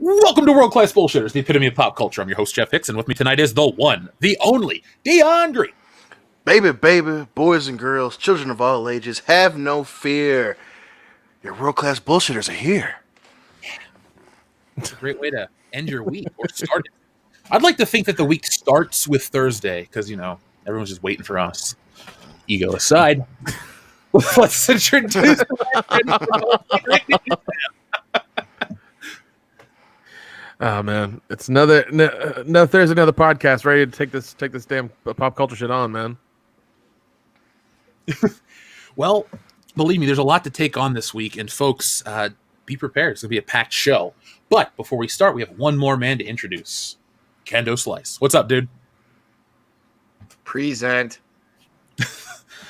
Welcome to World Class Bullshitters, the epitome of pop culture. I'm your host, Jeff Hicks, and with me tonight is the one, the only, Dion Green. Baby, boys and girls, children of all ages, have no fear. Your World Class Bullshitters are here. It's a great way to end your week, or start it. I'd like to think that the week starts with Thursday, because, you know, everyone's just waiting for us. Ego aside, let's introduce Oh man, it's another Thursday, another podcast. Ready to take this damn pop culture shit on, man. Well, believe me, there's a lot to take on this week, and folks, be prepared. It's gonna be a packed show. But before we start, we have one more man to introduce. Kendo Slice. What's up, dude? Present.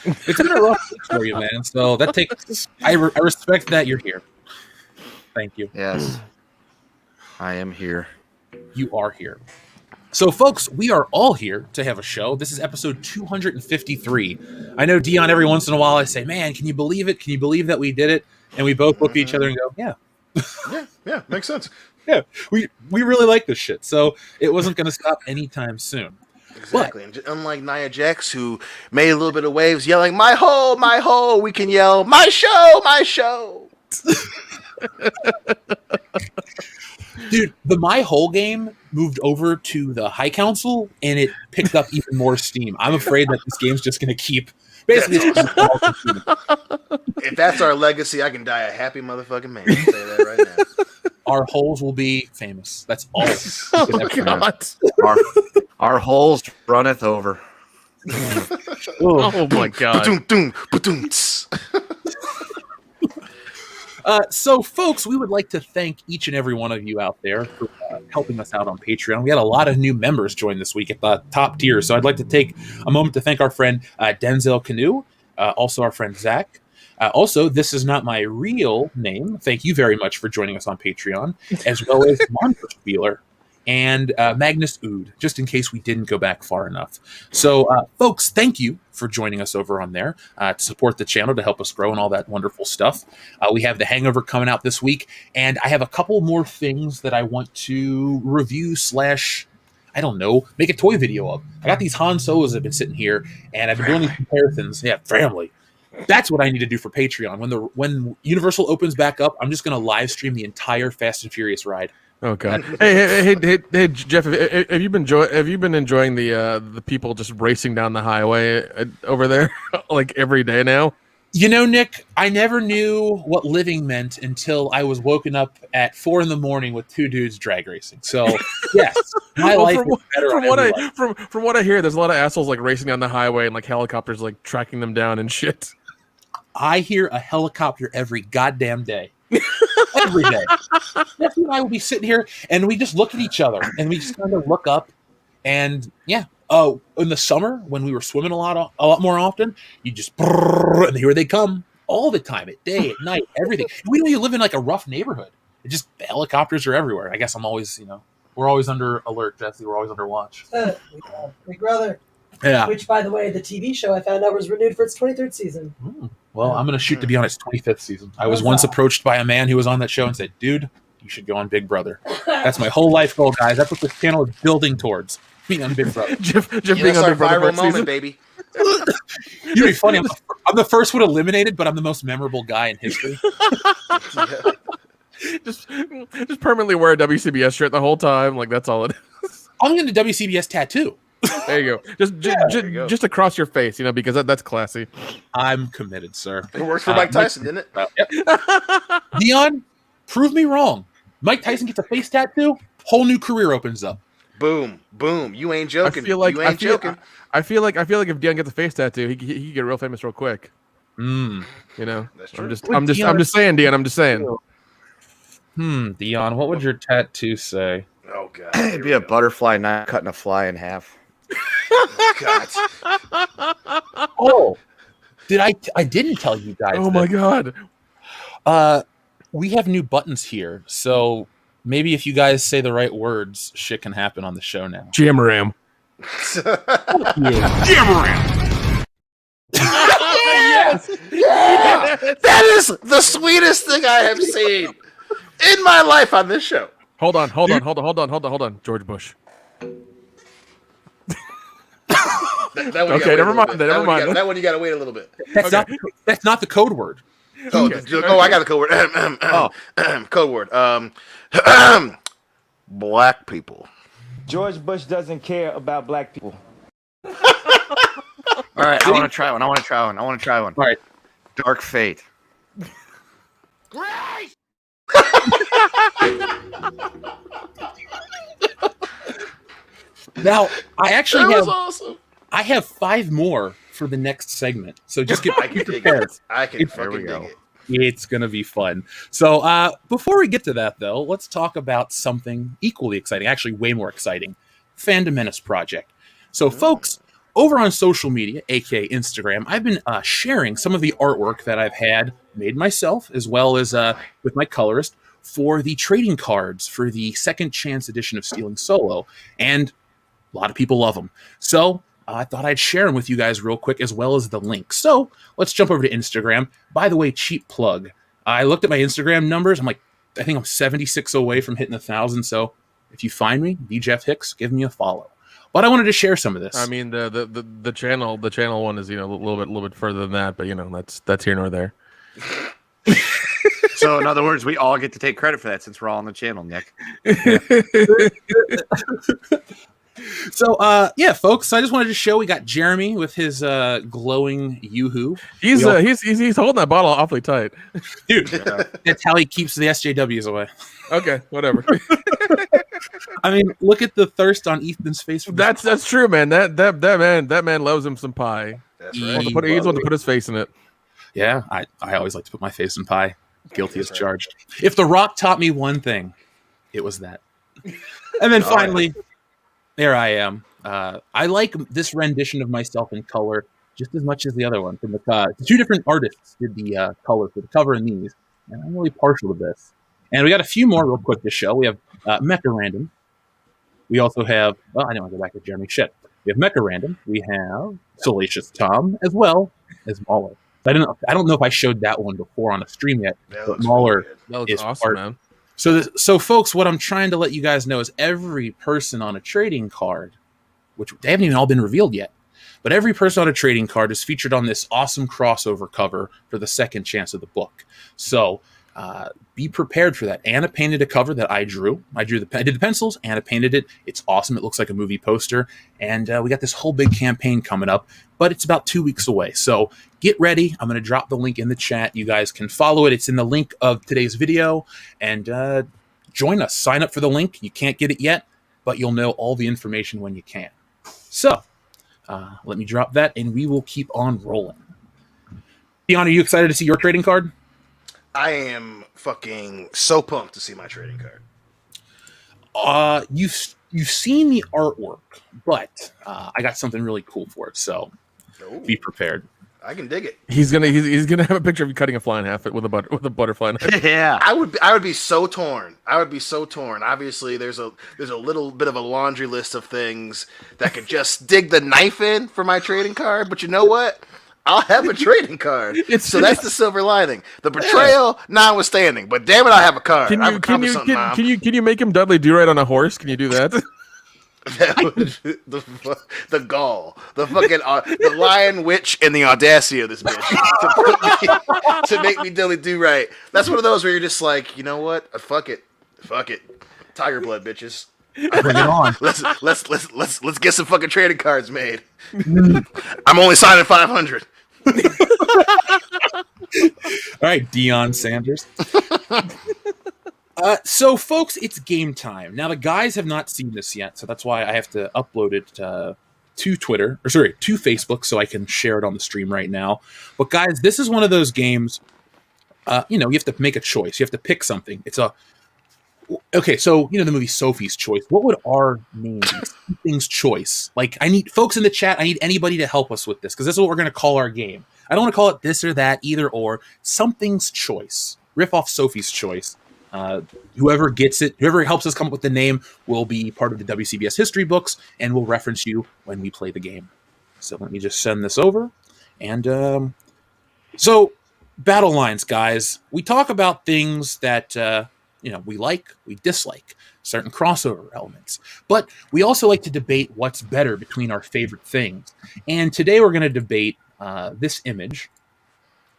It's been a rough week for you, man. So that takes. I respect that you're here. Thank you. Yes, I am here. You are here. So, folks, we are all here to have a show. This is episode 253. I know, Dion, every once in a while I say, man, can you believe it? Can you believe that we did it? And we both look at each other and go, yeah. Yeah, makes sense. Yeah, we really like this shit. So it wasn't going to stop anytime soon. Exactly. And unlike Nia Jax, who made a little bit of waves yelling, my ho, we can yell, my show. Dude, the My Whole game moved over to the High Council, and it picked up even more steam. I'm afraid that this game's just going to keep... Basically, it's if that's our legacy, I can die a happy motherfucking man. I'll say that right now. Our holes will be famous. That's all. Oh God, Our holes runneth over. oh my God. Ba-doom. So, folks, we would like to thank each and every one of you out there for helping us out on Patreon. We had a lot of new members join this week at the top tier, so I'd like to take a moment to thank our friend Denzel Canoe, also our friend Zach. Also, this is not my real name. Thank you very much for joining us on Patreon, as well as Monster Spieler and Magnus Ood, just in case we didn't go back far enough. So, folks, thank you for joining us over on there to support the channel, to help us grow and all that wonderful stuff. We have The Hangover coming out this week, and I have a couple more things that I want to review / I don't know, make a toy video of. I got these Han Solos that have been sitting here, and I've been doing these comparisons. Yeah, family. That's what I need to do for Patreon. When Universal opens back up, I'm just going to live stream the entire Fast and Furious ride. Oh God. Hey, Jeff, have you been enjoying the people just racing down the highway over there like every day now? You know, Nick, I never knew what living meant until I was woken up at 4 a.m. with two dudes drag racing. So, yes, my life is better. From what I hear, there's a lot of assholes like racing down the highway and like helicopters like tracking them down and shit. I hear a helicopter every goddamn day. Every day. Jeffy and I will be sitting here and we just look at each other and we just kind of look up, and yeah. Oh, in the summer when we were swimming a lot more often, you just and here they come all the time, at day, at night, everything. We know you live in like a rough neighborhood. It just helicopters are everywhere. I guess I'm always, we're always under alert, Jesse. We're always under watch. Big Brother. Yeah. Which, by the way, the TV show I found out was renewed for its 23rd season. Well, I'm going to shoot to be on its 25th season. I was once approached by a man who was on that show and said, dude, you should go on Big Brother. That's my whole life goal, guys. That's what this channel is building towards. Being on Big Brother. Jeff being on Big Brother viral moment, season. baby. You'd be funny. I'm the first one eliminated, but I'm the most memorable guy in history. just permanently wear a WCBS shirt the whole time. Like, that's all it is. I'm going to WCBS tattoo. There you go. Just across your face, because that's classy. I'm committed, sir. It works for Mike Tyson, didn't it? Yep. Dion, prove me wrong. Mike Tyson gets a face tattoo, whole new career opens up. Boom. You ain't joking. I feel like joking. if Dion gets a face tattoo, he could get real famous real quick. That's true. I'm just saying, Dion. I'm just saying. Dion, what would your tattoo say? Oh God. It'd be a butterfly knife cutting a fly in half. God. Oh, I didn't tell you guys. Oh my God. We have new buttons here, so maybe if you guys say the right words, shit can happen on the show now. Jamaram. Jamaram. Yes. That is the sweetest thing I have seen in my life on this show. Hold on. George Bush. That one Okay, never mind. That one you got to wait a little bit. That's not the code word. Oh, Okay. no, I got a code word. Code word. Black people. George Bush doesn't care about black people. All right, I want to try one. All right. Dark Fate. Great. Now, I actually That was have awesome. I have 5 more for the next segment. So just get I can dig prepared. it. I can fucking dig it. It's going to be fun. So before we get to that, though, let's talk about something equally exciting, actually way more exciting, Fandom Menace Project. So, folks, over on social media, aka Instagram, I've been sharing some of the artwork that I've had made myself, as well as with my colorist, for the trading cards for the Second Chance edition of Stealing Solo. And a lot of people love them. So I thought I'd share them with you guys real quick, as well as the link. So let's jump over to Instagram. By the way, cheap plug. I looked at my Instagram numbers. I think I'm 76 away from hitting 1,000. So if you find me, Jeff Hicks, give me a follow. But I wanted to share some of this. I mean, the channel one is a little bit further than that, but that's here nor there. So in other words, we all get to take credit for that since we're all on the channel, Nick. So, folks. So I just wanted to show we got Jeremy with his glowing yoo-hoo. He's holding that bottle awfully tight, dude. That's how he keeps the SJWs away. Okay, whatever. I mean, look at the thirst on Ethan's face. That's true, man. That man loves him some pie. That's He's right. want to put his face in it. Yeah, I always like to put my face in pie. Guilty as charged. If The Rock taught me one thing, it was that. And then finally, there I am. I like this rendition of myself in color just as much as the other one. From the 2 different artists did the color for the cover and these, and I'm really partial to this. And we got a few more real quick to show. We have Mecha Random. We also have, I know I go back to Jeremy. Shit. We have Mecha Random. We have Salacious Tom, as well as Mauler. I don't know if I showed that one before on a stream yet. But Mauler is awesome, man. So, folks, what I'm trying to let you guys know is every person on a trading card, which they haven't even all been revealed yet, but every person on a trading card is featured on this awesome crossover cover for the Second Chance of the book. So be prepared for that. Anna painted a cover that I drew. I did the pencils. Anna painted it. It's awesome. It looks like a movie poster. And we got this whole big campaign coming up, but it's about 2 weeks away. So get ready. I'm going to drop the link in the chat. You guys can follow it. It's in the link of today's video. And join us. Sign up for the link. You can't get it yet, but you'll know all the information when you can. So let me drop that, and we will keep on rolling. Dion, are you excited to see your trading card? I am fucking so pumped to see my trading card. You've seen the artwork, but I got something really cool for it. So be prepared. I can dig it. He's gonna have a picture of you cutting a fly in half with a butterfly knife. Yeah, I would be so torn. Obviously, there's a little bit of a laundry list of things that could just dig the knife in for my trading card. But you know what? I'll have a trading card. So that's the silver lining. The betrayal, notwithstanding. But damn it, I have a card. Can you make him Dudley Do-Right on a horse? Can you do that? The gall, the fucking the lion, witch, and the audacity of this bitch to make me do right. That's one of those where you're just like, you know what? Fuck it, tiger blood, bitches. Bring it on. Let's get some fucking trading cards made. I'm only signing 500. All right, Deion Sanders. So, folks, it's game time. Now, the guys have not seen this yet, so that's why I have to upload it to Facebook, so I can share it on the stream right now. But, guys, this is one of those games, you have to make a choice. You have to pick something. Okay, so, the movie Sophie's Choice. What would our name be? Something's Choice. Like, I need folks in the chat, I need anybody to help us with this, because this is what we're going to call our game. I don't want to call it this or that, either or. Something's Choice. Riff off Sophie's Choice. Whoever gets it, whoever helps us come up with the name will be part of the WCBS history books, and we'll reference you when we play the game. So let me just send this over. And so, battle lines, guys. We talk about things that, we like, we dislike certain crossover elements. But we also like to debate what's better between our favorite things. And today we're going to debate this image,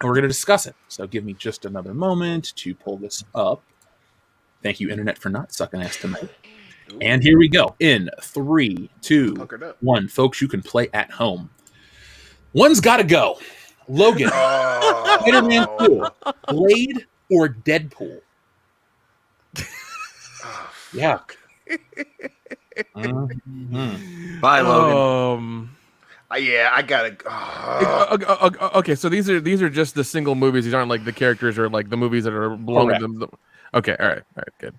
and we're going to discuss it. So give me just another moment to pull this up. Thank you, Internet, for not sucking ass tonight. And here we go. In 3, 2, 1. Folks, you can play at home. One's got to go. Logan, Spider-Man 2, Blade, or Deadpool? Yeah. Bye, Logan. Yeah, I gotta. Okay, so these are just the single movies. These aren't like the characters or like the movies that are belonging to them. Okay, all right, good.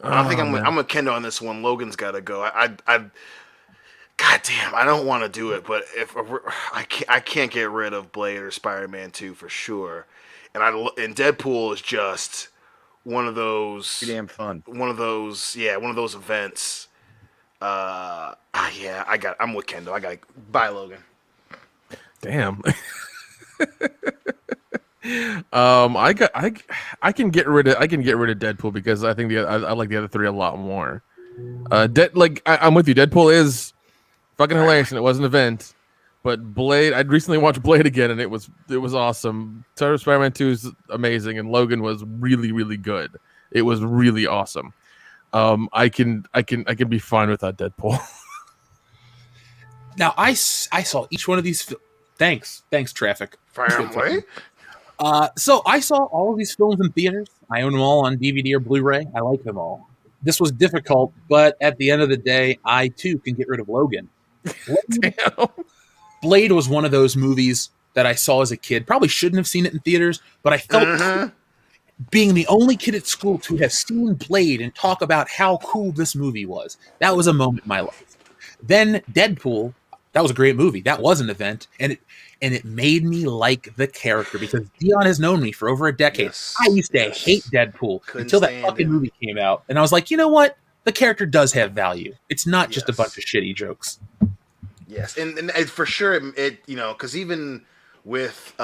I think I'm with Kendall on this one. Logan's got to go. God damn, I don't want to do it, but I can't get rid of Blade or Spider-Man 2 for sure. And Deadpool is just one of those Pretty damn fun. One of those events. I'm with Kendall. Bye, Logan. Damn. I can get rid of Deadpool because I think I like the other three a lot more. I'm with you. Deadpool is fucking hilarious and it was an event. But Blade, I recently watched Blade again and it was awesome. Spider-Man 2 is amazing and Logan was really, really good. It was really awesome. I can be fine without Deadpool. Now I saw each one of these. Thanks, traffic. Family. So I saw all of these films in theaters. I own them all on DVD or Blu-ray. I like them all. This was difficult, but at the end of the day, I too can get rid of Logan. Blade was one of those movies that I saw as a kid. Probably shouldn't have seen it in theaters, but I felt being the only kid at school to have seen Blade and talk about how cool this movie was. That was a moment in my life. Then Deadpool, that was a great movie. That was an event, and it made me like the character because Dion has known me for over a decade. Yes, I used to hate Deadpool until that fucking movie came out, and I was like, you know what? The character does have value. It's not just a bunch of shitty jokes. Yes, and for sure, because even with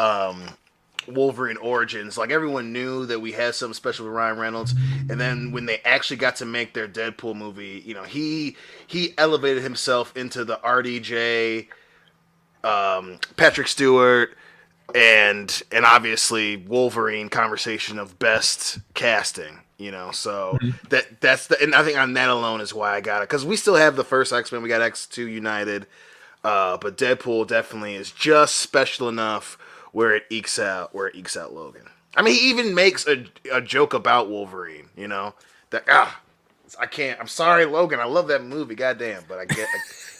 Wolverine Origins, like everyone knew that we had something special with Ryan Reynolds, and then when they actually got to make their Deadpool movie, he elevated himself into the RDJ, Patrick Stewart, and obviously Wolverine conversation of best casting. So that's and I think on that alone is why I got it, because we still have the first X-Men, we got X2 United. But Deadpool definitely is just special enough where it ekes out Logan. I mean, he even makes a joke about Wolverine, that I can't. I'm sorry, Logan. I love that movie, goddamn, but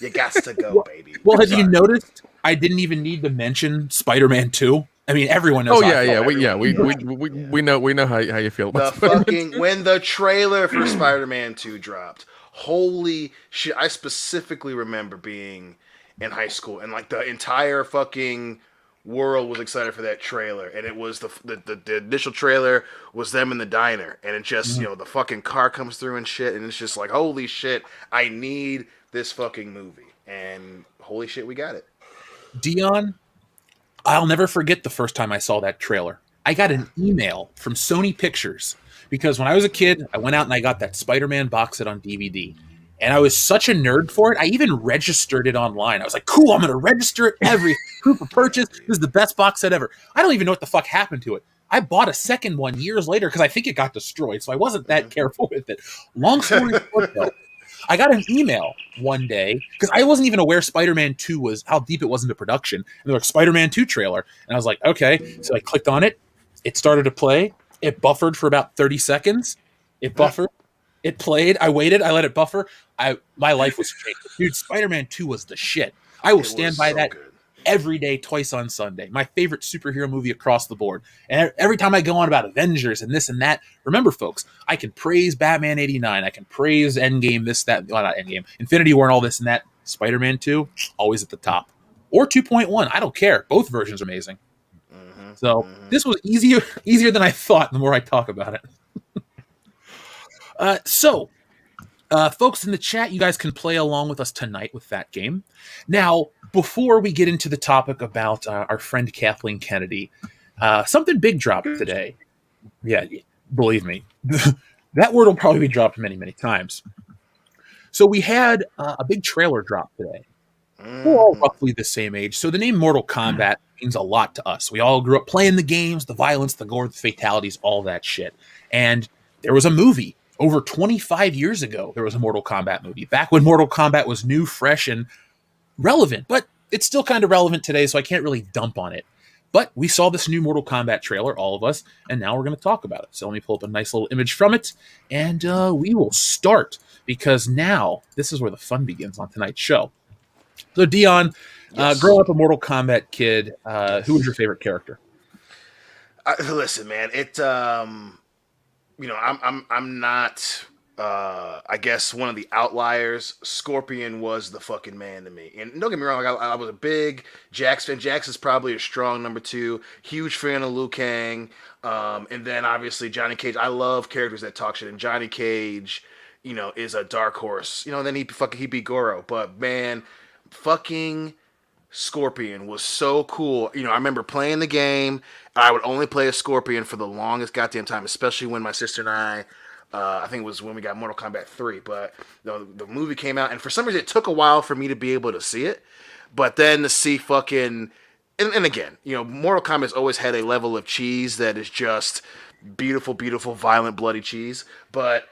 you got to go, baby. Well, have you noticed? I didn't even need to mention Spider-Man 2. I mean, everyone knows. Oh yeah. We know how you feel about Spider-Man. When the trailer for Spider-Man 2 dropped, holy shit! I specifically remember being in high school, and like the entire fucking world was excited for that trailer, and it was the initial trailer was them in the diner, and it just the fucking car comes through and shit, and it's just like, holy shit, I need this fucking movie, and holy shit, we got it. Dion, I'll never forget the first time I saw that trailer. I got an email from Sony Pictures because when I was a kid, I went out and I got that Spider-Man box set on DVD. And I was such a nerd for it, I even registered it online. I was like, cool, I'm going to register it every proof of purchase. This is the best box set ever. I don't even know what the fuck happened to it. I bought a second one years later because I think it got destroyed, so I wasn't that careful with it. Long story short, though, I got an email one day because I wasn't even aware Spider-Man 2 was how deep it was into production. And they're like, Spider-Man 2 trailer. And I was like, okay. So I clicked on it. It started to play. It buffered for about 30 seconds. It buffered. It played. I waited. I let it buffer. My life was changed. Dude, Spider-Man 2 was the shit. I will stand by that every day, twice on Sunday. My favorite superhero movie across the board. And every time I go on about Avengers and this and that, remember, folks, I can praise Batman 89. I can praise Endgame, this, that. Well, not Endgame. Infinity War and all this and that. Spider-Man 2, always at the top. Or 2.1. I don't care. Both versions are amazing. So this was easier than I thought the more I talk about it. Folks in the chat, you guys can play along with us tonight with that game. Now, before we get into the topic about our friend Kathleen Kennedy, something big dropped today. Yeah, believe me, that word will probably be dropped many, many times. So we had a big trailer drop today. We're all Mm. roughly the same age, so the name Mortal Kombat means a lot to us. We all grew up playing the games, the violence, the gore, the fatalities, all that shit. And there was a movie over 25 years ago. There was a Mortal Kombat movie back when Mortal Kombat was new, fresh, and relevant, but it's still kind of relevant today, so I can't really dump on it. But we saw this new Mortal Kombat trailer, all of us, and now we're going to talk about it. So let me pull up a nice little image from it, and we will start, because now this is where the fun begins on tonight's show. So Dion, Yes. growing up a Mortal Kombat kid, who was your favorite character? Listen, man, I'm not I guess one of the outliers. Scorpion was the fucking man to me. And don't get me wrong, I was a big Jax fan. Jax is probably a strong number 2. Huge fan of Liu Kang. And then obviously Johnny Cage. I love characters that talk shit. And Johnny Cage, is a dark horse. And then he beat Goro. But man, fucking Scorpion was so cool. I remember playing the game. I would only play a Scorpion for the longest goddamn time, especially when my sister and I think it was when we got Mortal Kombat 3, but the movie came out, and for some reason it took a while for me to be able to see it, but then to see fucking, and again, Mortal Kombat's always had a level of cheese that is just beautiful, beautiful, violent, bloody cheese, but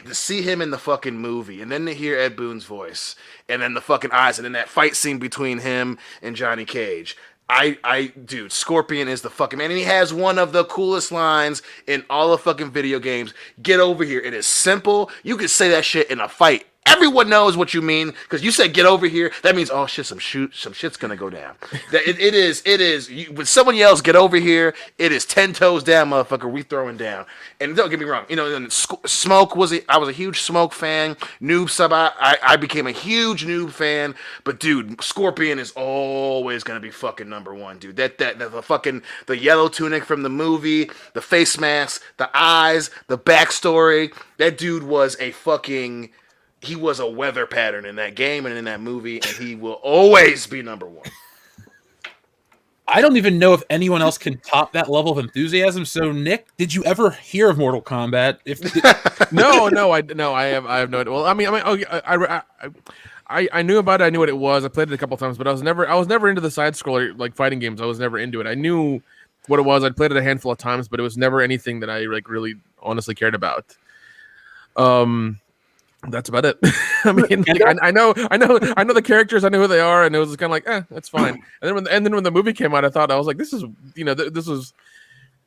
to see him in the fucking movie, and then to hear Ed Boon's voice, and then the fucking eyes, and then that fight scene between him and Johnny Cage, dude, Scorpion is the fucking man, and he has one of the coolest lines in all of fucking video games. Get over here. It is simple. You can say that shit in a fight. Everyone knows what you mean, because you said get over here. That means, oh shit, some shit's gonna go down. It is. When someone yells get over here, it is 10 toes down, motherfucker. We throwing down. And don't get me wrong, Smoke I was a huge Smoke fan. Noob sub, I became a huge Noob fan. But dude, Scorpion is always gonna be fucking number 1, dude. The fucking the yellow tunic from the movie, the face mask, the eyes, the backstory. That dude was he was a weather pattern in that game and in that movie, and he will always be number 1. I don't even know if anyone else can top that level of enthusiasm. So, Nick, did you ever hear of Mortal Kombat? No, I have no idea. Well, I knew about it. I knew what it was. I played it a couple times, but I was never into the side scroller like fighting games. I was never into it. I knew what it was. I'd played it a handful of times, but it was never anything that I really honestly cared about. That's about it. I mean, I know the characters. I know who they are, and it was kind of like, that's fine. And then when the movie came out, I was like, this is,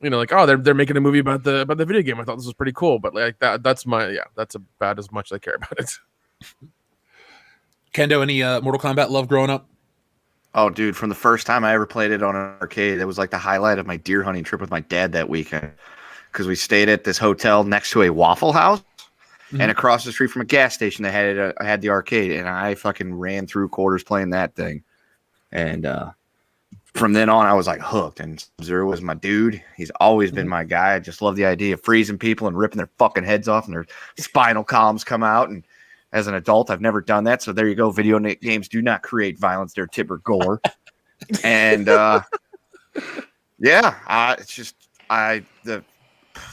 like, oh, they're making a movie about the video game. I thought this was pretty cool, but like that's about as much as I care about it. Kendo, any Mortal Kombat love growing up? Oh, dude, from the first time I ever played it on an arcade, it was like the highlight of my deer hunting trip with my dad that weekend, because we stayed at this hotel next to a Waffle House. Mm-hmm. And across the street from a gas station, I had the arcade, and I fucking ran through quarters playing that thing. And from then on, I was like hooked. And Sub-Zero was my dude. He's always been my guy. I just love the idea of freezing people and ripping their fucking heads off, and their spinal columns come out. And as an adult, I've never done that. So there you go. Video games do not create violence; they're tipper gore. And it's just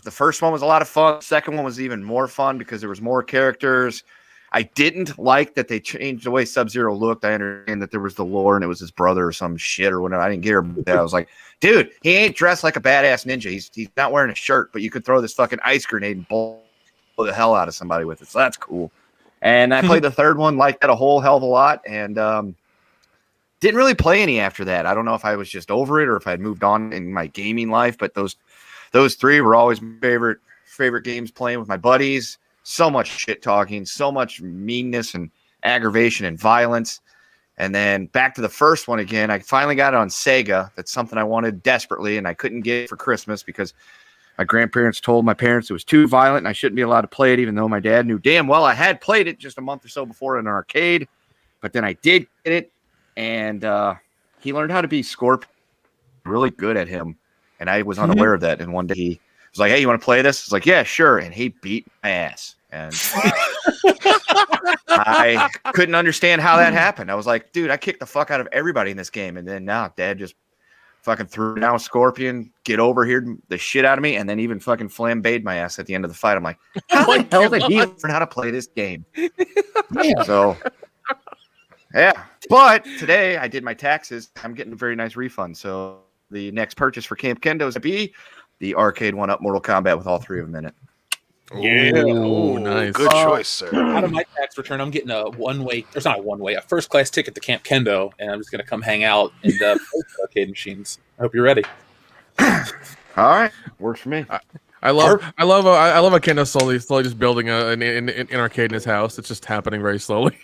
the first one was a lot of fun. The second one was even more fun because there was more characters. I didn't like that they changed the way Sub-Zero looked. I understand that there was the lore and it was his brother or some shit or whatever. I didn't get her that. I was like, dude, he ain't dressed like a badass ninja. He's not wearing a shirt, but you could throw this fucking ice grenade and blow the hell out of somebody with it. So that's cool. And I played the third one, liked that a whole hell of a lot, and didn't really play any after that. I don't know if I was just over it or if I had moved on in my gaming life, but those 3 were always my favorite games, playing with my buddies. So much shit talking, so much meanness and aggravation and violence. And then back to the first one again. I finally got it on Sega. That's something I wanted desperately, and I couldn't get it for Christmas because my grandparents told my parents it was too violent and I shouldn't be allowed to play it, even though my dad knew damn well I had played it just a month or so before in an arcade. But then I did get it, and he learned how to be Scorpion. Really good at him. And I was unaware of that. And one day he was like, hey, you want to play this? I was like, yeah, sure. And he beat my ass. And I couldn't understand how that happened. I was like, dude, I kicked the fuck out of everybody in this game. And then now Dad just fucking threw down a scorpion, get over here the shit out of me, and then even fucking flambéed my ass at the end of the fight. I'm like, how the hell did he learn how to play this game? Yeah. So, yeah. But today I did my taxes. I'm getting a very nice refund. So the next purchase for Camp Kendo is to be the arcade 1-up Mortal Kombat with all 3 of them in it. Yeah. Ooh, nice. Good choice, sir. Out of my tax return, I'm getting a one-way. There's not a one-way, a first-class ticket to Camp Kendo, and I'm just going to come hang out in the arcade machines. I hope you're ready. All right, works for me. I love a Kendo slowly just building an arcade in his house. It's just happening very slowly.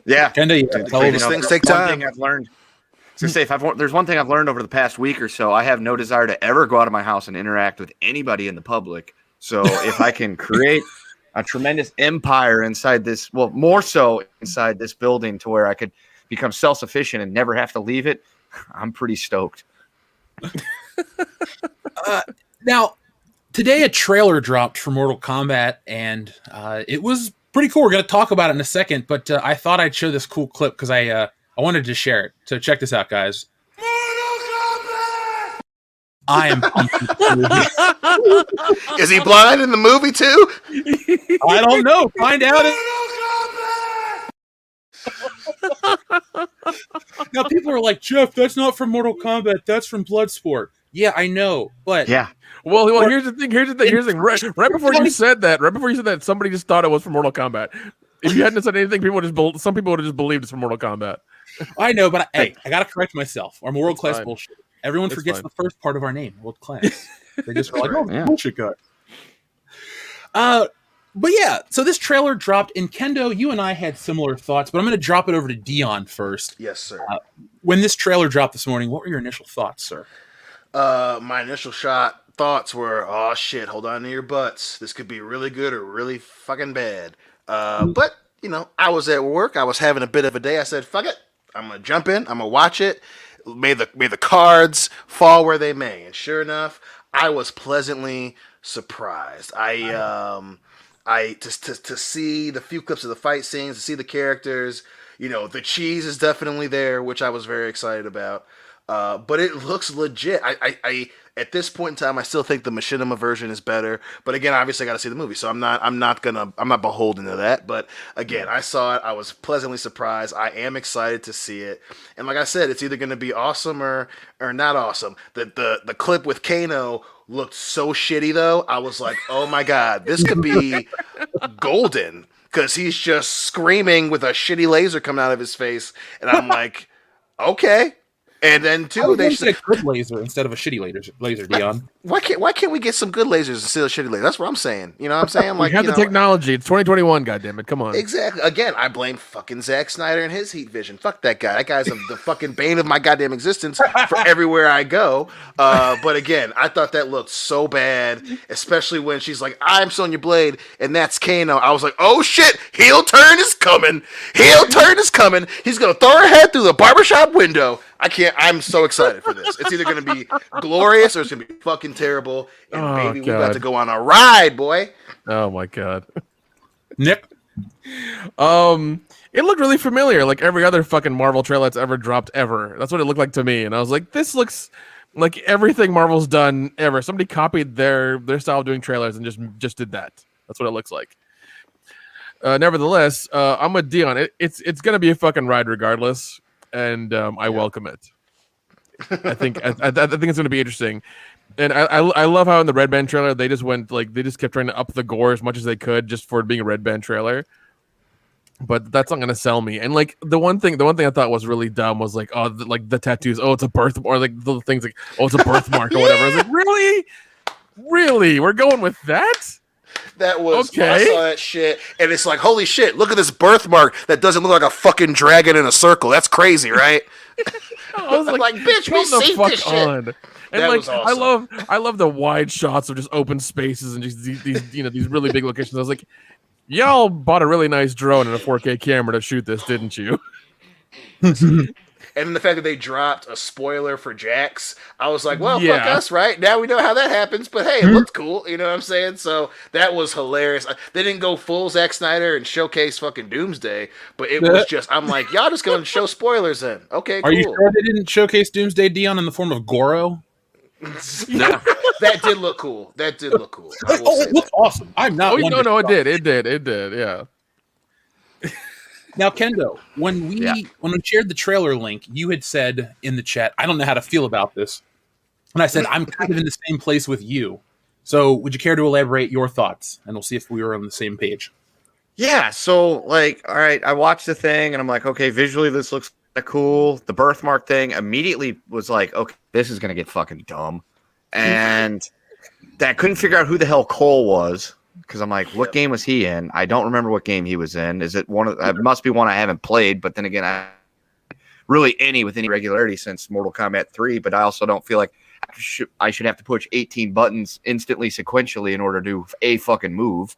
Yeah, Kendo, These things take one time. thing I've learned. So say there's one thing I've learned over the past week or so. I have no desire to ever go out of my house and interact with anybody in the public. So if I can create a tremendous empire inside this, well, more so inside this building to where I could become self-sufficient and never have to leave it, I'm pretty stoked. Now, today a trailer dropped for Mortal Kombat, and it was pretty cool. We're going to talk about it in a second, but I thought I'd show this cool clip because I wanted to share it. So check this out, guys. I am. Is he blind in the movie too? I don't know. Find out. Now people are like, Jeff, that's not from Mortal Kombat. That's from Bloodsport. Yeah, I know, but Yeah. Well, here's the thing. Here's the thing. Right before you said that, somebody just thought it was from Mortal Kombat. If you hadn't said anything, some people would have just believed it's from Mortal Kombat. I know, but hey, I gotta correct myself. I'm world class fine. bullshit. Everyone It's forgets fine. the first part of our name, world class. They just are like, oh, Yeah. bullshit guy. But yeah, so this trailer dropped in Kendo. You and I had similar thoughts, but I'm going to drop it over to Dion first. Yes, sir. When this trailer dropped this morning, what were your initial thoughts, sir? My initial thoughts were, oh shit, hold on to your butts. This could be really good or really fucking bad. But, I was at work. I was having a bit of a day. I said, fuck it. I'm going to jump in. I'm going to watch it. May the cards fall where they may. And sure enough, I was pleasantly surprised. To see the few clips of the fight scenes, to see the characters, the cheese is definitely there, which I was very excited about. But it looks legit. I at this point in time, I still think the machinima version is better. But again, obviously, I got to see the movie, so I'm not beholden to that. But again, I saw it. I was pleasantly surprised. I am excited to see it. And like I said, it's either going to be awesome or not awesome. The clip with Kano looked so shitty, though. I was like, oh my god, this could be golden, because he's just screaming with a shitty laser coming out of his face, and I'm like, okay. And then too, they should a good laser instead of a shitty laser, Dion. Why can't we get some good lasers instead of shitty lasers? That's what I'm saying. You know what I'm saying? We have the technology. It's 2021, goddammit. Come on. Exactly. Again, I blame fucking Zack Snyder and his heat vision. Fuck that guy. That guy's the fucking bane of my goddamn existence for everywhere I go. But again, I thought that looked so bad, especially when she's like, I'm Sonya Blade, and that's Kano. I was like, oh shit, heel turn is coming. Heel turn is coming. He's going to throw her head through the barbershop window. I'm so excited for this. It's either going to be glorious or it's going to be fucking terrible. And baby, we got to go on a ride, boy. Oh my god. Nick? It looked really familiar, like every other fucking Marvel trailer that's ever dropped ever. That's what it looked like to me. And I was like, this looks like everything Marvel's done ever. Somebody copied their style of doing trailers and just did that. That's what it looks like. Nevertheless, I'm with Dion. It's gonna be a fucking ride regardless. And I welcome it. I think it's going to be interesting, and I love how in the Red Band trailer they just kept trying to up the gore as much as they could just for it being a Red Band trailer. But that's not going to sell me. And like the one thing I thought was really dumb was like the tattoos. Oh, it's a birth, or like the things like oh, it's a birthmark or whatever. I was like, really, we're going with that. That was okay. I saw that shit, and it's like, holy shit! Look at this birthmark that doesn't look like a fucking dragon in a circle. That's crazy, right? I was like bitch, we see this shit. And that like, was awesome. I love the wide shots of just open spaces and just these really big locations. I was like, y'all bought a really nice drone and a 4K camera to shoot this, didn't you? And then the fact that they dropped a spoiler for Jax, I was like, well, fuck Yeah. us, right? Now we know how that happens, but hey, it looked cool. You know what I'm saying? So that was hilarious. They didn't go full Zack Snyder and showcase fucking Doomsday, but it was just, I'm like, y'all just going to show spoilers then. Okay, Are cool. you sure they didn't showcase Doomsday Dion in the form of Goro? Yeah. That did look cool. That did look cool. I will Oh, say it looks that. awesome. I'm not. Oh one no, to no, it stop. did. It did. Yeah. Now, Kendo, when we shared the trailer link, you had said in the chat, "I don't know how to feel about this," and I said, "I'm kind of in the same place with you." So, would you care to elaborate your thoughts, and we'll see if we were on the same page. Yeah, so like, all right, I watched the thing and I'm like, okay, visually this looks cool. The birthmark thing immediately was like, okay, this is gonna get fucking dumb, and I couldn't figure out who the hell Cole was because I'm like, what game was he in? I don't remember what game he was in. Is it one of? It must be one I haven't played, but then again, I really any with any regularity since Mortal Kombat 3. But I also don't feel like I should have to push 18 buttons instantly sequentially in order to do a fucking move.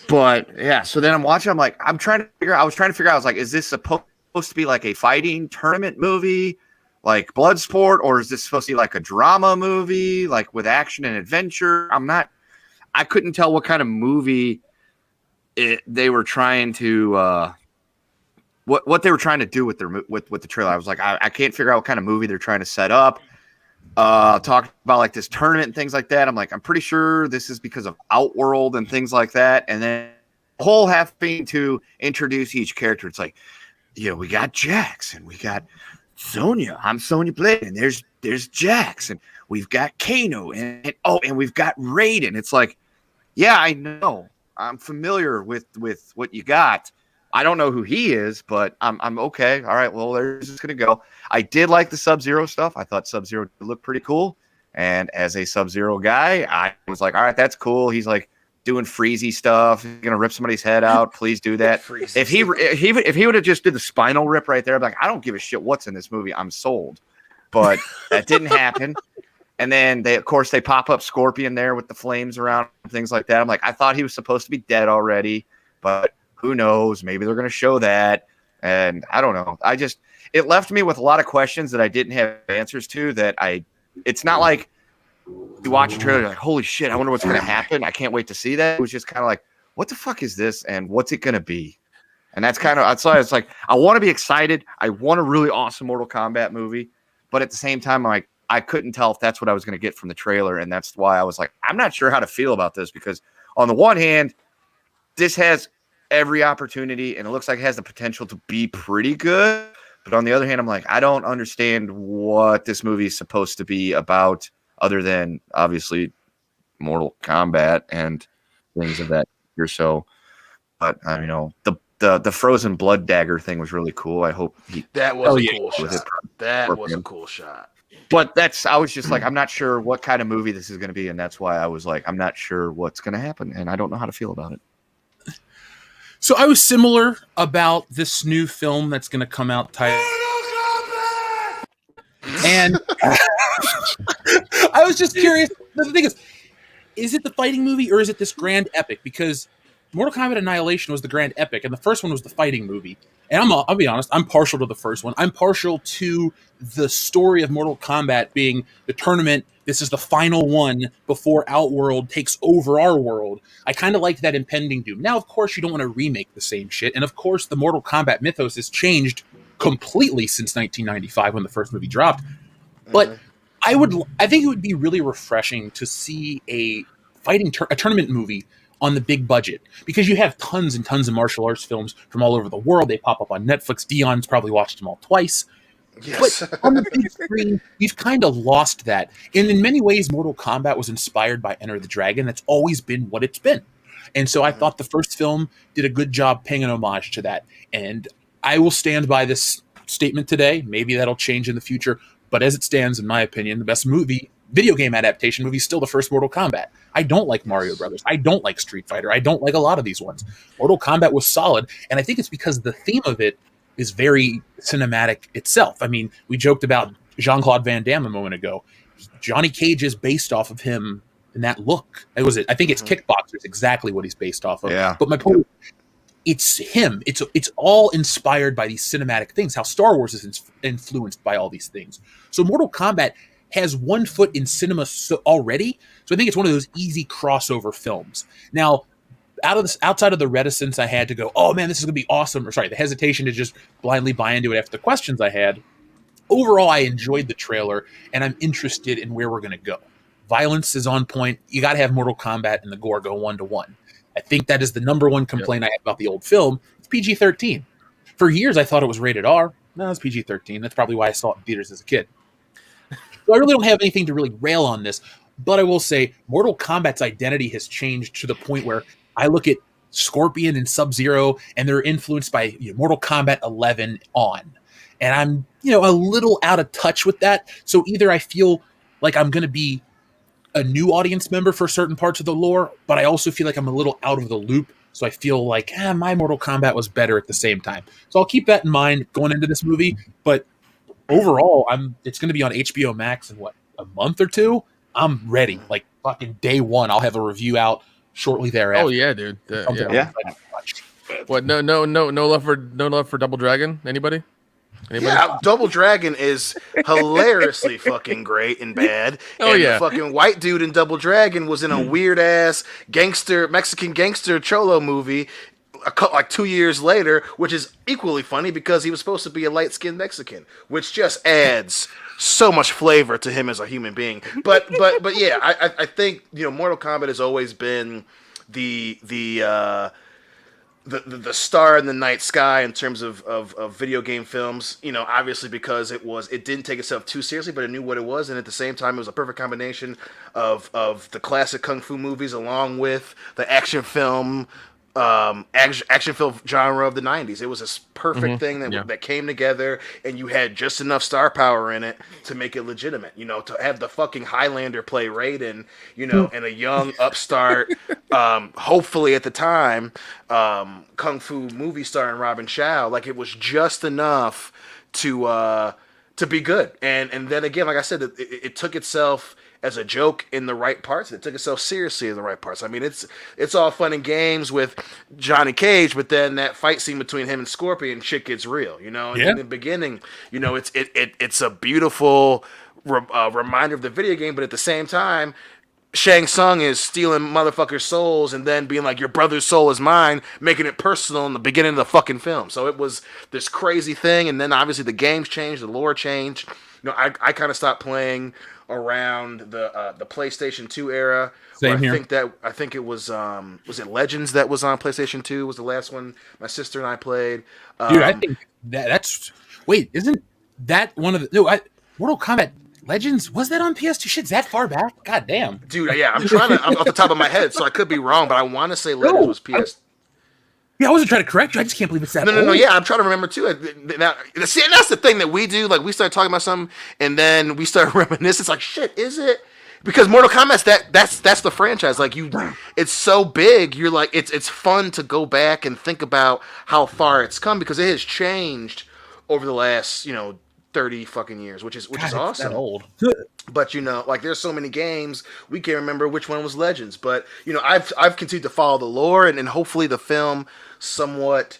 But yeah, so then I'm watching. I'm like, I was trying to figure out. I was like, is this supposed to be like a fighting tournament movie, like Bloodsport, or is this supposed to be like a drama movie, like with action and adventure? I couldn't tell what kind of movie they were trying to, what they were trying to do with with the trailer. I was like, I can't figure out what kind of movie they're trying to set up. Talked about like this tournament and things like that. I'm like, I'm pretty sure this is because of Outworld and things like that. And then the whole having to introduce each character. It's like, we got Jax and we got Sonya. I'm Sonya Blade, and there's Jax, and we've got Kano, and we've got Raiden. It's like, yeah, I know. I'm familiar with what you got. I don't know who he is, but I'm okay. All right, well, there's just gonna go. I did like the Sub-Zero stuff. I thought Sub-Zero looked pretty cool. And as a Sub-Zero guy, I was like, all right, that's cool. He's like doing freezy stuff. He's gonna rip somebody's head out. Please do that. If he would have just did the spinal rip right there, I'd be like, I don't give a shit what's in this movie. I'm sold. But that didn't happen. And then they pop up Scorpion there with the flames around and things like that. I'm like, I thought he was supposed to be dead already, but who knows? Maybe they're going to show that. And I don't know. It left me with a lot of questions that I didn't have answers to. It's not like you watch a trailer, you're like, holy shit, I wonder what's going to happen. I can't wait to see that. It was just kind of like, what the fuck is this? And what's it going to be? And that's why it's like, I want to be excited. I want a really awesome Mortal Kombat movie. But at the same time, I'm like, I couldn't tell if that's what I was going to get from the trailer. And that's why I was like, I'm not sure how to feel about this, because on the one hand, this has every opportunity and it looks like it has the potential to be pretty good. But on the other hand, I'm like, I don't understand what this movie is supposed to be about other than obviously Mortal Kombat and things of that nature. So, but the frozen blood dagger thing was really cool. I hope that was a cool shot. That was him. a cool shot. But I was just like, I'm not sure what kind of movie this is going to be. And that's why I was like, I'm not sure what's going to happen. And I don't know how to feel about it. So I was similar about this new film that's going to come out titled, and I was just curious. The thing is it the fighting movie or is it this grand epic? Because Mortal Kombat Annihilation was the grand epic, and the first one was the fighting movie. And I'll be honest, I'm partial to the first one. I'm partial to the story of Mortal Kombat being the tournament. This is the final one before Outworld takes over our world. I kind of like that impending doom. Now, of course, you don't want to remake the same shit. And of course, the Mortal Kombat mythos has changed completely since 1995 when the first movie dropped. But I think it would be really refreshing to see a tournament movie on the big budget, because you have tons and tons of martial arts films from all over the world. They pop up on Netflix. Dion's probably watched them all twice. Yes. But on the big screen, we've kind of lost that. And in many ways, Mortal Kombat was inspired by Enter the Dragon. That's always been what it's been. And so I thought the first film did a good job paying an homage to that. And I will stand by this statement today. Maybe that'll change in the future. But as it stands, in my opinion, the best video game adaptation movie is still the first Mortal Kombat. I don't like Mario Brothers. I don't like Street Fighter. I don't like a lot of these ones. Mortal Kombat was solid. And I think it's because the theme of it is very cinematic itself. I mean, we joked about Jean-Claude Van Damme a moment ago. Johnny Cage is based off of him in that look. I think it's Kickboxer is exactly what he's based off of. Yeah. But my point, it's him. It's all inspired by these cinematic things. How Star Wars is influenced by all these things. So Mortal Kombat has one foot in cinema already. So I think it's one of those easy crossover films. Now, outside of the reticence I had to go, oh man, this is gonna be awesome, or sorry, the hesitation to just blindly buy into it after the questions I had. Overall, I enjoyed the trailer, and I'm interested in where we're gonna go. Violence is on point. You got to have Mortal Kombat and the gore go 1-to-1. I think that is the number one complaint I have about the old film. It's PG-13. For years, I thought it was rated R. No, it's PG-13. That's probably why I saw it in theaters as a kid. So I really don't have anything to really rail on this, but I will say Mortal Kombat's identity has changed to the point where I look at Scorpion and Sub-Zero, and they're influenced by Mortal Kombat 11 on. And I'm, a little out of touch with that. So either I feel like I'm going to be a new audience member for certain parts of the lore, but I also feel like I'm a little out of the loop. So I feel like my Mortal Kombat was better at the same time. So I'll keep that in mind going into this movie. But overall, it's going to be on HBO Max in a month or two. I'm ready. Like fucking day one, I'll have a review out shortly thereafter. Oh yeah, dude. Yeah. What? No love for Double Dragon. Anybody? Yeah, Double Dragon is hilariously fucking great and bad. Oh, and yeah. The fucking white dude in Double Dragon was in a weird ass Mexican gangster cholo movie like 2 years later, which is equally funny because he was supposed to be a light skinned Mexican, which just adds so much flavor to him as a human being. But yeah, I think Mortal Kombat has always been the star in the night sky in terms of video game films, obviously because it didn't take itself too seriously, but it knew what it was, and at the same time it was a perfect combination of the classic kung fu movies along with the action film genre of the 90s. It was this perfect thing that came together, and you had just enough star power in it to make it legitimate. To have the fucking Highlander play Raiden, and a young upstart, hopefully at the time, kung fu movie star in Robin Chow. Like, it was just enough to be good. And then again, like I said, it took itself as a joke in the right parts. It took itself seriously in the right parts. I mean, it's all fun and games with Johnny Cage, but then that fight scene between him and Scorpion, shit gets real. And in the beginning, it's a beautiful reminder of the video game, but at the same time, Shang Tsung is stealing motherfuckers' souls and then being like, your brother's soul is mine, making it personal in the beginning of the fucking film. So it was this crazy thing, and then obviously the games changed, the lore changed. I kind of stopped playing around the PlayStation 2 era. Same here. I think it was it Legends that was on PlayStation 2 was the last one my sister and I played. Dude, I think isn't that one of the Mortal Kombat Legends, was that on PS2? Shit's that far back? God damn. Dude, yeah, I'm off the top of my head, so I could be wrong, but I want to say Legends was PS. Yeah, I wasn't trying to correct you. I just can't believe it's that No, old. yeah, I'm trying to remember too. Now, see, and that's the thing that we do. Like, we start talking about something, and then we start reminiscing. It's like, shit, is it? Because Mortal Kombat's that's the franchise. Like, it's so big. You're like, it's fun to go back and think about how far it's come, because it has changed over the last 30 fucking years, which is awesome. That old. But like, there's so many games we can't remember which one was Legends. But I've continued to follow the lore, and hopefully the film somewhat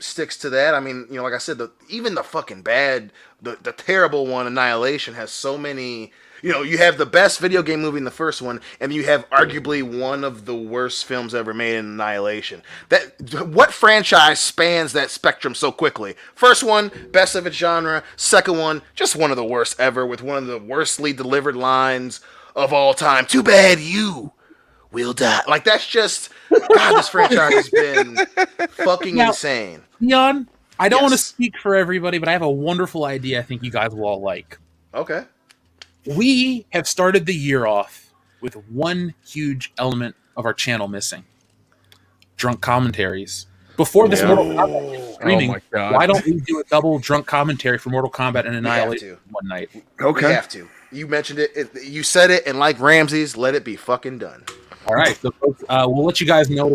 sticks to that. I mean, like I said, even the fucking bad, the terrible one, Annihilation, has so many. You have the best video game movie in the first one, and you have arguably one of the worst films ever made in Annihilation. What franchise spans that spectrum so quickly? First one, best of its genre. Second one, just one of the worst ever, with one of the worstly delivered lines of all time. Too bad you will die. Like, that's just, God, this franchise has been fucking insane. Leon, I don't want to speak for everybody, but I have a wonderful idea I think you guys will all like. Okay. We have started the year off with one huge element of our channel missing. Drunk commentaries. Before this Mortal Kombat streaming, why don't we do a double drunk commentary for Mortal Kombat and Annihilation one night? Okay. We have to. You mentioned it. You said it, and like Ramses, let it be fucking done. All right. So folks, we'll let you guys know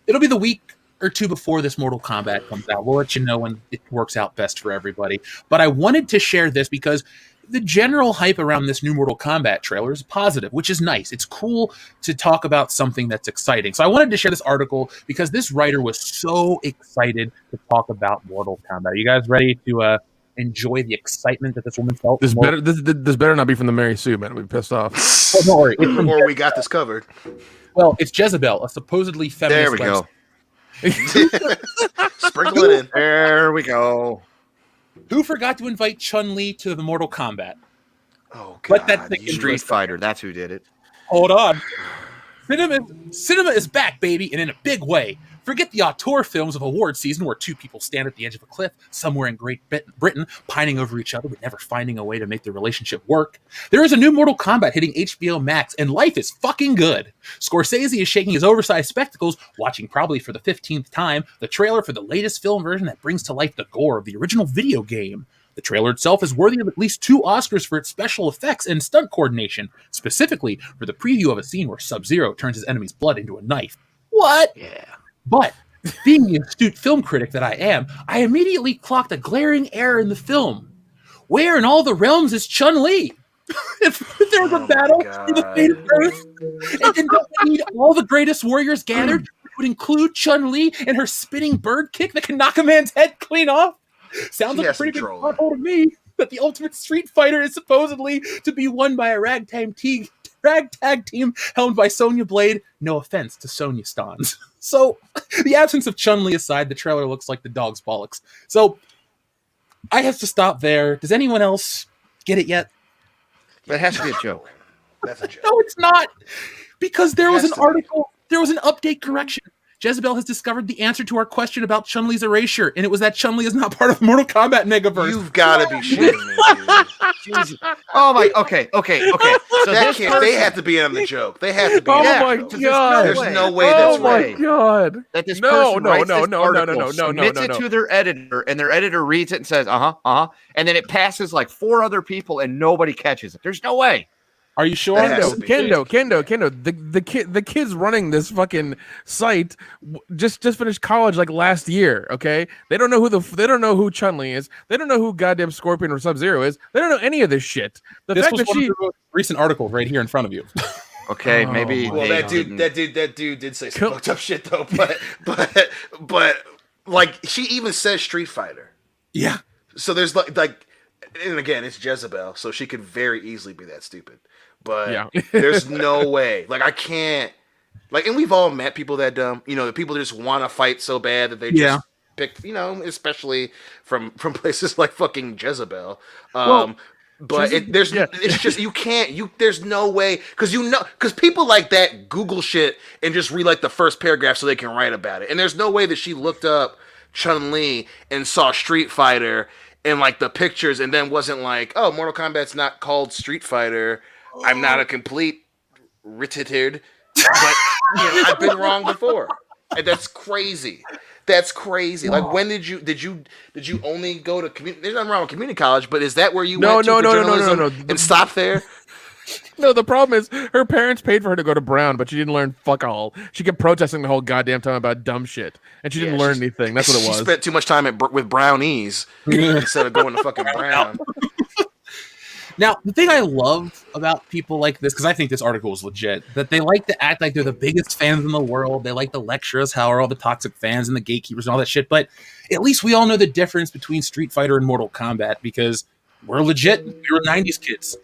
it'll be the week or two before this Mortal Kombat comes out. We'll let you know when it works out best for everybody. But I wanted to share this because the general hype around this new Mortal Kombat trailer is positive, which is nice. It's cool to talk about something that's exciting. So I wanted to share this article because this writer was so excited to talk about Mortal Kombat. Are you guys ready to enjoy the excitement that this woman felt? This better not be from the Mary Sue, man. We'd be pissed off. Oh, don't worry. It's from, Or we got this covered. well, it's Jezebel, a supposedly feminist. There we go. Sprinkle it in. There we go. Who forgot to invite Chun-Li to the Mortal Kombat? Oh, God. Let that thing Street Fighter. That's who did it. Hold on. Cinema is back, baby, and in a big way. Forget the auteur films of award season where two people stand at the edge of a cliff somewhere in Great Britain, pining over each other but never finding a way to make their relationship work. There is a new Mortal Kombat hitting HBO Max, and life is fucking good. Scorsese is shaking his oversized spectacles, watching probably for the 15th time the trailer for the latest film version that brings to life the gore of the original video game. The trailer itself is worthy of at least 2 Oscars for its special effects and stunt coordination, specifically for the preview of a scene where Sub-Zero turns his enemy's blood into a knife. What? Yeah. But, being the astute film critic that I am, I immediately clocked a glaring error in the film. Where in all the realms is Chun-Li? if there was a battle for the fate of Earth, and then don't we need all the greatest warriors gathered, which would include Chun-Li and her spinning bird kick that can knock a man's head clean off? Sounds like a pretty good plot hole to me. That the ultimate Street Fighter is supposedly to be won by a ragtag team helmed by Sonya Blade. No offense to Sonya Stans. So, the absence of Chun-Li aside, the trailer looks like the dog's bollocks. So, I have to stop there. Does anyone else get it yet? That has to be a joke. That's a joke. No, it's not. Because there was an article, there was an update correction. Jezebel has discovered the answer to our question about Chun-Li's erasure, and it was that Chun-Li is not part of the Mortal Kombat Megaverse. You've got to be shitting me, dude. Oh my. Okay. So That can't, they have to be on the joke. They have to be. Oh on my the joke. God. There's no way that's Oh my right. God. That this No, person no, writes no, this no, article, no, submits it to their editor, and their editor reads it and says, and then it passes like 4 other people, and nobody catches it. There's no way. Are you sure? That has to be Kendo. The kids running this fucking site just finished college like last year. Okay, they don't know who Chun-Li is. They don't know who goddamn Scorpion or Sub-Zero is. They don't know any of this shit. The This fact was that one she of the recent articles right here in front of you. Okay, Oh maybe. my Well, they that didn't- dude did say some fucked up shit though. But like she even says Street Fighter. Yeah. So there's like, and again, it's Jezebel, so she could very easily be that stupid. But Yeah. there's no way. Like I can't. Like, and we've all met people that dumb. You know, the people that just want to fight so bad that they just pick. You know, especially from places like fucking Jezebel. But it's just you can't. There's no way because people like that Google shit and just read like the first paragraph so they can write about it. And there's no way that she looked up Chun-Li and saw Street Fighter and like the pictures and then wasn't like, oh, Mortal Kombat's not called Street Fighter. I'm not a complete retard, but I've been wrong before. And that's crazy. That's crazy. Like, when did you only go to community? There's nothing wrong with community college, but is that where you went to for journalism and stop there? No, the problem is her parents paid for her to go to Brown, but she didn't learn fuck all. She kept protesting the whole goddamn time about dumb shit, and she didn't learn anything. That's what it was. She spent too much time with brownies instead of going to fucking Brown. Now, the thing I love about people like this, because I think this article is legit, that they like to act like they're the biggest fans in the world. They like to lecture us how are all the toxic fans and the gatekeepers and all that shit. But at least we all know the difference between Street Fighter and Mortal Kombat because we're legit. We were 90s kids.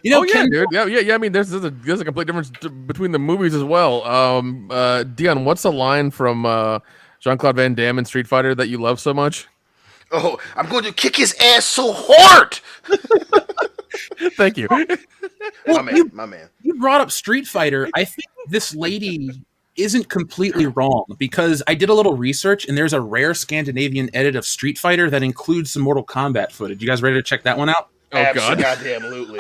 You know, dude. Yeah. I mean, there's a complete difference between the movies as well. Dion, what's the line from Jean-Claude Van Damme in Street Fighter that you love so much? Oh, I'm going to kick his ass so hard. Thank you. Well, my man. You brought up Street Fighter. I think this lady isn't completely wrong because I did a little research and there's a rare Scandinavian edit of Street Fighter that includes some Mortal Kombat footage. You guys ready to check that one out? Oh, God. Goddamn-lutely.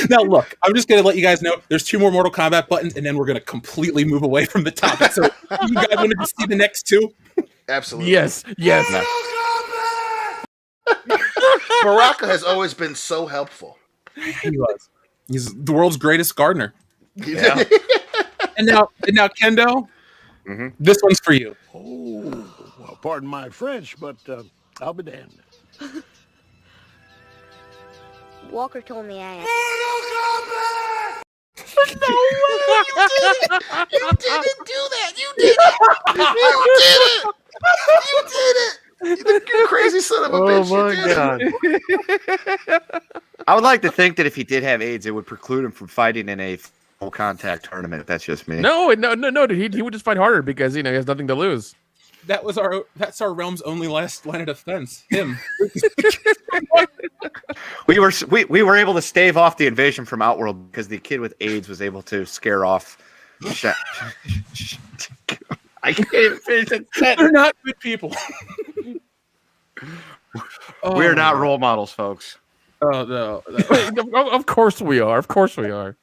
Now, look, I'm just going to let you guys know there's 2 more Mortal Kombat buttons, and then we're going to completely move away from the topic. So, you guys want to see the next 2? Absolutely. Yes. Baraka has always been so helpful. He was. He's the world's greatest gardener. Yeah. And now, Kendo, This one's for you. Oh, well, pardon my French, but I'll be damned. Walker told me I No way! You didn't do that! You did it! You did it! You crazy son of a bitch! Oh my god! I would like to think that if he did have AIDS, it would preclude him from fighting in a full contact tournament. That's just me. No, dude, he would just fight harder because he has nothing to lose. That's our realm's only last line of defense. Him. We were able to stave off the invasion from Outworld because the kid with AIDS was able to scare off. I can't even finish that sentence. They're not good people. We're not role models, folks. Oh no. Of course we are. Of course we are.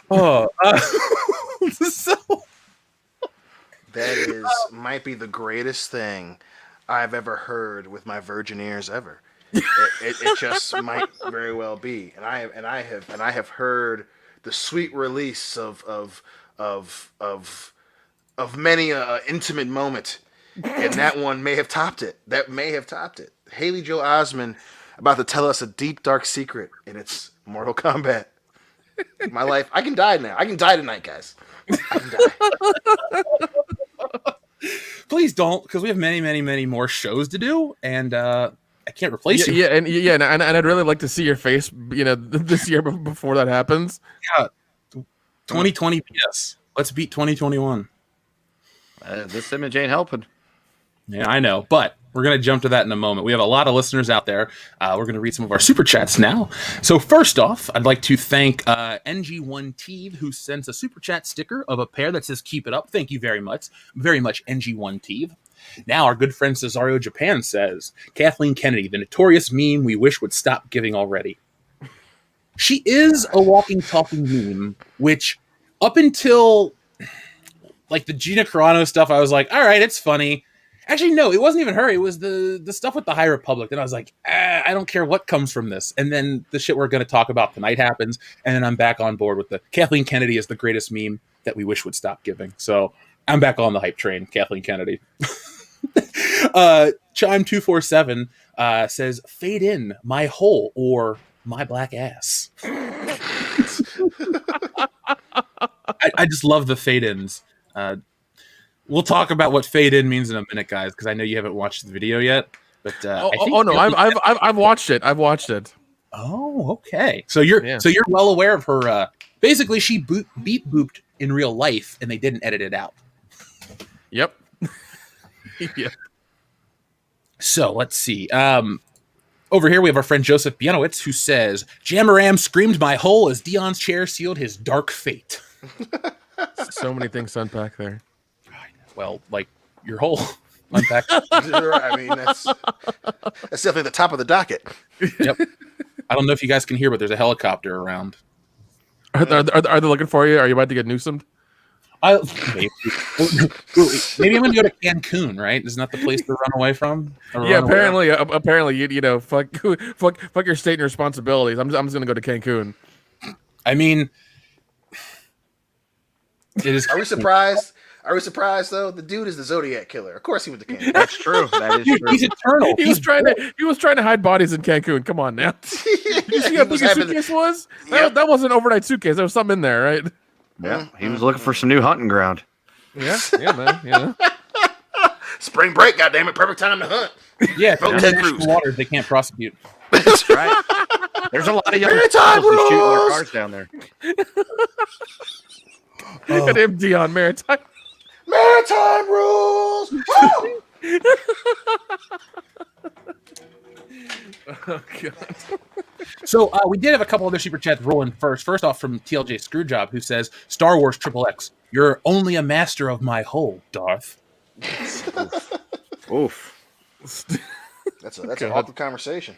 Oh, so That might be the greatest thing I've ever heard with my virgin ears ever. It just might very well be, and I have heard the sweet release of many intimate moment, and that one may have topped it. That may have topped it. Haley Joel Osment about to tell us a deep dark secret, and it's Mortal Kombat. My life, I can die now. I can die tonight, guys. I can die. please don't, because we have many, many, many more shows to do, and I can't replace you. And I'd really like to see your face, this year before that happens. Yeah, 2020 PS. Let's beat 2021. This image ain't helping. Yeah, I know, but we're going to jump to that in a moment. We have a lot of listeners out there. We're going to read some of our super chats now. So first off, I'd like to thank NG1T, who sends a super chat sticker of a pair that says "Keep it up." Thank you very much, NG1T. Now, our good friend Cesario Japan says, Kathleen Kennedy, the notorious meme we wish would stop giving already. She is a walking, talking meme, which up until like the Gina Carano stuff, I was like, all right, it's funny. Actually, no, it wasn't even her. It was the stuff with the High Republic. And I was like, I don't care what comes from this. And then the shit we're going to talk about tonight happens. And then I'm back on board with the Kathleen Kennedy is the greatest meme that we wish would stop giving. So I'm back on the hype train, Kathleen Kennedy. Chime247 says, fade in my hole or my black ass. I just love the fade ins. We'll talk about what fade in means in a minute, guys, because I know you haven't watched the video yet. But I've watched it. I've watched it. Oh, okay. So you're well aware of her. Basically, she beat booped in real life, and they didn't edit it out. Yep. Yep. So let's see. Over here we have our friend Joseph Bienowitz, who says, Jamaram screamed my hole as Dion's chair sealed his dark fate. So many things to unpack there. Well, like your hole unpacked. I mean, that's definitely the top of the docket. Yep. I don't know if you guys can hear, but there's a helicopter around. Are they looking for you? Are you about to get Newsomed? Maybe I'm going to go to Cancun, right? Isn't that the place to run away from? Yeah, apparently, fuck your state and responsibilities. I'm just going to go to Cancun. I mean, it is. Are we surprised? Are we surprised though? The dude is the Zodiac killer. Of course he went to Cancun. That's true. That is true. He's eternal. He was trying to hide bodies in Cancun. Come on now. You see how big his suitcase was? Yep. That wasn't an overnight suitcase. There was something in there, right? Yeah, he was looking for some new hunting ground. Yeah, man. Yeah. Spring break, goddammit, perfect time to hunt. Yeah, international waters they can't prosecute. That's right. There's a lot of young people shooting their cars down there. Goddamn Dion Maritime. Maritime rules. Oh god. So we did have a couple other super chats rolling first. First off from TLJ Screwjob, who says, Star Wars XXX, you're only a master of my hole, Darth. Oof. That's an awkward conversation.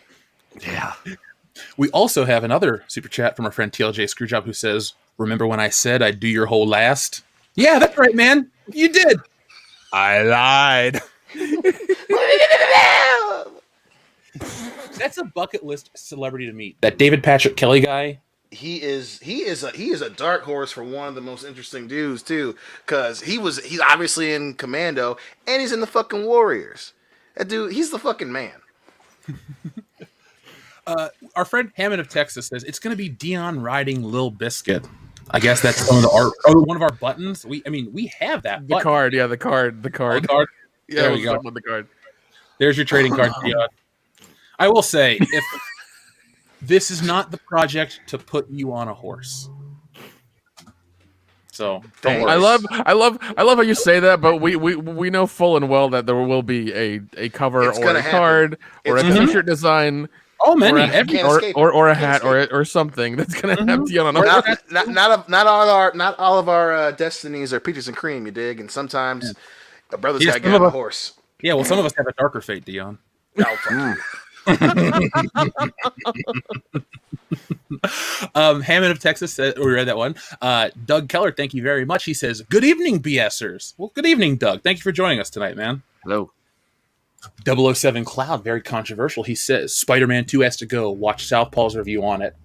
Yeah. We also have another super chat from our friend TLJ Screwjob, who says, remember when I said I'd do your hole last? Yeah, that's right, man. You did. I lied. That's a bucket list celebrity to meet. That David Patrick Kelly guy he is a dark horse for one of the most interesting dudes too, because he's obviously in Commando and he's in the fucking Warriors. That dude, he's the fucking man. Our friend Hammond of Texas says it's going to be Dion riding Lil Biscuit. I guess that's some of the art. Oh, one of our buttons. We have that. The button. card, yeah, the card. The card. Yeah, there we go. With the card. There's your trading card, Dion. I will say, if this is not the project to put you on a horse. So don't worry. I love how you say that, but we know full and well that there will be a cover or a card or a t-shirt design. Oh, many, or a hat or something that's gonna have Dion on a not all of our destinies are peaches and cream, you dig? And sometimes a brother's got to get on a horse. Yeah, well, some of us have a darker fate, Dion. Hammond of Texas said, we read that one. Doug Keller, thank you very much. He says, "Good evening, BSers." Well, good evening, Doug. Thank you for joining us tonight, man. Hello. 007 Cloud, very controversial. He says Spider-Man 2 has to go. Watch Southpaw's review on it.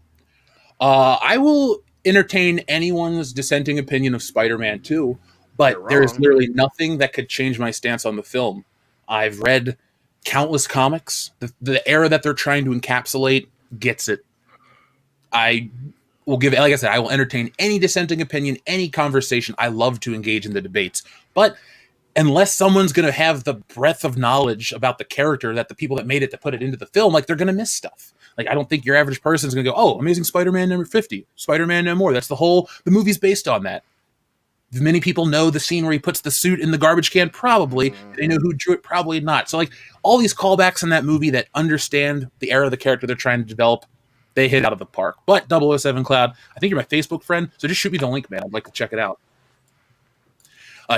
I will entertain anyone's dissenting opinion of Spider-Man 2, but there is literally nothing that could change my stance on the film. I've read countless comics. The era that they're trying to encapsulate gets it. I will give, like I said, I will entertain any dissenting opinion, any conversation. I love to engage in the debates, but unless someone's going to have the breadth of knowledge about the character that the people that made it to put it into the film, like, they're going to miss stuff. Like, I don't think your average person's going to go, "Oh, Amazing Spider-Man number 50, Spider-Man no more." That's the movie's based on that. Many people know the scene where he puts the suit in the garbage can, probably. They know who drew it, probably not. So, like, all these callbacks in that movie that understand the era of the character they're trying to develop, they hit out of the park. But 007 Cloud, I think you're my Facebook friend, so just shoot me the link, man. I'd like to check it out.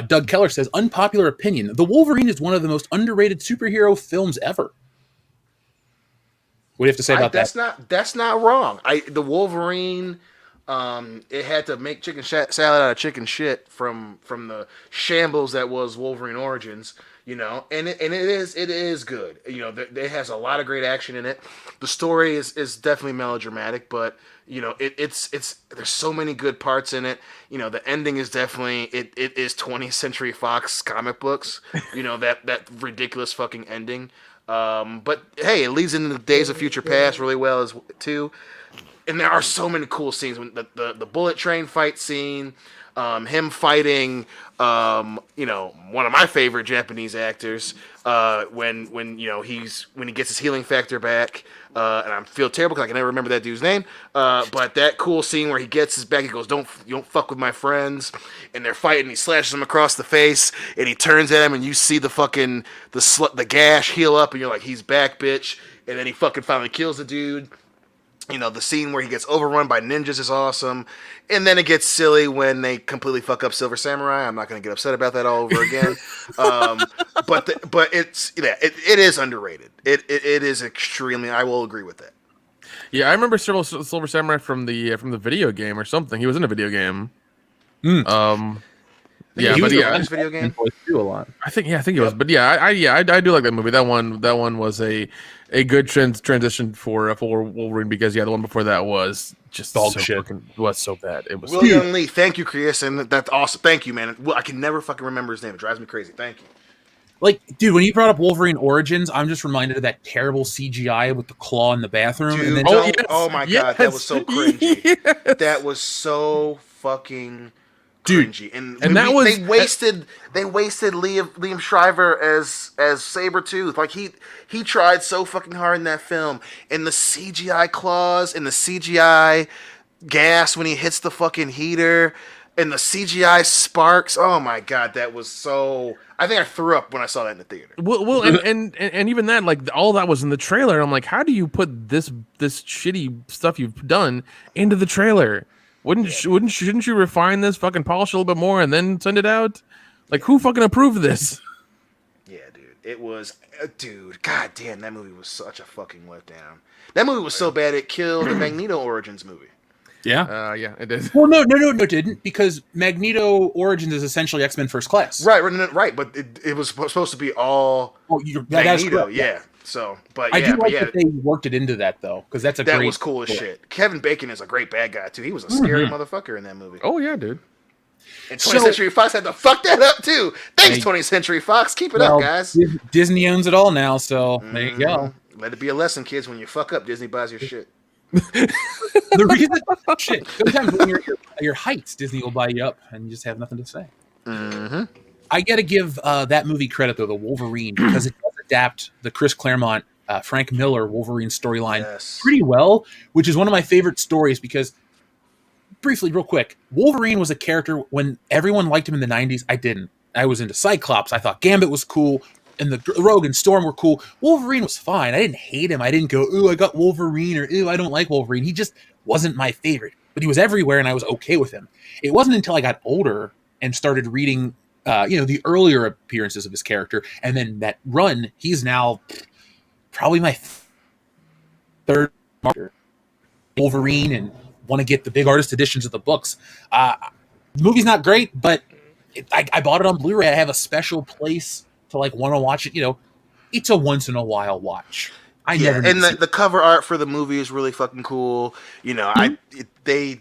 Doug Keller says, unpopular opinion, The Wolverine is one of the most underrated superhero films ever. What do you have to say about that? That's not wrong. The Wolverine, it had to make chicken salad out of chicken shit from the shambles that was Wolverine Origins, you know, and it is good. You know, it has a lot of great action in it. The story is definitely melodramatic, but you know, it's there's so many good parts in it. You know, the ending is definitely it is 20th Century Fox comic books. You know, that ridiculous fucking ending. But hey, it leads into the Days of Future Past really well as too. And there are so many cool scenes. When the bullet train fight scene, him fighting, you know, one of my favorite Japanese actors, when you know when he gets his healing factor back, and I feel terrible because I can never remember that dude's name. But that cool scene where he gets his back, he goes, you don't fuck with my friends," and they're fighting. He slashes him across the face, and he turns at him, and you see the fucking the gash heal up, and you're like, "He's back, bitch!" And then he fucking finally kills the dude. You know, the scene where he gets overrun by ninjas is awesome. And then it gets silly when they completely fuck up Silver Samurai. I'm not going to get upset about that all over again. But it's, yeah, it is underrated. It is extremely, I will agree with that. Yeah, I remember Silver Samurai from the video game or something. He was in a video game. Yeah, he but was yeah, in this video game. Do a lot. I think he was. But yeah, I do like that movie. That one was a good transition for Wolverine, because the one before that was just dog so shit. Was so bad. It was William Lee. Thank you, Chris, and that's awesome. Thank you, man. I can never fucking remember his name. It drives me crazy. Thank you. Like, dude, when you brought up Wolverine Origins, I'm just reminded of that terrible CGI with the claw in the bathroom. Dude, and then oh my god, that was so cringy. Yes. That was so fucking cringy. And that was they wasted Liam Shriver as Sabretooth. Like he tried so fucking hard in that film. And the CGI claws and the CGI gas when he hits the fucking heater and the CGI sparks. Oh my god, that was so. I think I threw up when I saw that in the theater. Well, and even that, like, all that was in the trailer. I'm like, how do you put this shitty stuff you've done into the trailer? Shouldn't you refine this, fucking polish a little bit more, and then send it out? Like, who fucking approved this? Yeah, dude, it was, dude. God damn, that movie was such a fucking letdown. That movie was so bad it killed the Magneto Origins movie. Yeah, yeah, it did. Well, no, it didn't, because Magneto Origins is essentially X-Men First Class. Right, but it was supposed to be all Magneto. Yeah. So, but I yeah, do like that they worked it into that though, because that was cool as shit. Kevin Bacon is a great bad guy too. He was a scary motherfucker in that movie. Oh yeah, dude. And 20th Century Fox had to fuck that up too. Thanks, 20th Century Fox. Keep it up, guys. Disney owns it all now, so there you go. Let it be a lesson, kids. When you fuck up, Disney buys your shit. The reason, shit, sometimes when you're at your heights, Disney will buy you up, and you just have nothing to say. Mm-hmm. I got to give that movie credit though, the Wolverine, because it does adapt the Chris Claremont, Frank Miller Wolverine storyline pretty well, which is one of my favorite stories because. Briefly, real quick, Wolverine was a character when everyone liked him in the 90s. I didn't. I was into Cyclops. I thought Gambit was cool, and the Rogue and Storm were cool. Wolverine was fine. I didn't hate him. I didn't go, ooh, I got Wolverine, or ooh, I don't like Wolverine. He just wasn't my favorite. But he was everywhere, and I was okay with him. It wasn't until I got older and started reading, the earlier appearances of his character, and then that run, he's now probably my third marker. Wolverine and want to get the big artist editions of the books. The movie's not great, but I bought it on Blu-ray. I have a special place to like want to watch it. It's a once in a while watch. The cover art for the movie is really fucking cool. They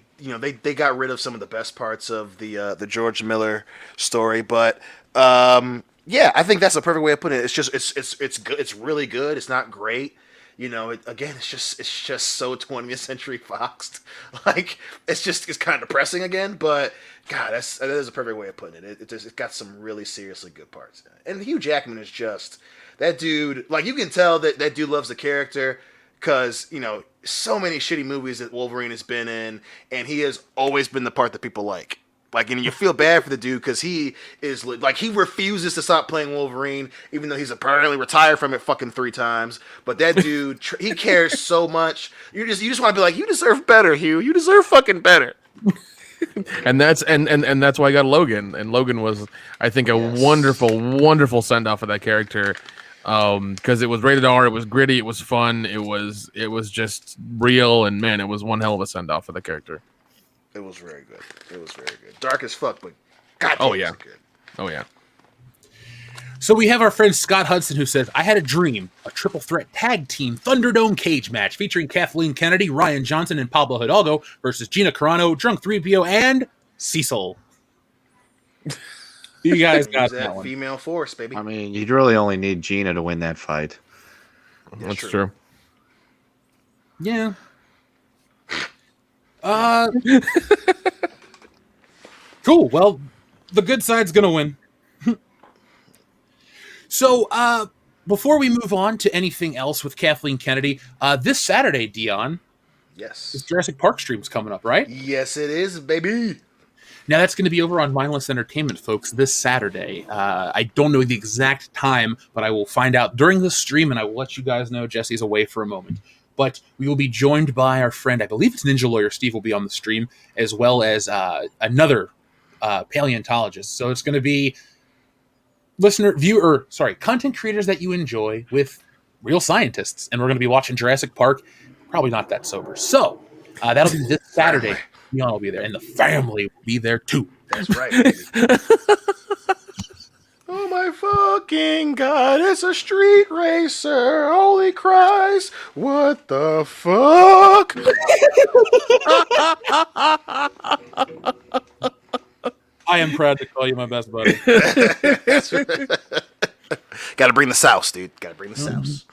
got rid of some of the best parts of the George Miller story, but I think that's a perfect way of putting it. It's just it's good. It's really good. It's not great. It's just so 20th Century Fox. Like it's kind of depressing again, but God, that is a perfect way of putting it. It's got some really seriously good parts in it. And Hugh Jackman is just that dude. Like you can tell that dude loves the character because so many shitty movies that Wolverine has been in, and he has always been the part that people like. Like, and you feel bad for the dude because he is like he refuses to stop playing Wolverine, even though he's apparently retired from it fucking 3 times. But that dude, he cares so much. You just want to be like, you deserve better, Hugh. You deserve fucking better. And that's why I got Logan. And Logan was, I think, a wonderful send off of that character. Because it was rated R, it was gritty, it was fun, it was just real, and man, it was one hell of a send off for the character. It was very good. Dark as fuck, but God, oh yeah, good. Oh yeah. So we have our friend Scott Hudson who says, I had a dream, a triple threat tag team Thunderdome cage match featuring Kathleen Kennedy, Ryan Johnson, and Pablo Hidalgo versus Gina Carano, Drunk 3PO, and Cecil. You guys got that one. Female force, baby. I mean, you'd really only need Gina to win that fight. That's true. Yeah. Cool. Well, the good side's gonna win. So, before we move on to anything else with Kathleen Kennedy, this Saturday, Dion, yes, Jurassic Park stream's coming up, right? Yes, it is, baby. Now that's going to be over on Mindless Entertainment, folks, this Saturday. I don't know the exact time, but I will find out during the stream, and I will let you guys know. Jesse's away for a moment. But we will be joined by our friend, I believe it's Ninja Lawyer Steve will be on the stream, as well as another paleontologist. So it's going to be content creators that you enjoy with real scientists. And we're going to be watching Jurassic Park, probably not that sober. So that'll be this Saturday. Dion will be there, and the family will be there too. That's right, baby. Oh my fucking God, it's a street racer. Holy Christ. What the fuck? I am proud to call you my best buddy. Gotta bring the sauce, dude. Gotta bring the sauce.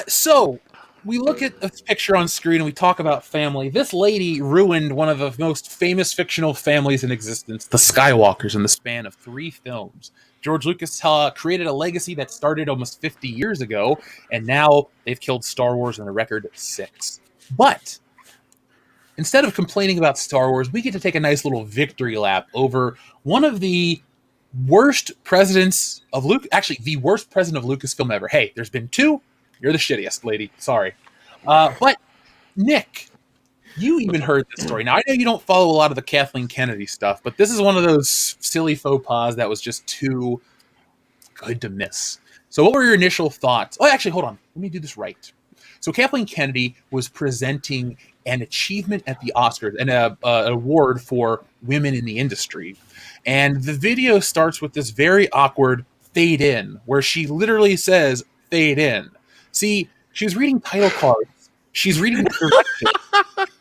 So we look at a picture on screen and we talk about family. This lady ruined one of the most famous fictional families in existence, the Skywalkers, in the span of 3 films. George Lucas created a legacy that started almost 50 years ago, and now they've killed Star Wars in a record 6. But instead of complaining about Star Wars, we get to take a nice little victory lap over one of the worst presidents of the worst president of Lucasfilm ever. Hey, there's been 2. You're the shittiest, lady. Sorry. But, Nick, you even heard this story. Now, I know you don't follow a lot of the Kathleen Kennedy stuff, but this is one of those silly faux pas that was just too good to miss. So what were your initial thoughts? Oh, actually, hold on. Let me do this right. So Kathleen Kennedy was presenting an achievement at the Oscars, and an award for women in the industry. And the video starts with this very awkward fade in, where she literally says, fade in. See, she's reading title cards. She's reading the directions.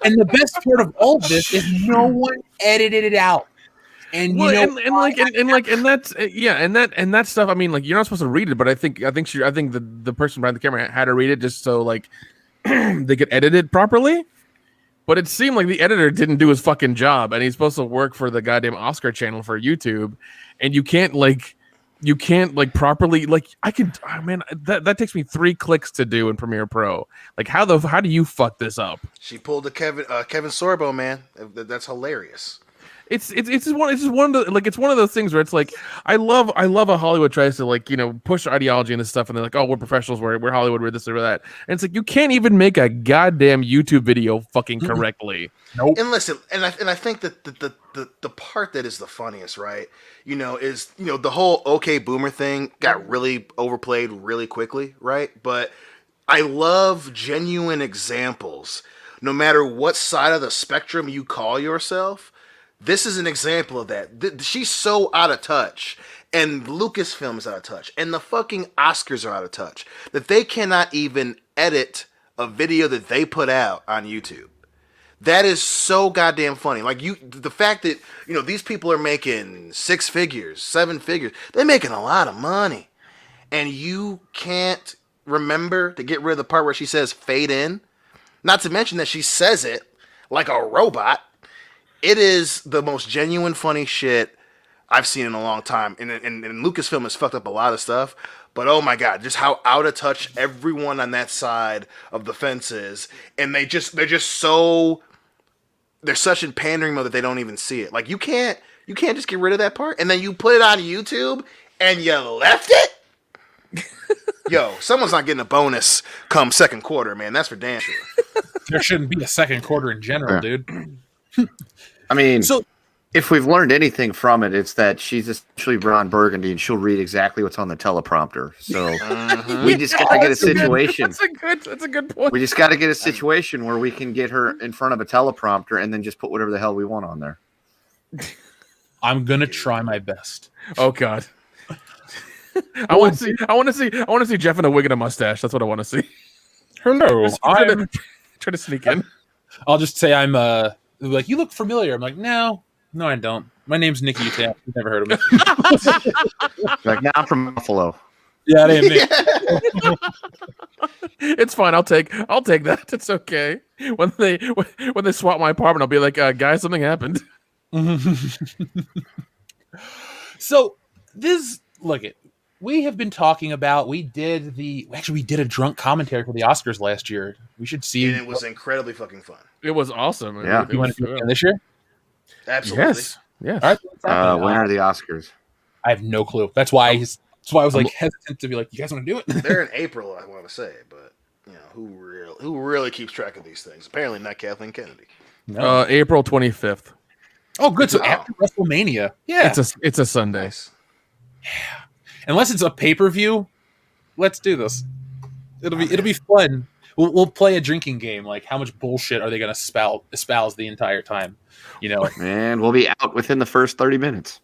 And the best part of all of this is no one edited it out. And well, you know, and that stuff. I mean, like, you're not supposed to read it, but I think the person behind the camera had to read it just so like they could edit it properly. But it seemed like the editor didn't do his fucking job, and he's supposed to work for the goddamn Oscar channel for YouTube, and you can't properly that takes me 3 clicks to do in Premiere Pro. Like, how do you fuck this up? She pulled the Kevin Sorbo, man. That's hilarious. It's one of those things where it's like I love how Hollywood tries to, like, you know, push ideology and this stuff, and they're like, oh, we're professionals, we're Hollywood, we're this or that, and it's like you can't even make a goddamn YouTube video fucking correctly. Nope. And listen, and I think that the part that is the funniest, right? You know, is, you know, the whole OK Boomer thing got really overplayed really quickly, right? But I love genuine examples, no matter what side of the spectrum you call yourself. This is an example of that. She's so out of touch, and Lucasfilm is out of touch, and the fucking Oscars are out of touch, that they cannot even edit a video that they put out on YouTube. That is so goddamn funny. Like, the fact that, you know, these people are making 6 figures, 7 figures, they're making a lot of money, and you can't remember to get rid of the part where she says fade in. Not to mention that she says it like a robot. It is the most genuine funny shit I've seen in a long time. And Lucasfilm has fucked up a lot of stuff. But oh my god, just how out of touch everyone on that side of the fence is. And they're such in pandering mode that they don't even see it. Like, you can't just get rid of that part. And then you put it on YouTube and you left it? Yo, someone's not getting a bonus come second quarter, man. That's for damn sure. There shouldn't be a second quarter in general, dude. I mean, so if we've learned anything from it, it's that she's essentially Ron Burgundy, and she'll read exactly what's on the teleprompter. So we just got to get a situation. That's a good point. We just got to get a situation where we can get her in front of a teleprompter and then just put whatever the hell we want on there. I'm gonna try my best. Oh god. I want to see Jeff in a wig and a mustache. That's what I want to see. Hello, I'm try to sneak in. I'll just say I'm like, you look familiar. I'm like, no, I don't. My name's Nicky Utam. You've never heard of me. Like, now I'm from Buffalo. Yeah, that ain't me. It's fine. I'll take that. It's okay. When they swap my apartment, I'll be like, guys, something happened. So we have been talking about. We did a drunk commentary for the Oscars last year. We should see. And it was incredibly fucking fun. It was awesome. Yeah. You want to do it this year? Absolutely. Yes. All right. When are the Oscars? I have no clue. That's why I was like hesitant to be like, you guys want to do it? They're in April, I want to say, but you know, who really keeps track of these things? Apparently not Kathleen Kennedy. No. April 25th. Oh, good. So after WrestleMania, yeah, it's a Sunday. Nice. Yeah. Unless it's a pay-per-view, let's do this. It'll be fun. We'll play a drinking game. Like, how much bullshit are they going to espouse the entire time? You know, And we'll be out within the first 30 minutes.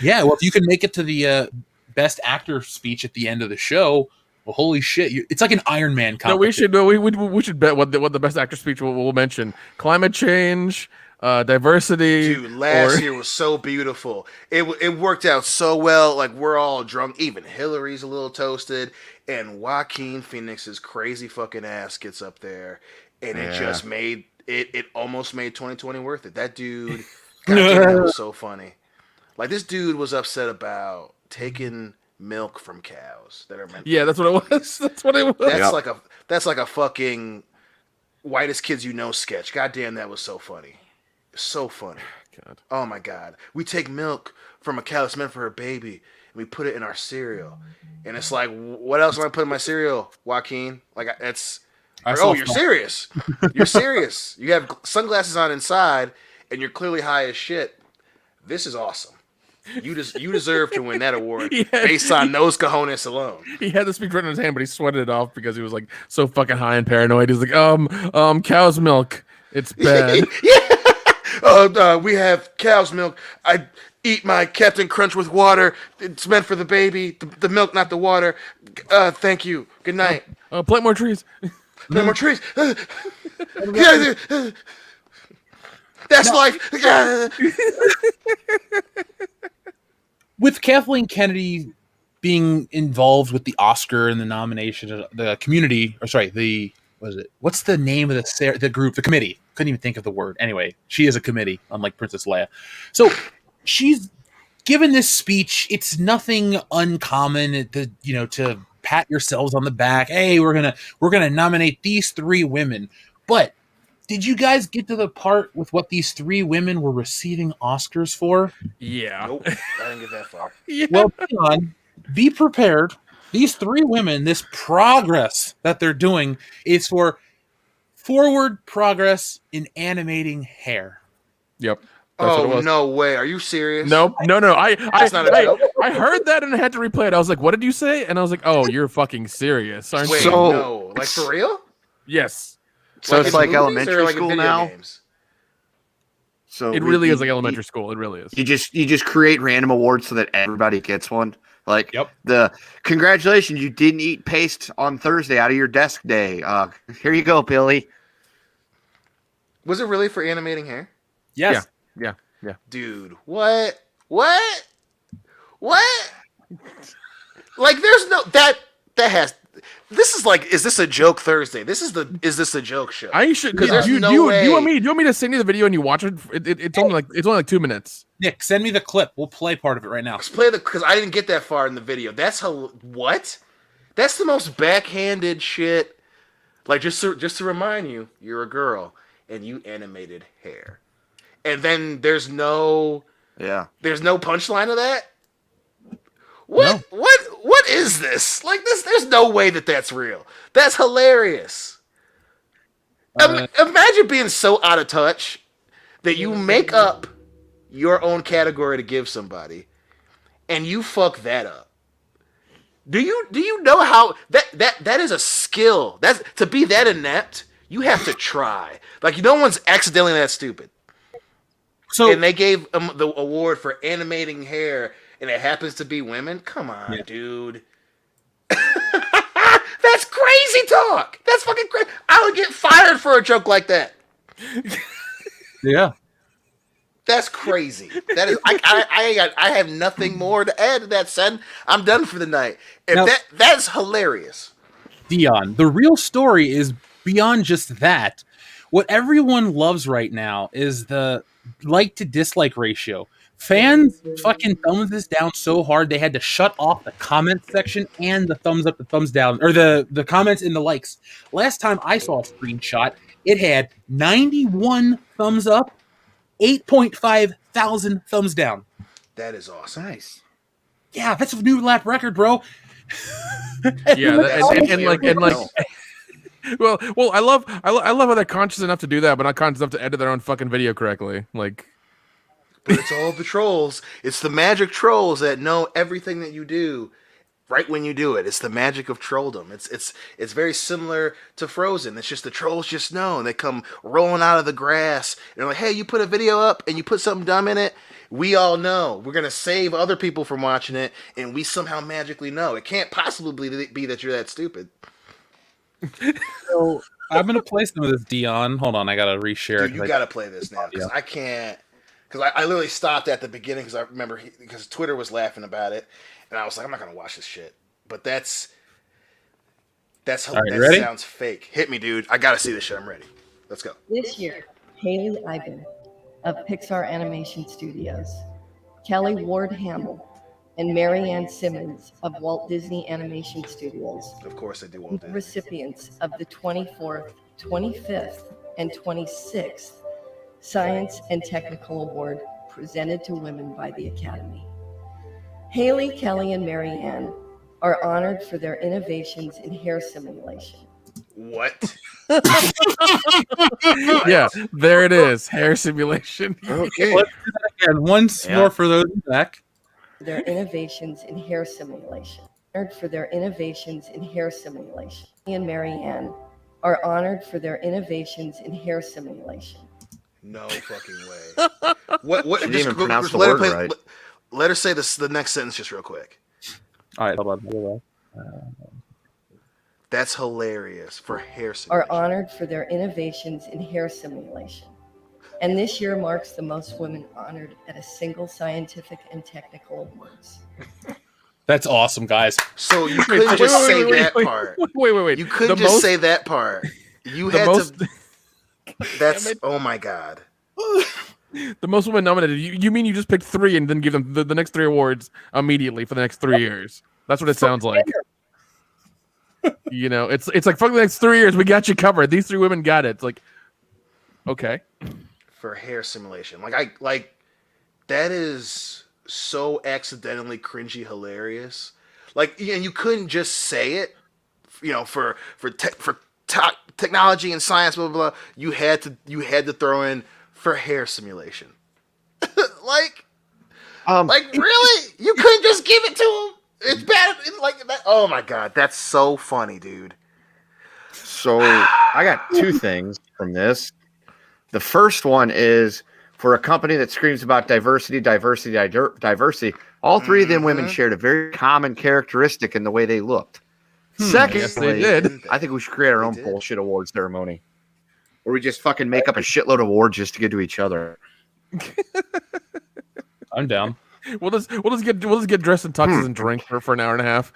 Yeah. Well, if you can make it to the best actor speech at the end of the show, well, holy shit! It's like an Iron Man competition. No, we should bet what the best actor speech we'll mention: climate change, diversity. Dude, last year was so beautiful. It worked out so well. Like, we're all drunk. Even Hillary's a little toasted, and Joaquin Phoenix's crazy fucking ass gets up there, and it just made it almost made 2020 worth it. That dude, that was so funny. Like, this dude was upset about taking milk from cows that are meant. Yeah, that's what it was. That's what it was. That's like a fucking Whitest Kids You Know sketch. Goddamn, that was so funny. So funny. God. Oh my god. We take milk from a cow that's meant for her baby and we put it in our cereal. And it's like, what else am I put in my cereal, Joaquin? Like, it's you're serious. You're serious. You have sunglasses on inside and you're clearly high as shit. This is awesome. You deserve to win that award based on those cojones alone. He had the speech written in his hand, but he sweated it off because he was like so fucking high and paranoid. He's like, cow's milk. It's bad. We have cow's milk. Eat my Captain Crunch with water. It's meant for the baby. The milk, not the water. Thank you. Good night. Plant more trees. Plant more trees. That's life. With Kathleen Kennedy being involved with the Oscar and the nomination, the community, or sorry, what's the name of the group, the committee? Couldn't even think of the word. Anyway, she is a committee, unlike Princess Leia. So she's given this speech. It's nothing uncommon to pat yourselves on the back. Hey, we're gonna nominate these 3 women. But did you guys get to the part with what these 3 women were receiving Oscars for? Yeah. Nope, I didn't get that far. Yeah. Well, John, be prepared. These 3 women, this progress that they're doing is for forward progress in animating hair. Yep. That's what it Oh, was. no way. Are you serious? Nope. No. That's not a joke. I heard that and I had to replay it. I was like, what did you say? And I was like, oh, you're fucking serious, aren't Wait, you? no. Like, for real? Yes. So it's in like movies elementary or like in school video now. games? So It really is like elementary school. It really is. You just create random awards so that everybody gets one. Like Yep. the congratulations, you didn't eat paste on Thursday out of your desk day. Here you go, Billy. Was it really for animating hair? Yes. Yeah. Dude, what? Like, there's no that has. This is like, is this a joke Thursday? Is this a joke show? I should. Because there's Do no you way. want me to send you the video and you watch it? It's only like 2 minutes. Nick, send me the clip. We'll play part of it right now. Let's play because I didn't get that far in the video. That's how what? That's the most backhanded shit. Like, just to remind you, you're a girl and you animated hair, and then there's no punchline of that. What? No. What is this? Like this? There's no way that's real. That's hilarious. Imagine being so out of touch that you make up your own category to give somebody, and you fuck that up. Do you know how that is a skill? That's to be that inept. You have to try. Like, no one's accidentally that stupid. So, And they gave them the award for animating hair, and it happens to be women? Come on, dude. That's crazy talk. That's fucking crazy. I would get fired for a joke like that. yeah. That's crazy. That is. I have nothing more to add to that, son. I'm done for the night. And Now, that's hilarious. Dion, the real story is beyond just that. What everyone loves right now is the like to dislike ratio. Fans fucking thumbs this down so hard they had to shut off the comment section and the thumbs up, the thumbs down, or the comments and the likes. Last time I saw a screenshot, it had 91 thumbs up, 8.5 thousand thumbs down. That is awesome. Nice. Yeah, that's a new lap record, bro. Yeah, and like. Well, I love how they're conscious enough to do that, but not conscious enough to edit their own fucking video correctly. Like, but it's all the trolls. It's the magic trolls that know everything that you do right when you do it. It's the magic of trolldom. It's very similar to Frozen. It's just the trolls just know, and they come rolling out of the grass and they're like, "Hey, you put a video up and you put something dumb in it. We all know. We're gonna save other people from watching it, and we somehow magically know. It can't possibly be that you're that stupid." So I'm gonna play some of this, Dion. Hold on, I gotta reshare. Dude, you gotta play this now because I can't. Because I literally stopped at the beginning because I remember because Twitter was laughing about it, and I was like, I'm not gonna watch this shit. But that's right, that ready? sounds fake. Hit me, dude. I gotta see this shit. I'm ready. Let's go. This year, Haley Iben of Pixar Animation Studios, Kelly Ward Hamill, and Mary Ann Simmons of Walt Disney Animation Studios, Of course, I do Walt Disney. recipients of the 24th, 25th, and 26th Science and Technical Award presented to women by the Academy. Haley, Kelly, and Mary Ann are honored for their innovations in hair simulation. What? yeah, there it is, hair simulation. Okay. Let's do that again once more for those back. Their innovations in hair simulation. Honored for their innovations in hair simulation. And Mary Ann are honored for their innovations in hair simulation. No fucking way. What? She didn't Just even pronounce the let her word right. Let her say the next sentence just real quick. All right, hold on. That's hilarious for hair Are simulation. honored for their innovations in hair simulation. And this year marks the most women honored at a single scientific and technical awards. That's awesome, guys. So you couldn't just say that part. Wait. You couldn't just say that part. You had to. That's oh my god. The most women nominated. You mean you just picked 3 and then give them the next 3 awards immediately for the next 3 years? That's what it sounds like. You know, it's like fuck the next 3 years. We got you covered. These 3 women got it. It's like, okay. For hair simulation, like that is so accidentally cringy hilarious. Like, and you couldn't just say it. You know, for technology and science, blah blah blah. You had to throw in for hair simulation. like really, you couldn't just give it to him. It's bad. Like that. Oh my god, that's so funny, dude. So I got 2 things from this. The first one is for a company that screams about diversity. All 3 of them women shared a very common characteristic in the way they looked. Secondly, yes, they did. I think we should create our own bullshit award ceremony, where we just fucking make up a shitload of awards just to give to each other. I'm down. We'll just get dressed in tuxes and drink for an hour and a half.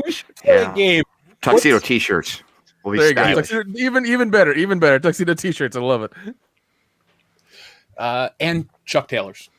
We should play a game. Tuxedo T-shirts. We'll There be you go. stylish. Even better. Tuxedo T-shirts. I love it. And Chuck Taylors,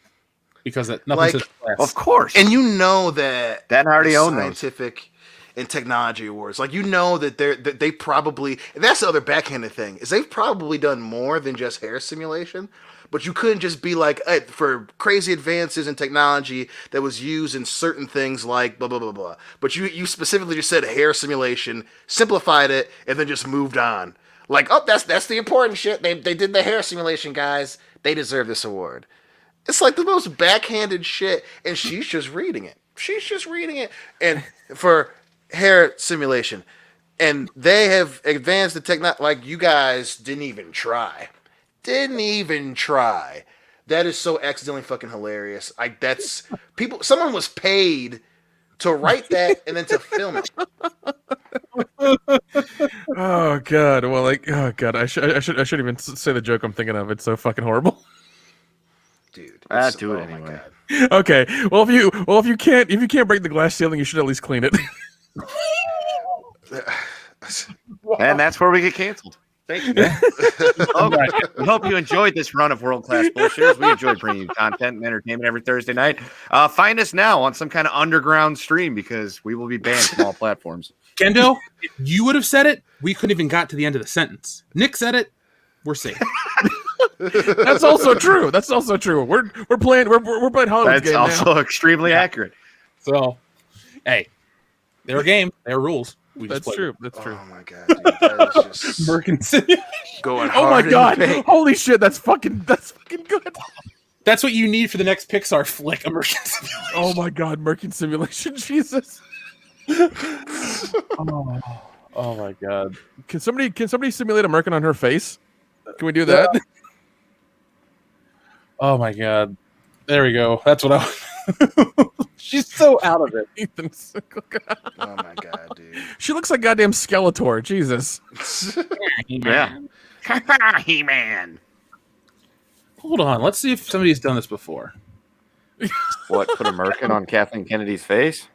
because nothing Like, says class. Of course. And you know that I already the own those. scientific and technology awards. Like, you know that they probably, and that's the other backhanded thing, is they've probably done more than just hair simulation. But you couldn't just be like, for crazy advances in technology that was used in certain things like blah, blah, blah, blah. But you specifically just said hair simulation, simplified it, and then just moved on. Like, oh, that's the important shit. They did the hair simulation, guys. They deserve this award. It's like the most backhanded shit, and she's just reading it. And for hair simulation. And they have advanced the technology. Like, you guys didn't even try. That is so accidentally fucking hilarious. Someone was paid to write that and then to film it. Oh god. Well, I shouldn't even say the joke I'm thinking of. It's so fucking horrible. Dude. Do it anyway. Okay. Well, if you can't break the glass ceiling, you should at least clean it. And that's where we get canceled. Thank you. We hope you enjoyed this run of world-class bullshitters. We enjoy bringing you content and entertainment every Thursday night. Find us now on some kind of underground stream because we will be banned from all platforms. Kendo, if you would have said it, we couldn't even got to the end of the sentence. Nick said it, we're safe. That's also true. We're playing Hollywood's That's game also now. extremely accurate. So, hey, they're a game. They're rules. That's true. That's true. Oh my god, dude. That is just Merkin City. going hard. Oh my in the god! paint. Holy shit! That's fucking good. That's what you need for the next Pixar flick, Immersion Simulation. Oh my god, Merkin Simulation, Jesus. Oh my god. Can somebody simulate a Merkin on her face? Can we do that? Oh my god. There we go. That's what I She's so out of it. Ethan's. Oh my god, dude. She looks like goddamn Skeletor. Jesus. Yeah. He-Man. Hold on. Let's see if somebody's done this before. What, put a merkin on Kathleen Kennedy's face?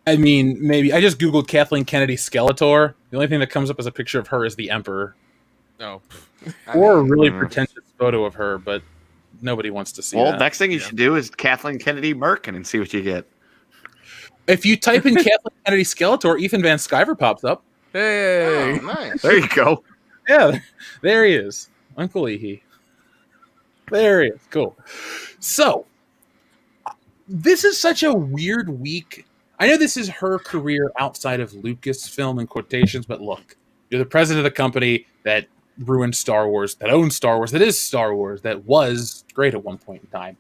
I mean, maybe. I just Googled Kathleen Kennedy Skeletor. The only thing that comes up as a picture of her is the Emperor. No. Or a really pretentious photo of her, but nobody wants to see that. Well, next thing you should do is Kathleen Kennedy merkin and see what you get. If you type in Kathleen Kennedy Skeletor, Ethan Van Sciver pops up. Hey. Oh, nice. There you go. Yeah, there he is. Uncle Ehe. There he is. Cool. So, this is such a weird week. I know this is her career outside of Lucasfilm in quotations, but look, you're the president of the company that ruined Star Wars, that owns Star Wars, that is Star Wars, that was great at one point in time.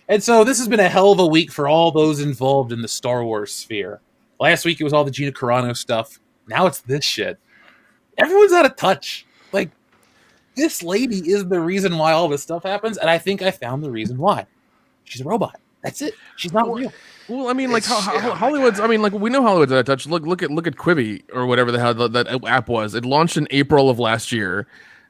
And so this has been a hell of a week for all those involved in the Star Wars sphere. Last week it was all the Gina Carano stuff. Now it's this shit. Everyone's out of touch. Like, this lady is the reason why all this stuff happens, and I think I found the reason why. She's a robot. That's it. She's not real. Well, I mean, like Hollywood's. I mean, like we know Hollywood's out of touch. Look at Quibi or whatever the hell that app was. It launched in April of last year,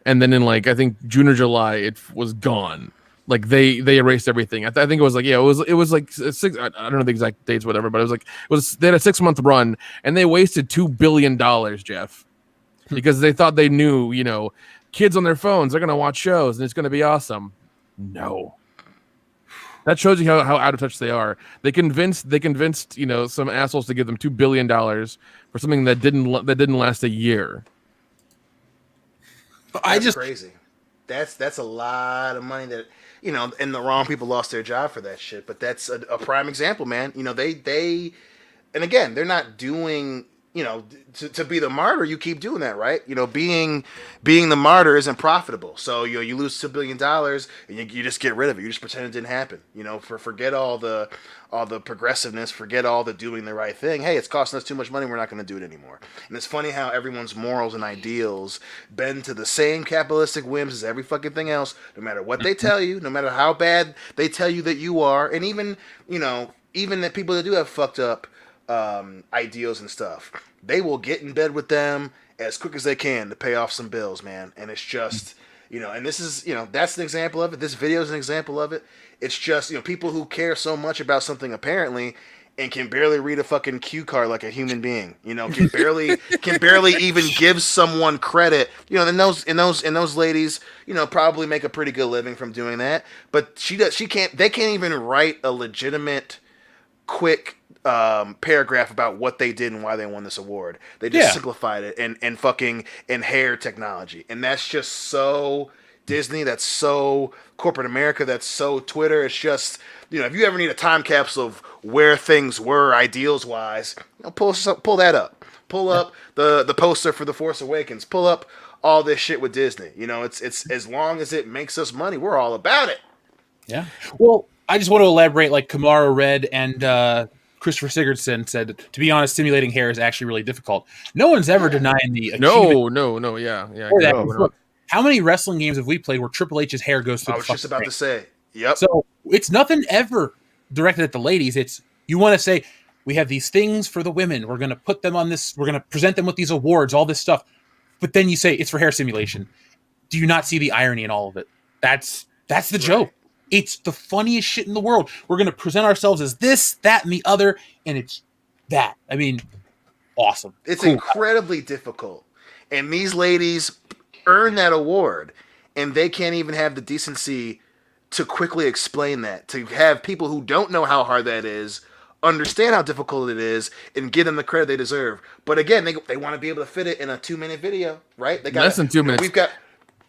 and then in like I think June or July, it was gone. Like they erased everything. I think it was like it was like six. I don't know the exact dates, whatever, but it was they had a 6-month run, and they wasted $2 billion, Jeff, because they thought they knew, kids on their phones are gonna watch shows and it's gonna be awesome. No. That shows you how out of touch they are. They convinced some assholes to give them $2 billion for something that didn't last a year. That's crazy. That's a lot of money that and the wrong people lost their job for that shit. But that's a prime example, man. They and again, they're not doing. To be the martyr, you keep doing that, right? Being the martyr isn't profitable. So you lose $2 billion and you just get rid of it. You just pretend it didn't happen. Forget all the progressiveness, forget all the doing the right thing. Hey, it's costing us too much money. We're not going to do it anymore. And it's funny how everyone's morals and ideals bend to the same capitalistic whims as every fucking thing else. No matter what they tell you, no matter how bad they tell you that you are, and even the people that do have fucked up ideals and stuff, they will get in bed with them as quick as they can to pay off some bills, man. And it's just, and this is, that's an example of it. This video is an example of it. It's just, people who care so much about something apparently and can barely read a fucking cue card like a human being, can barely even give someone credit, and those ladies, probably make a pretty good living from doing that. But they can't even write a legitimate, quick paragraph about what they did and why they won this award. They just simplified it and fucking hair technology, and that's just so Disney. That's so corporate America. That's so Twitter. It's just if you ever need a time capsule of where things were ideals wise, pull that up. Pull up the poster for The Force Awakens. Pull up all this shit with Disney. It's as long as it makes us money, we're all about it. Yeah. Well, I just want to elaborate. Like Kamara Red and Christopher Sigurdsson said, to be honest, simulating hair is actually really difficult. No one's ever denying the achievement. No, yeah. How many wrestling games have we played where Triple H's hair goes through? I was just about to say, yep. So it's nothing ever directed at the ladies. It's you want to say we have these things for the women. We're going to put them on this. We're going to present them with these awards, all this stuff. But then you say it's for hair simulation. Do you not see the irony in all of it? That's the joke. It's the funniest shit in the world. We're going to present ourselves as this, that, and the other, and it's that. I mean, awesome. It's incredibly difficult. And these ladies earn that award, and they can't even have the decency to quickly explain that, to have people who don't know how hard that is understand how difficult it is and give them the credit they deserve. But again, they want to be able to fit it in a 2-minute video, right? They got less than 2 minutes. We got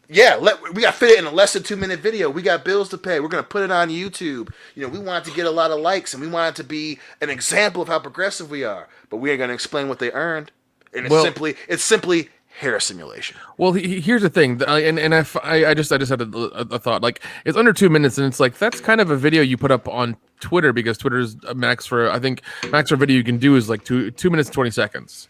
to fit it in a less than 2-minute video. We got bills to pay. We're going to put it on YouTube. We want it to get a lot of likes, and we want it to be an example of how progressive we are. But we ain't going to explain what they earned. And it's simply hair simulation. Well, here's the thing, and I just had a thought. Like, it's under 2 minutes, and it's like that's kind of a video you put up on Twitter because Twitter's max for video you can do is like 2 minutes 20 seconds.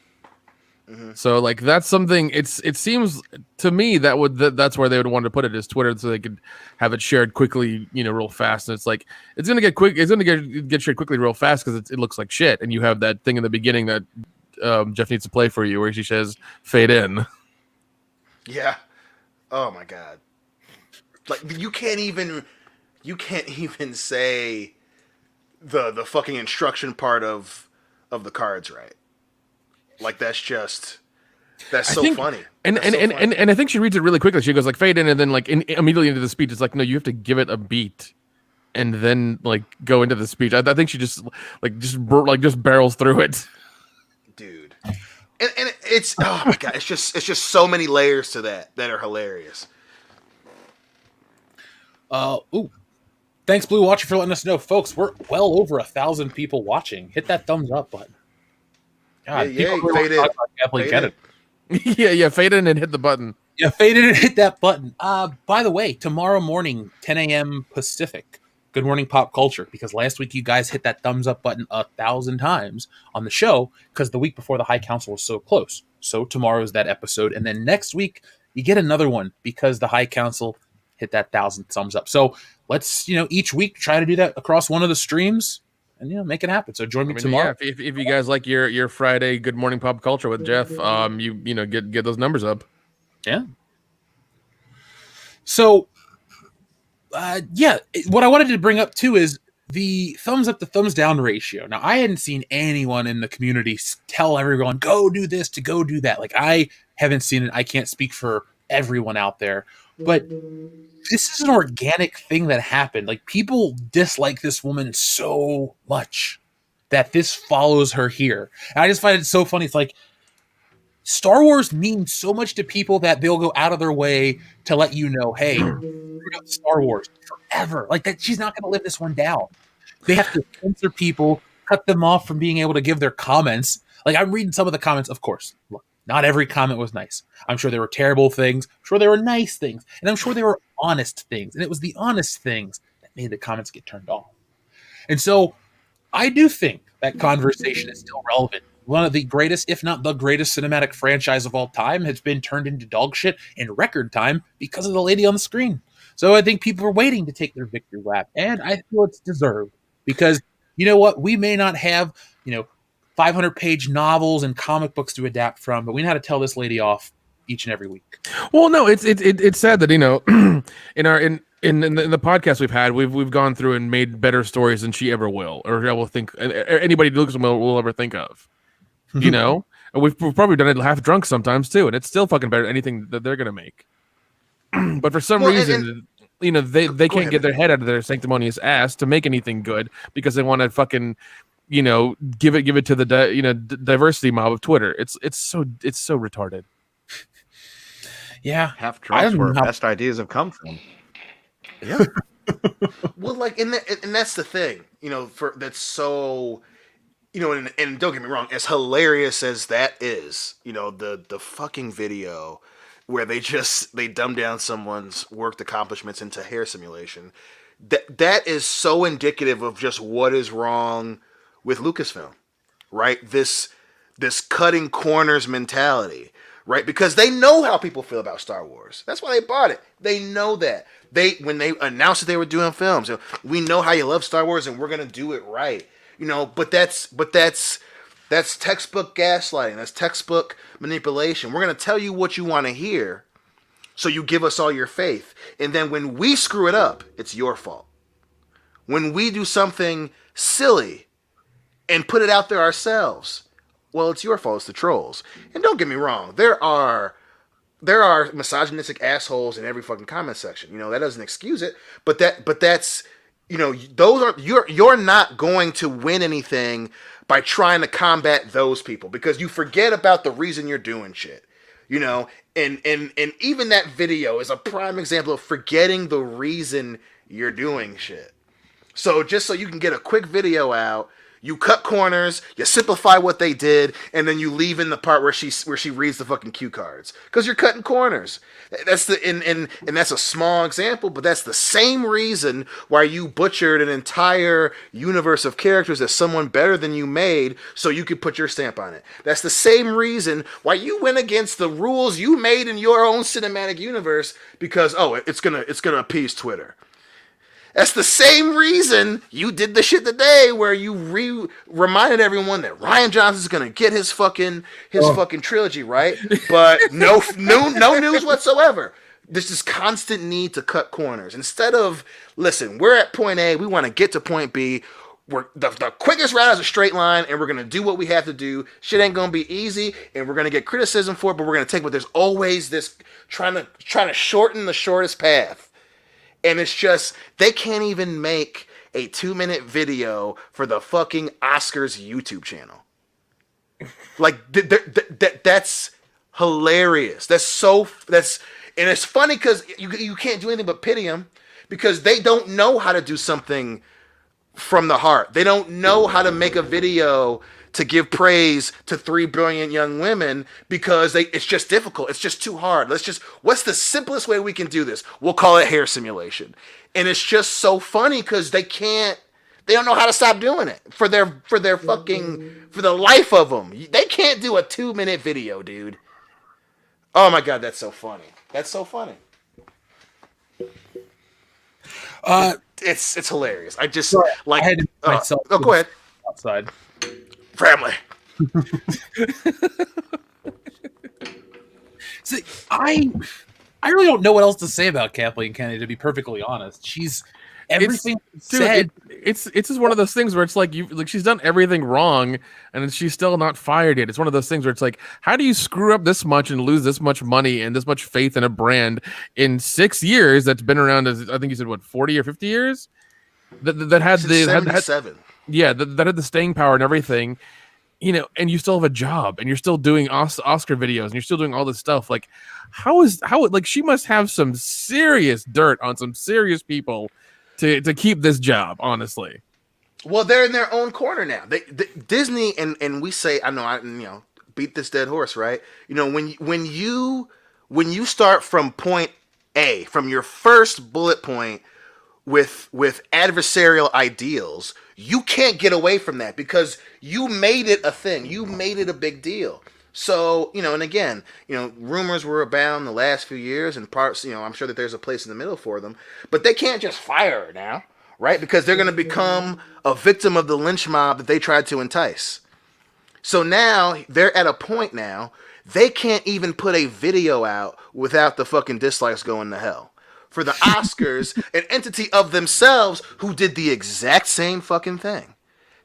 Mm-hmm. So like that's something. It seems to me that's where they would want to put it is Twitter, so they could have it shared quickly, real fast. And it's like it's gonna get quick. It's gonna get shared quickly, real fast because it looks like shit. And you have that thing in the beginning that Jeff needs to play for you, where she says "fade in." Yeah. Oh my god. Like you can't even say the fucking instruction part of the cards right. Like that's so funny. And I think she reads it really quickly. She goes like fade in and then like immediately into the speech. It's like, no, you have to give it a beat and then like go into the speech. I think she just barrels through it. Dude. And it's oh my god, it's just so many layers to that are hilarious. Thanks Blue Watcher for letting us know, folks. We're well over 1,000 people watching. Hit that thumbs up button. God, fade in. Get it. Yeah, fade in and hit the button. Yeah, fade in and hit that button. By the way, tomorrow morning, 10 a.m. Pacific, Good Morning Pop Culture, because last week you guys hit that thumbs up button 1,000 times on the show because the week before the High Council was so close. So tomorrow is that episode. And then next week, you get another one because the High Council hit that 1,000 thumbs up. So let's, each week try to do that across one of the streams and, make it happen. So join me tomorrow. Yeah, if you guys like your Friday Good Morning Pop Culture with Jeff, get those numbers up. Yeah. So, what I wanted to bring up too is the thumbs up to thumbs down ratio. Now, I hadn't seen anyone in the community tell everyone, go do this to go do that. Like, I haven't seen it. I can't speak for everyone out there, but this is an organic thing that happened. Like, people dislike this woman so much that this follows her here. And I just find it so funny. It's like, Star Wars means so much to people that they'll go out of their way to let you know, hey, Star Wars forever. Like, that, she's not going to live this one down. They have to censor people, cut them off from being able to give their comments. Like, I'm reading some of the comments, of course. Look, not every comment was nice. I'm sure there were terrible things. I'm sure there were nice things. And I'm sure there were honest things. And it was the honest things that made the comments get turned off. And so I do think that conversation is still relevant. One of the greatest, if not the greatest cinematic franchise of all time has been turned into dog shit in record time because of the lady on the screen. So I think people are waiting to take their victory lap. And I feel it's deserved because, you know what? We may not have, 500-page novels and comic books to adapt from, but we know how to tell this lady off each and every week. Well, no, it's sad that, in the podcast we've had, we've gone through and made better stories than she ever will, or I will think anybody who looks at them will ever think of. And we've probably done it half drunk sometimes too, and it's still fucking better than anything that they're gonna make. But for some reason, they can't get their head out of their sanctimonious ass to make anything good because they want to fucking give it to the diversity mob of Twitter. It's so retarded. Yeah, half drunks where best ideas have come from. Yeah. Well, like, and that's the thing, that's so. And don't get me wrong, as hilarious as that is, the fucking video where they dumb down someone's worked accomplishments into hair simulation, that is so indicative of just what is wrong with Lucasfilm, right? This cutting corners mentality, right? Because they know how people feel about Star Wars. That's why they bought it. They know that. When they announced that they were doing films, we know how you love Star Wars and we're gonna do it right. But that's textbook gaslighting. That's textbook manipulation. We're going to tell you what you want to hear, so you give us all your faith. And then when we screw it up, it's your fault. When we do something silly and put it out there ourselves, well, it's your fault. It's the trolls. And don't get me wrong, there are misogynistic assholes in every fucking comment section. That doesn't excuse it, but that's. Those are you're not going to win anything by trying to combat those people because you forget about the reason you're doing shit. And even that video is a prime example of forgetting the reason you're doing shit. So just so you can get a quick video out, you cut corners, you simplify what they did, and then you leave in the part where she reads the fucking cue cards because you're cutting corners. That's and that's a small example, but that's the same reason why you butchered an entire universe of characters that someone better than you made, so you could put your stamp on it. That's the same reason why you went against the rules you made in your own cinematic universe because it's gonna appease Twitter. That's the same reason you did the shit today where you reminded everyone that Rian Johnson's gonna get his fucking trilogy, right? But no news whatsoever. There's this constant need to cut corners. Instead of, listen, we're at point A, we want to get to point B. We're the quickest route is a straight line, and we're gonna do what we have to do. Shit ain't gonna be easy, and we're gonna get criticism for it, but we're gonna take. But there's always this trying to shorten the shortest path. And it's just, they can't even make a 2-minute video for the fucking Oscars YouTube channel. Like, that's hilarious. And it's funny because you can't do anything but pity them because they don't know how to do something from the heart. They don't know how to make a video to give praise to 3 brilliant young women because it's just difficult. It's just too hard. What's the simplest way we can do this? We'll call it hair simulation. And it's just so funny because they don't know how to stop doing it for the life of them. They can't do a 2-minute video, dude. Oh my god, that's so funny. That's so funny. It's hilarious. I just like. I had to myself. Oh, go ahead. Outside. Family. See, I really don't know what else to say about Kathleen Kennedy. To be perfectly honest, she's everything said. It's just one of those things where it's like she's done everything wrong and she's still not fired yet. It's one of those things where it's like, how do you screw up this much and lose this much money and this much faith in a brand in 6 years that's been around? As I think you said, what, 40 or 50 years? That had the 77. that had the staying power and everything. And you still have a job, and you're still doing Oscar videos, and you're still doing all this stuff. Like, how she must have some serious dirt on some serious people to keep this job. Honestly, well, they're in their own corner now. Disney and we say, I beat this dead horse, right? When you start from point A, from your first bullet point with adversarial ideals, you can't get away from that because you made it a thing. You made it a big deal. So, and again, rumors were abound the last few years and parts, I'm sure that there's a place in the middle for them, but they can't just fire her now, right? Because they're going to become a victim of the lynch mob that they tried to entice. So now they're at a point now, they can't even put a video out without the fucking dislikes going to hell. For the Oscars, an entity of themselves who did the exact same fucking thing.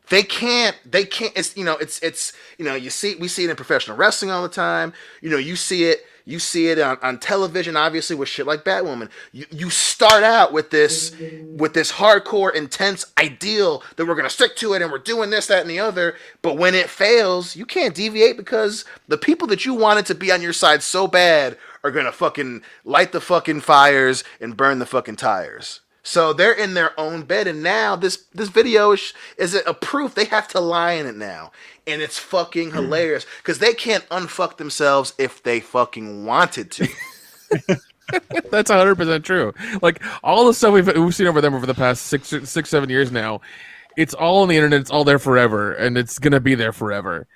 They can't, it's, we see it in professional wrestling all the time. You see it on television, obviously, with shit like Batwoman. You start out with this hardcore, intense ideal that we're going to stick to it and we're doing this, that, and the other. But when it fails, you can't deviate because the people that you wanted to be on your side so bad are going to fucking light the fucking fires and burn the fucking tires. So they're in their own bed, and now this video is a proof they have to lie in it now. And it's fucking hilarious, because they can't unfuck themselves if they fucking wanted to. That's 100% true. Like, all the stuff we've seen over them over the past 7 years now, it's all on the internet, it's all there forever, and it's going to be there forever.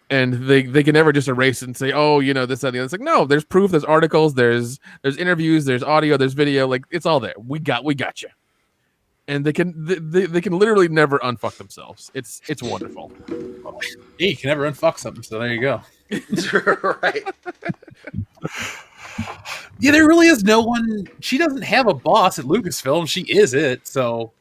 And they can never just erase it and say, oh, this, that, and the other. It's like, no, there's proof, there's articles, there's interviews, there's audio, there's video. Like, it's all there. We got you. And they can literally never unfuck themselves. It's wonderful. Yeah, you can never unfuck something, so there you go. Right. Yeah, there really is no one. She doesn't have a boss at Lucasfilm. She is it. So,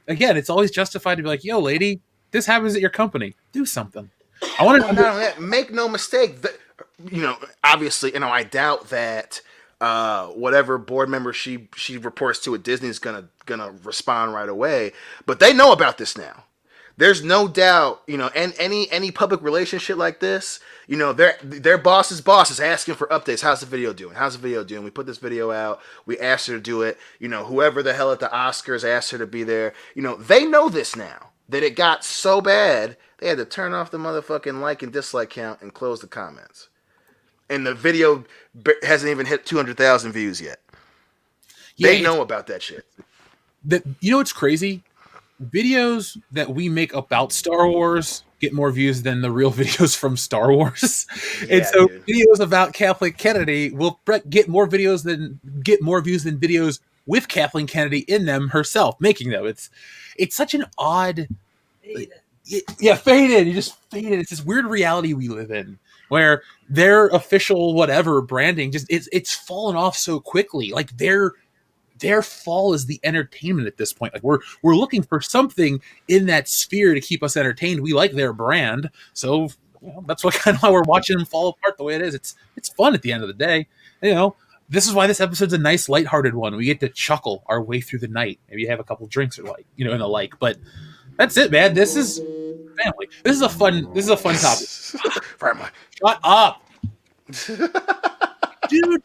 again, it's always justified to be like, yo, lady, this happens at your company. Do something. I want to make no mistake that, obviously, I doubt that whatever board member she reports to at Disney is gonna respond right away. But they know about this now. There's no doubt, and any public relationship like this, their boss's boss is asking for updates. How's the video doing? We put this video out. We asked her to do it. Whoever the hell at the Oscars asked her to be there. They know this now, that it got so bad they had to turn off the motherfucking like and dislike count and close the comments. And the video hasn't even hit 200,000 views yet. Yeah, they know about that shit. What's crazy? Videos that we make about Star Wars get more views than the real videos from Star Wars. Yeah, and so videos about Kathleen Kennedy will get more views than videos with Kathleen Kennedy in them herself making them. It's such an odd faded. You just faded. It's this weird reality we live in where their official whatever branding just it's fallen off so quickly. Like their fall is the entertainment at this point. Like we're looking for something in that sphere to keep us entertained. We like their brand, so that's what kind of why we're watching them fall apart the way it is. It's fun at the end of the day. This is why this episode's a nice lighthearted one. We get to chuckle our way through the night. Maybe have a couple drinks or and the like. But that's it, man. This is family. This is a fun topic. Family. Shut up, dude.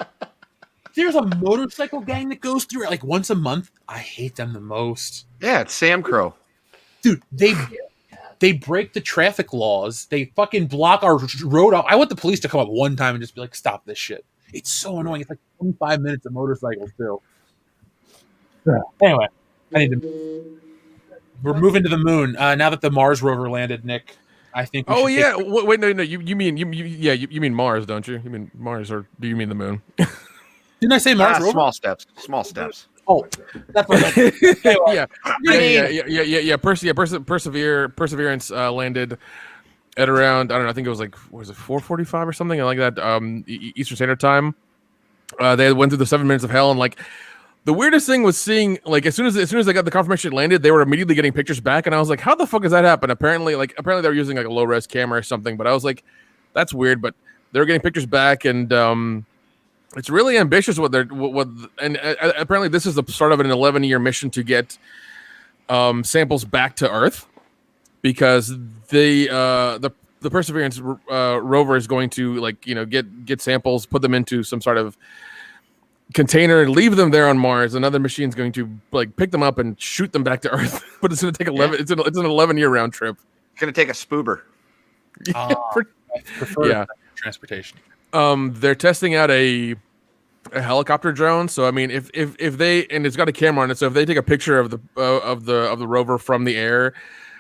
There's a motorcycle gang that goes through it like once a month. I hate them the most. Yeah, it's Sam Crow. Dude, they break the traffic laws. They fucking block our road off. I want the police to come up one time and just be like, stop this shit. It's so annoying. It's like 25 minutes of motorcycles too. Anyway, we're moving to the moon. Now that the Mars rover landed, Nick. I think. We Oh should yeah. Wait, no. You mean Mars, don't you? You mean Mars, or do you mean the moon? Didn't I say Mars rover? Small steps. Small steps. Oh, that's what I meant. Yeah. Perseverance landed at around, I don't know, I think it was like, was it 4:45 or something like that, Eastern Standard Time. They went through the 7 minutes of hell, and like the weirdest thing was seeing, like, as soon as they got the confirmation it landed, they were immediately getting pictures back, and I was like, how the fuck does that happen? Apparently they were using like a low res camera or something, but I was like, that's weird. But they were getting pictures back, and it's really ambitious and apparently this is the start of an 11-year mission to get samples back to Earth, because the Perseverance rover is going to, like, you know, get samples, put them into some sort of container, leave them there on Mars. Another machine's going to like pick them up and shoot them back to Earth. But it's going to take 11. It's an 11-year round trip. It's going to take a spoober. I prefer transportation. They're testing out a helicopter drone. So I mean, if they, and it's got a camera on it, so if they take a picture of the rover from the air,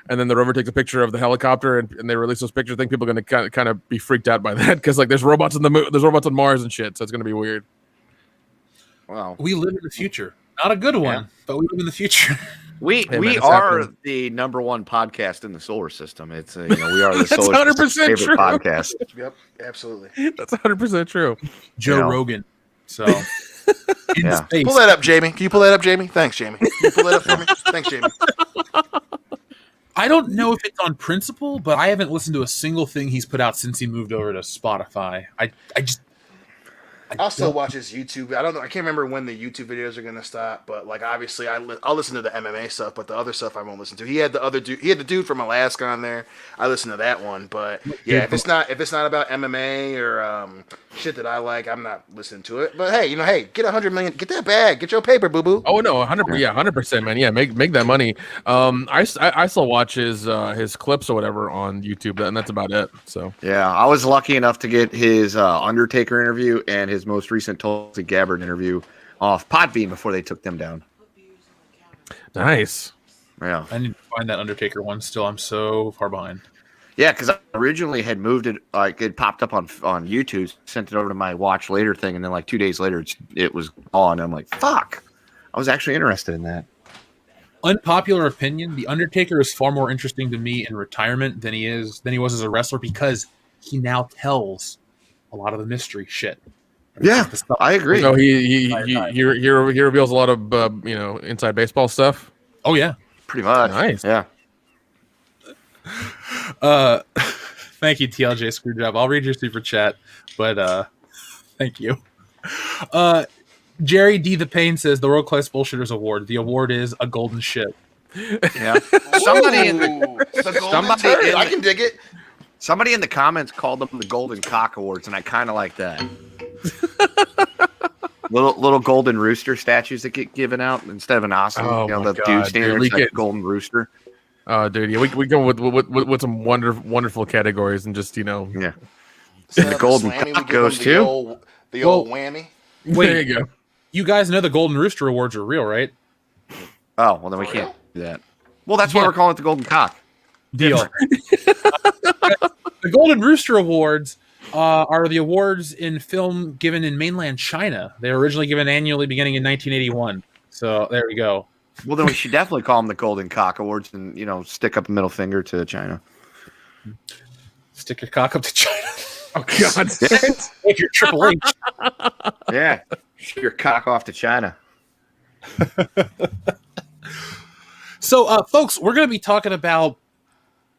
and then the rover takes a picture of the helicopter, and they release those pictures, I think people are going to kind of be freaked out by that, because like there's robots on the moon, there's robots on Mars and shit, so it's going to be weird. Wow, we live in the future. Not a good one, but we live in the future. We are the #1 podcast in the solar system. It's we are the solar system's favorite podcast. Yep, absolutely. That's 100% true. Joe Rogan. So in space. Pull that up, Jamie. Can you pull that up, Jamie? Thanks, Jamie. Can you pull that up for me? Thanks, Jamie. I don't know if it's on principle, but I haven't listened to a single thing he's put out since he moved over to Spotify. I'll still watch his YouTube. I don't know. I can't remember when the YouTube videos are going to stop, but like obviously I'll listen to the MMA stuff, but the other stuff I won't listen to. He had the dude from Alaska on there. I listened to that one, but yeah, if it's not about MMA or shit that I like, I'm not listening to it. But hey, get 100 million, get that bag, get your paper, boo boo. Oh no, 100%, man. Yeah, make that money. I still watch his clips or whatever on YouTube, and that's about it. So yeah, I was lucky enough to get his Undertaker interview and his most recent Tulsi Gabbard interview off Podbean before they took them down. Nice. Yeah, I need to find that Undertaker one still. I'm so far behind. Yeah, because I originally had moved it, like it popped up on YouTube, sent it over to my watch later thing, and then like 2 days later it was on. I'm like, fuck. I was actually interested in that. Unpopular opinion: The Undertaker is far more interesting to me in retirement than he was as a wrestler, because he now tells a lot of the mystery shit. Yeah, I agree. So he reveals a lot of inside baseball stuff. Oh yeah, pretty much. Nice. Yeah. Thank you, TLJ Screwjob. I'll read your super chat, but thank you. Jerry D. The Pain says the World Class Bullshitters Award. The award is a golden shit. Yeah. Somebody I can dig it. Somebody in the comments called them the Golden Cock Awards, and I kind of like that. little golden rooster statues that get given out instead of an awesome, the dude standing there, like golden rooster. Oh, dude, yeah, we go with some wonderful categories, and just yeah. The golden cock goes too. The old whammy. Wait, there you go. You guys know the Golden Rooster Awards are real, right? Oh, well then we can't do that. Well, that's why we're calling it the Golden Cock. Deal. The Golden Rooster Awards are the awards in film given in mainland China. They were originally given annually beginning in 1981. So there we go. Well, then we should definitely call them the Golden Cock Awards, and stick up a middle finger to China. Stick your cock up to China. Oh God! Make your Triple H. Yeah, shoot your cock off to China. So, folks, we're going to be talking about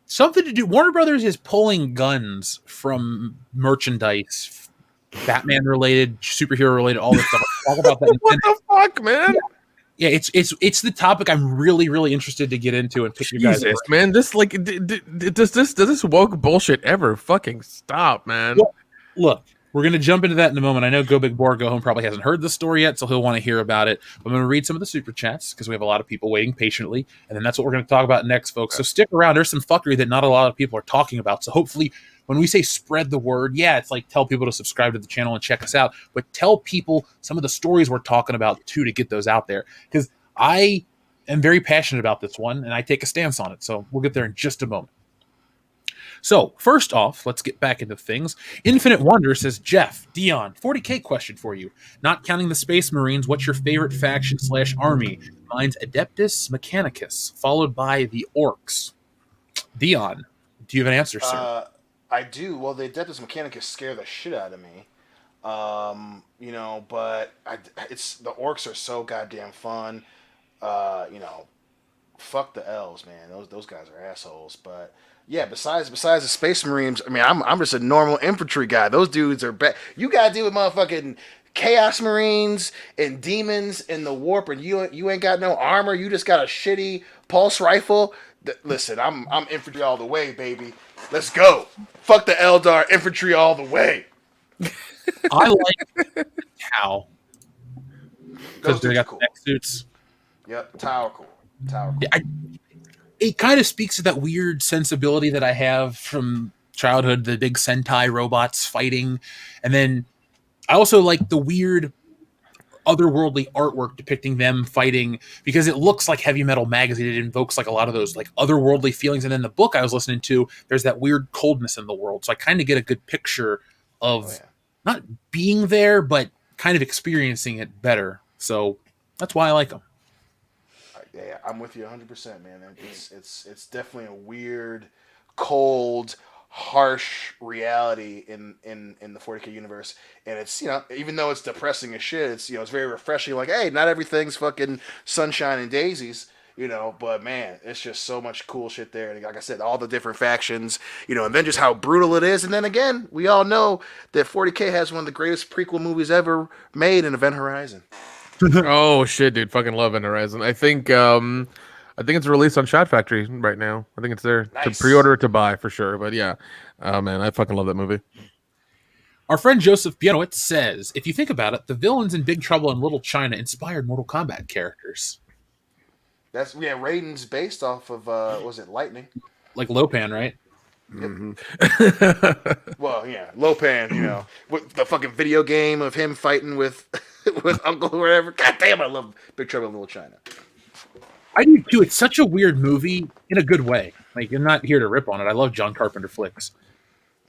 something to do. Warner Brothers is pulling guns from merchandise, Batman related, superhero related, all this stuff. Talk about that. What the fuck, man? Yeah, it's the topic I'm really, really interested to get into and pick you guys up. Man, this does this woke bullshit ever fucking stop, man? Well, look, we're going to jump into that in a moment. I know Go Big Boar Go Home probably hasn't heard the story yet, so he'll want to hear about it. I'm going to read some of the super chats because we have a lot of people waiting patiently, and then that's what we're going to talk about next, folks. So stick around. There's some fuckery that not a lot of people are talking about. So hopefully, when we say spread the word, yeah, it's like tell people to subscribe to the channel and check us out, but tell people some of the stories we're talking about too to get those out there, because I am very passionate about this one and I take a stance on it. So we'll get there in just a moment. So, first off, let's get back into things. Infinite Wonder says, Jeff, Dion, 40K question for you. Not counting the Space Marines, what's your favorite faction / army? Mine's Adeptus Mechanicus, followed by the Orcs. Dion, do you have an answer, sir? I do. Well, the Adeptus Mechanicus scare the shit out of me. But it's the Orcs are so goddamn fun. Fuck the elves, man. Those guys are assholes. But yeah, besides the Space Marines, I mean, I'm just a normal infantry guy. Those dudes are bad. You gotta deal with motherfucking Chaos Marines and demons in the warp, and you ain't got no armor. You just got a shitty pulse rifle. Listen, I'm infantry all the way, baby. Let's go. Fuck the Eldar, infantry all the way. I like Tau because they got cool. the neck suits. Yep, Tau cool. Tau cool. Yeah, it kind of speaks to that weird sensibility that I have from childhood, the big Sentai robots fighting. And then I also like the weird otherworldly artwork depicting them fighting because it looks like Heavy Metal Magazine. It invokes like a lot of those like otherworldly feelings. And then the book I was listening to, there's that weird coldness in the world. So I kind of get a good picture of not being there, but kind of experiencing it better. So that's why I like them. Yeah, I'm with you 100%, man. It's definitely a weird, cold, harsh reality in the 40K universe, and it's even though it's depressing as shit, it's it's very refreshing. Like, hey, not everything's fucking sunshine and daisies, but man, it's just so much cool shit there. And like I said, all the different factions, and then just how brutal it is. And then again, we all know that 40K has one of the greatest prequel movies ever made in Event Horizon. Oh shit, dude! Fucking love Event Horizon. I think it's released on Shot Factory right now. I think it's there to pre-order, to buy for sure. But yeah, man, I fucking love that movie. Our friend Joseph Pianowitz says, if you think about it, the villains in Big Trouble in Little China inspired Mortal Kombat characters. That's Raiden's based off of was it Lightning? Like Lopan, right? Mm-hmm. Well, yeah, Lopan, with the fucking video game of him fighting with Uncle or whatever. God damn, I love Big Trouble in Little China. I do too. It's such a weird movie in a good way. Like, I'm not here to rip on it. I love John Carpenter flicks.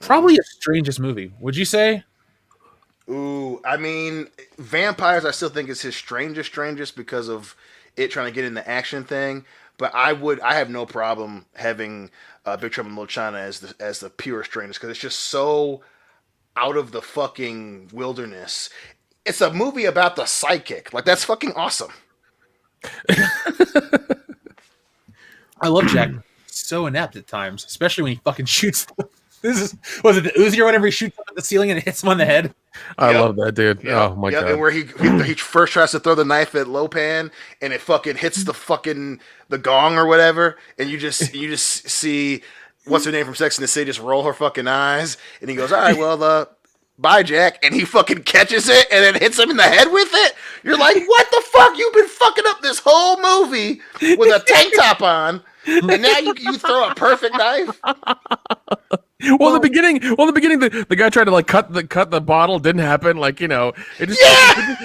Probably the strangest movie. Would you say? Ooh, I mean, Vampires I still think is his strangest because of it trying to get in the action thing. But I have no problem having Big Trouble in Little China as the pure strangest because it's just so out of the fucking wilderness. It's a movie about the psychic. Like, that's fucking awesome. I love Jack. So inept at times, especially when he fucking shoots. Was it the Uzi or whatever? He shoots up at the ceiling and it hits him on the head. I love that, dude. Yep. Oh my god! And where he first tries to throw the knife at Lopan, and it fucking hits the gong or whatever, and you just see what's her name from Sex and the City just roll her fucking eyes, and he goes, "All right, well, bye, Jack," and he fucking catches it and then hits him in the head with it. You're like, what the fuck? You've been fucking up this whole movie with a tank top on, and now you throw a perfect knife. Well, in the beginning, the guy tried to like cut the bottle. Didn't happen. Like, it just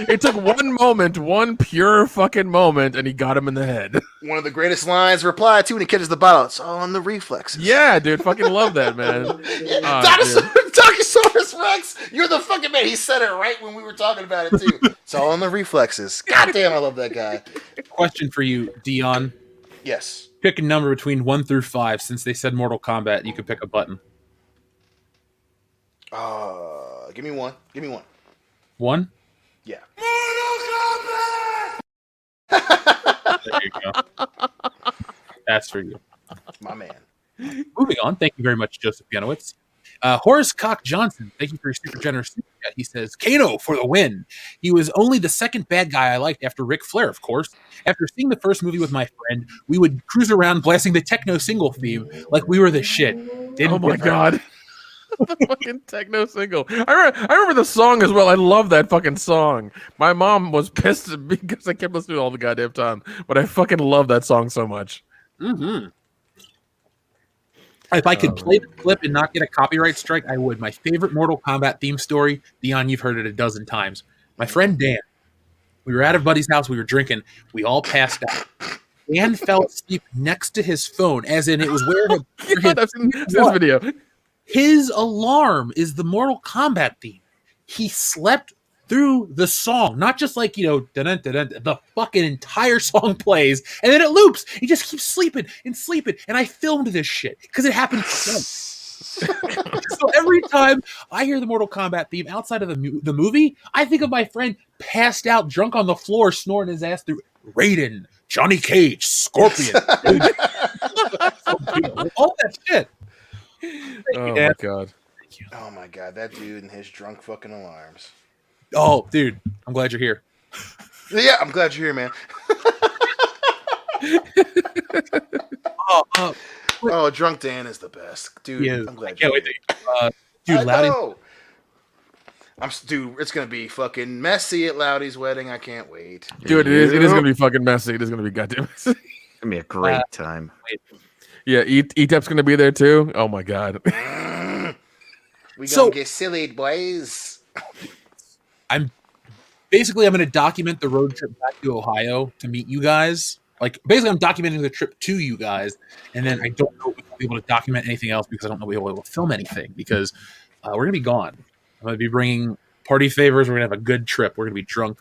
it took one moment, one pure fucking moment, and he got him in the head. One of the greatest lines replied to when he catches the bottle. It's all on the reflexes. Yeah, dude, fucking love that, man. Dinosaurus Rex, you're the fucking man. He said it right when we were talking about it too. It's all on the reflexes. God damn, I love that guy. Question for you, Dion. Yes. Pick a number between 1 through 5. Since they said Mortal Kombat, you could pick a button. Give me one. 1? Yeah. There you go. That's for you. My man. Moving on. Thank you very much, Joseph Pianowitz. Horace Cock Johnson, thank you for your super generous super chat. He says, Kano for the win. He was only the second bad guy I liked after Ric Flair, of course. After seeing the first movie with my friend, we would cruise around blasting the techno single theme like we were the shit. Oh my god. The fucking techno single. I remember the song as well. I love that fucking song. My mom was pissed because I kept listening to it all the goddamn time. But I fucking love that song so much. Mm-hmm. If I could play the clip and not get a copyright strike, I would. My favorite Mortal Kombat theme story, Dion, you've heard it a dozen times. My friend Dan, we were at a buddy's house, we were drinking, we all passed out. Dan fell asleep next to his phone, as in it was where I've seen this video. His alarm is the Mortal Kombat theme. He slept through the song, not just like, dun-dun, dun-dun, the fucking entire song plays, and then it loops. He just keeps sleeping, and I filmed this shit because it happened so every time I hear the Mortal Kombat theme outside of the movie, I think of my friend passed out, drunk on the floor, snoring his ass through Raiden, Johnny Cage, Scorpion, all that shit. Oh my god. Oh my god, that dude and his drunk fucking alarms. Oh, dude, I'm glad you're here. Yeah, I'm glad you're here, man. Oh, drunk Dan is the best, dude. Yeah, I'm glad. I can't wait to, dude, Loudy. Dude, it's gonna be fucking messy at Loudy's wedding. I can't wait, dude. It is gonna be fucking messy. It is gonna be goddamn messy. It's gonna be a great time. Yeah, E-Tap's gonna be there too. Oh my god. We gonna get silly, boys. I'm gonna document the road trip back to Ohio to meet you guys. Like, basically, I'm documenting the trip to you guys, and then I don't know if we'll be able to document anything else because I don't know if we'll be able to film anything because we're gonna be gone. I'm gonna be bringing party favors. We're gonna have a good trip. We're gonna be drunk.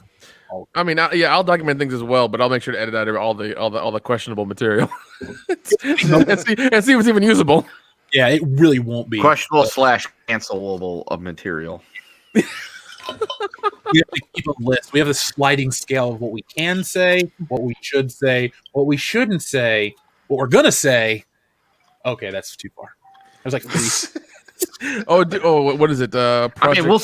I mean, I'll document things as well, but I'll make sure to edit out all the questionable material and see what's even usable. Yeah, it really won't be questionable / cancelable of material. We have to keep a list. We have a sliding scale of what we can say, what we should say, what we shouldn't say, what we're gonna say. Okay, that's too far. There's like 3. What is it? Project, I mean, we'll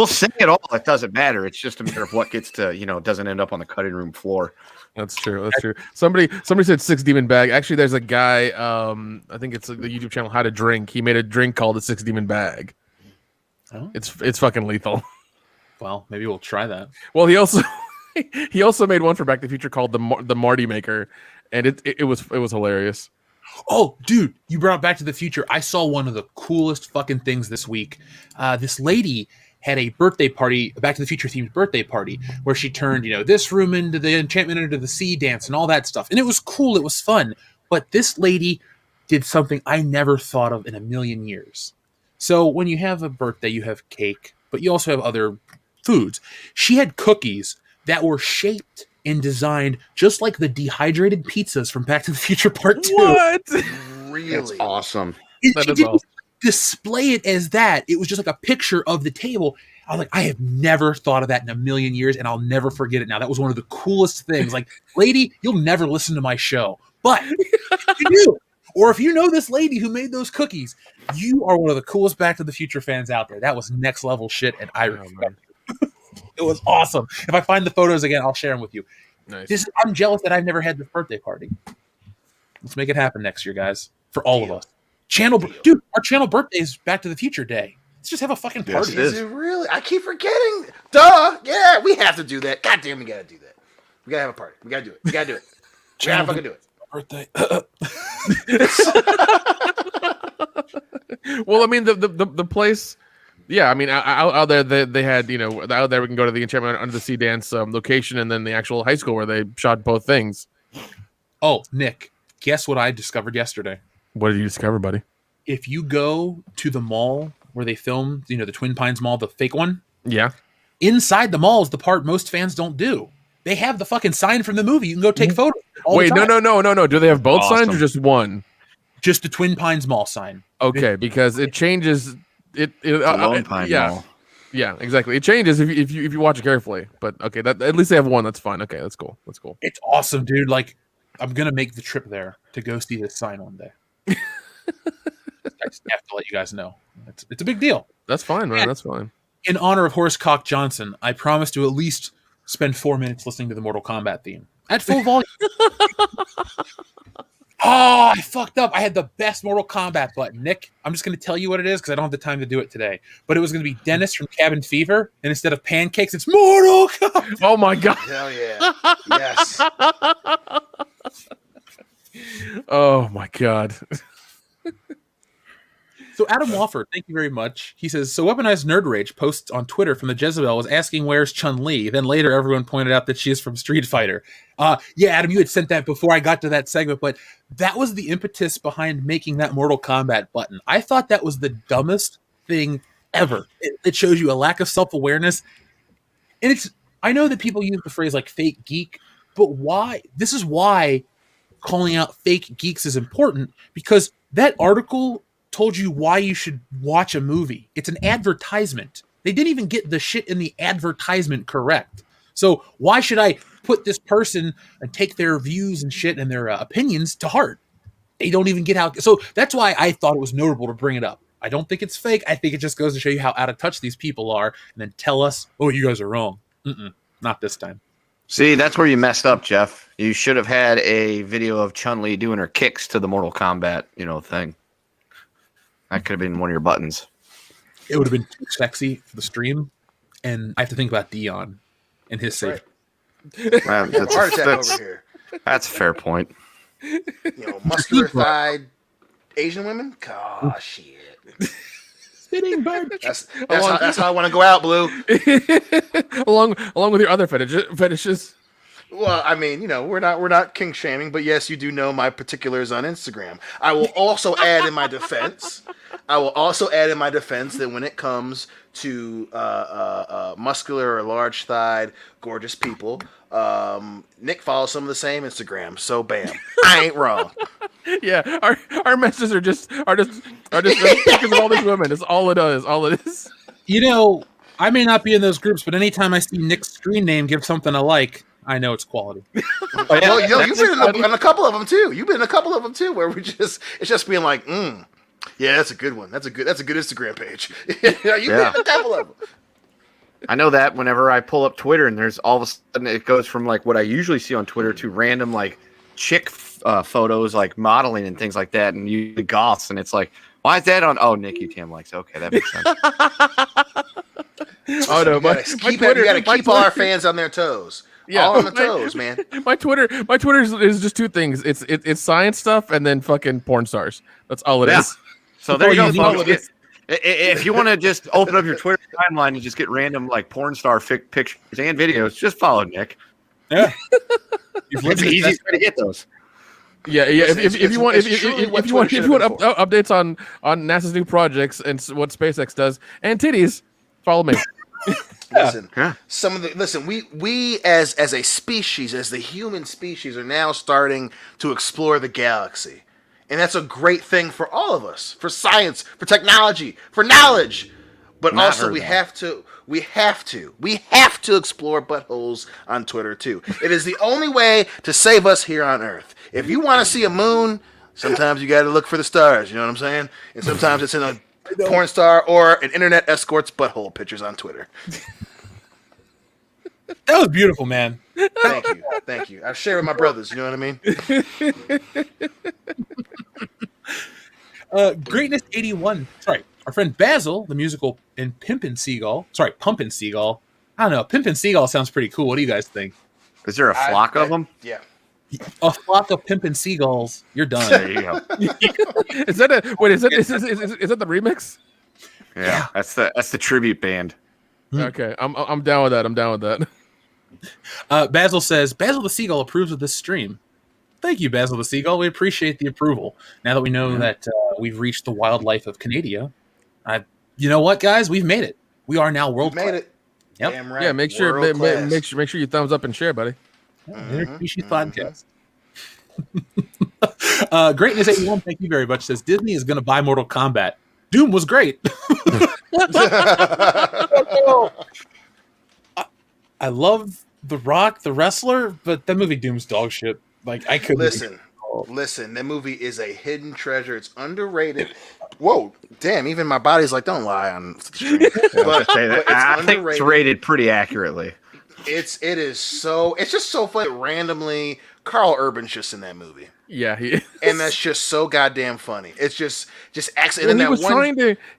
sing it all. It doesn't matter. It's just a matter of what gets to doesn't end up on the cutting room floor. That's true. That's true. Somebody said 6 Demon Bag. Actually, there's a guy. I think it's the YouTube channel How to Drink. He made a drink called the 6 Demon Bag. Oh. It's fucking lethal. Well, maybe we'll try that. Well, he also made one for Back to the Future called the Marty Maker, and it was hilarious. Oh, dude, you brought Back to the Future. I saw one of the coolest fucking things this week. This lady had a birthday party, a Back to the Future themed birthday party, where she turned, this room into the Enchantment Under the Sea dance and all that stuff. And it was cool. It was fun. But this lady did something I never thought of in a million years. So when you have a birthday, you have cake, but you also have other foods. She had cookies that were shaped and designed just like the dehydrated pizzas from Back to the Future Part 2. What? Really? That's awesome. She didn't display it as that. It was just like a picture of the table. I was like, I have never thought of that in a million years, and I'll never forget it now. That was one of the coolest things. Like, lady, you'll never listen to my show. But if you do, or if you know this lady who made those cookies, you are one of the coolest Back to the Future fans out there. That was next level shit, and I respect it. It was awesome. If I find the photos again, I'll share them with you. Nice. I'm jealous that I've never had this birthday party. Let's make it happen next year, guys, for all of us. Dude, our channel birthday is Back to the Future Day. Let's just have a fucking party. Is it really? I keep forgetting. Duh. Yeah, we have to do that. God damn, we gotta do that. We gotta have a party. We gotta do it. We gotta do it. We gotta fucking do it. Birthday. Well, I mean, the place. Yeah, I mean, out there they had, out there we can go to the Enchantment Under the Sea dance location, and then the actual high school where they shot both things. Oh, Nick, guess what I discovered yesterday? What did you discover, buddy? If you go to the mall where they filmed, the Twin Pines Mall, the fake one. Yeah. Inside the mall is the part most fans don't do. They have the fucking sign from the movie. You can go take photos. Wait, no. Do they have both signs or just one? Just the Twin Pines Mall sign. Okay, because it changes. Lone Pine Mall. Yeah, exactly. It changes if you watch it carefully. But okay, at least they have one. That's fine. Okay, that's cool. That's cool. It's awesome, dude. Like, I'm gonna make the trip there to go see this sign one day. I just have to let you guys know. It's a big deal. That's fine, man. That's fine. In honor of Horsecock Johnson, I promise to at least spend 4 minutes listening to the Mortal Kombat theme at full volume. Oh, I fucked up. I had the best Mortal Kombat button. Nick, I'm just going to tell you what it is because I don't have the time to do it today. But it was going to be Dennis from Cabin Fever, and instead of pancakes, it's Mortal Kombat. Oh, my God. Hell yeah. Yes. Oh, my God. So Adam Wofford, thank you very much. He says, so Weaponized Nerd Rage posts on Twitter from the Jezebel was asking where's Chun-Li. Then later everyone pointed out that she is from Street Fighter. Yeah, Adam, you had sent that before I got to that segment, but that was the impetus behind making that Mortal Kombat button. I thought that was the dumbest thing ever. It shows you a lack of self-awareness. And I know that people use the phrase like fake geek, but why? This is why calling out fake geeks is important, because that article told you why you should watch a movie. It's an advertisement. They didn't even get the shit in the advertisement correct. So why should I put this person and take their views and shit and their opinions to heart? They don't even get how. So that's why I thought it was notable to bring it up. I don't think it's fake. I think it just goes to show you how out of touch these people are, and then tell us, oh, you guys are wrong. Not this time. See, that's where you messed up, Jeff. You should have had a video of Chun-Li doing her kicks to the Mortal Kombat, thing. That could have been one of your buttons. It would have been too sexy for the stream, and I have to think about Dion and his safety. Well, Heart attack over here. That's a fair point. Muscular thighed Asian women? Gosh, shit. Spitting bird. That's how I want to go out, Blue. along with your other fetishes. Well, I mean, we're not kink shaming, but yes, you do know my particulars on Instagram. I will also add in my defense that when it comes to muscular or large thighed, gorgeous people, Nick follows some of the same Instagram. So bam, I ain't wrong. Yeah, our messages are just pictures of all these women. It's all it is. All it is. I may not be in those groups, but anytime I see Nick's screen name give something a like, I know it's quality. Well, you've been in a couple of them too. You've been in a couple of them too, where it's just being like, yeah, that's a good one. That's a good Instagram page. You've been in a couple of them. I know that whenever I pull up Twitter and there's all of a sudden it goes from like what I usually see on Twitter to random like chick photos like modeling and things like that, and usually goths, and it's like, why is that on? Oh, Nick UTM likes. Okay, that makes sense. Oh no, you gotta keep all our fans on their toes. Yeah, all on the toes, man. My Twitter is just two things. It's science stuff and then fucking porn stars. That's all it is. So there you go, folks. If you want to just open up your Twitter timeline and just get random like porn star pictures and videos, just follow Nick. Yeah, it's the easiest way to get those. Yeah. If you want updates on NASA's new projects and what SpaceX does and titties, follow me. Listen, we as a species, as the human species, are now starting to explore the galaxy. And that's a great thing for all of us, for science, for technology, for knowledge. But also we have to explore buttholes on Twitter too. It is the only way to save us here on Earth. If you want to see a moon, sometimes you got to look for the stars, you know what I'm saying? And sometimes it's in a porn star or an internet escort's butthole pictures on Twitter. That was beautiful, man. Thank you. I share with my brothers, you know what I mean? Greatness 81. Sorry, our friend Basil, the musical in Pumpin' Seagull. I don't know. Pimpin' Seagull sounds pretty cool. What do you guys think? Is there a flock of them? Yeah. A flock of Pimpin' Seagulls. You're done. There you go. Is that the remix? Yeah, that's the tribute band. Okay, I'm down with that. Basil says, Basil the Seagull approves of this stream. Thank you, Basil the Seagull. We appreciate the approval. Now that we know that we've reached the wildlife of Canada, you know what, guys? We've made it. We are now world class. Made it. Yep. Damn right. Yeah, make sure you thumbs up and share, buddy. Podcast. Greatness 81, thank you very much. Says Disney is going to buy Mortal Kombat. Doom was great. I love The Rock, the wrestler, but that movie Doom's dog shit. Like, I couldn't. Listen, that movie is a hidden treasure. It's underrated. Whoa, damn! Even my body's like, don't lie on the stream. But I think it's rated pretty accurately. It's just so funny. Randomly, Carl Urban's just in that movie. Yeah, he is. And that's just so goddamn funny. It's just excellent. Well,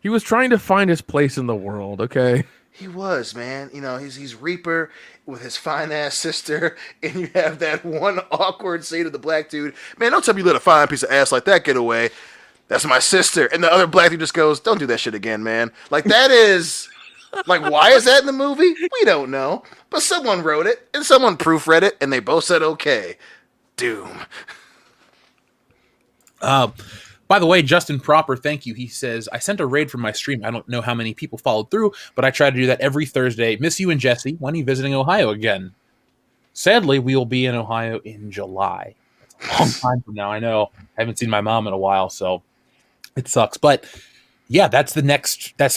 he was trying to find his place in the world. Okay. He was, man. He's Reaper with his fine ass sister, and you have that one awkward scene of the black dude. Man, don't tell me you let a fine piece of ass like that get away. That's my sister. And the other black dude just goes, don't do that shit again, man. Like, that is, like, why is that in the movie? We don't know. But someone wrote it, and someone proofread it, and they both said okay. Doom. By the way, Justin Proper, thank you. He says, I sent a raid from my stream. I don't know how many people followed through, but I try to do that every Thursday. Miss you and Jesse. When are you visiting Ohio again? Sadly, we will be in Ohio in July. That's a long time from now, I know. I haven't seen my mom in a while, so it sucks. But yeah, that's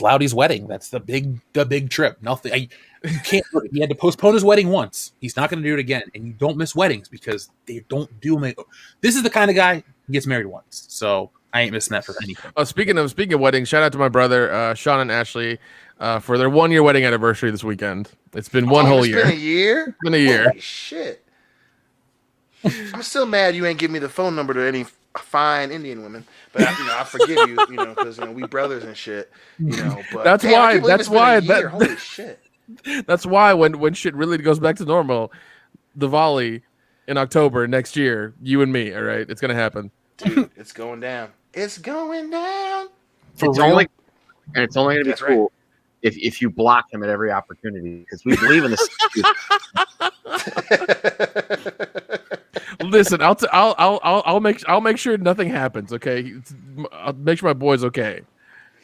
Loudy's wedding. That's the big trip. Nothing. You can't. He had to postpone his wedding once. He's not going to do it again. And you don't miss weddings because they don't do them. This is the kind of guy who gets married once. So I ain't missing that for anything. Speaking of weddings, shout out to my brother Sean and Ashley for their 1 year wedding anniversary this weekend. It's been one whole year. It's been a year. It's been a year. Holy shit! I'm still mad you ain't give me the phone number to any fine Indian women, but I forgive you, because we brothers and shit, But that's why. Holy shit! That's why when shit really goes back to normal, the volley in October next year, you and me, all right, it's gonna happen. Dude, it's going down. It's going down. It's only gonna be cool if you block him at every opportunity because we believe in this. Listen, I'll make sure nothing happens. Okay, I'll make sure my boy's okay.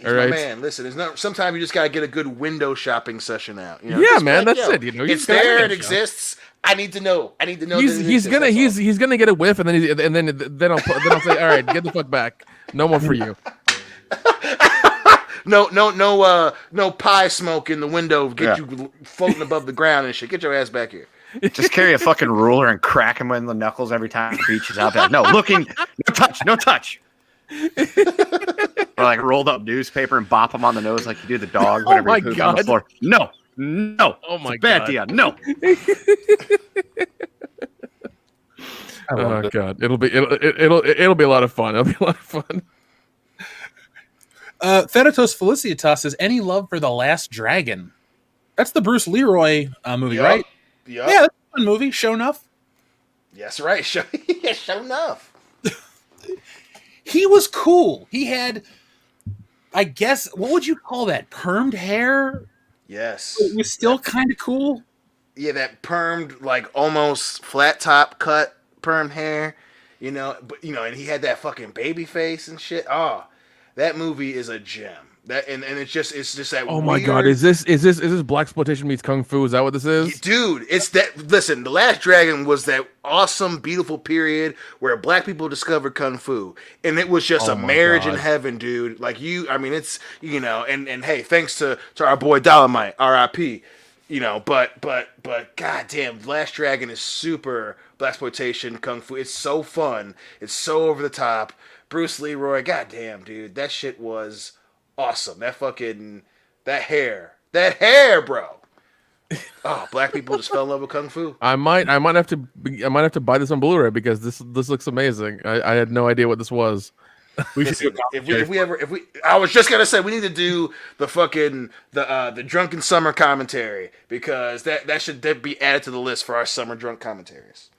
All right, man. Listen, sometimes you just gotta get a good window shopping session out. Yeah, man, that's it. It's there. It exists. I need to know. He's gonna get a whiff, and then I'll say, all right, get the fuck back. No more for you. No pie smoke in the window. Get you floating above the ground and shit. Get your ass back here. Just carry a fucking ruler and crack him in the knuckles every time he reaches out there. No touch. Or like rolled up newspaper and bop him on the nose like you do the dog whenever he poops on the floor. No. Oh my God. Bad deal. No. Oh God. It'll be a lot of fun. It'll be a lot of fun. Thanatos Felicitas says, any love for The Last Dragon? That's the Bruce Leroy movie, right? Yep. Yeah, that's a fun movie. Show enough. Yes, right. Show enough. He was cool. He had, I guess, what would you call that? Permed hair? Yes. It was still kind of cool. Yeah, that permed, like almost flat top cut permed hair, and he had that fucking baby face and shit. Oh, that movie is a gem. That and it's just that. Oh my God, is this blaxploitation meets kung fu? Is that what this is? Dude, it's that. Listen, The Last Dragon was that awesome, beautiful period where black people discovered kung fu, and it was just a marriage in heaven, dude. Like it's and hey, thanks to our boy Dolomite, R.I.P. But goddamn, Last Dragon is super blaxploitation kung fu. It's so fun. It's so over the top. Bruce Leroy, goddamn, dude, that shit was awesome. That hair, bro. Oh, black people just fell in love with kung fu. I might have to buy this on Blu-ray because this looks amazing. I had no idea what this was. I was just gonna say we need to do the fucking the drunken summer commentary because that should be added to the list for our summer drunk commentaries.